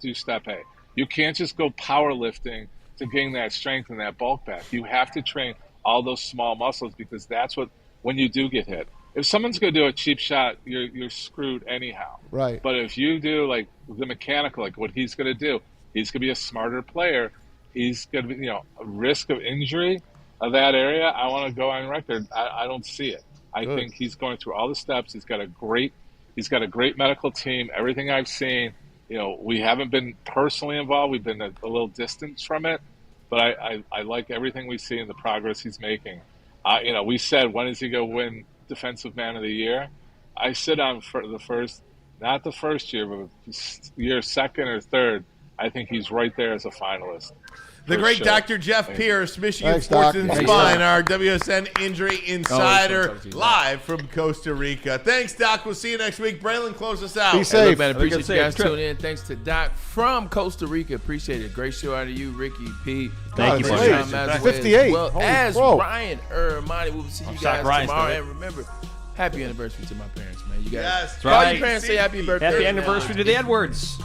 do step A. You can't just go powerlifting to gain that strength and that bulk back. You have to train all those small muscles, because that's what, when you do get hit. If someone's going to do a cheap shot, you're screwed anyhow. Right. But if you do like the mechanical, like what he's going to do, he's going to be a smarter player. He's going to be, a risk of injury of that area. I want to go on record. I don't see it. I think he's going through all the steps. He's got a great medical team. Everything I've seen, we haven't been personally involved. We've been a little distance from it, but I like everything we see and the progress he's making. We said, when is he going to win Defensive Man of the Year? I sit on for not the first year, but year second or third. I think he's right there as a finalist. The great Dr. Jeff Pierce, Michigan Thanks, Sports Doc. and Thanks, Spine, Doc. our WSN Injury Insider, live from Costa Rica. Thanks, Doc. We'll see you next week. Braylon, close us out. Be safe. Look, man, appreciate you guys Trip. tuning in. Thanks to Doc from Costa Rica. Appreciate it. Great show out of you, Ricky, Pete. Thank you, buddy. Sean Mazaway, 58. as well Holy as crow. Ryan Ermanni. We'll see you shocked guys Ryan's tomorrow. still And remember, happy anniversary to my parents, man. You guys Yes, call right. your parents, say happy birthday. Happy man. anniversary to the Edwards.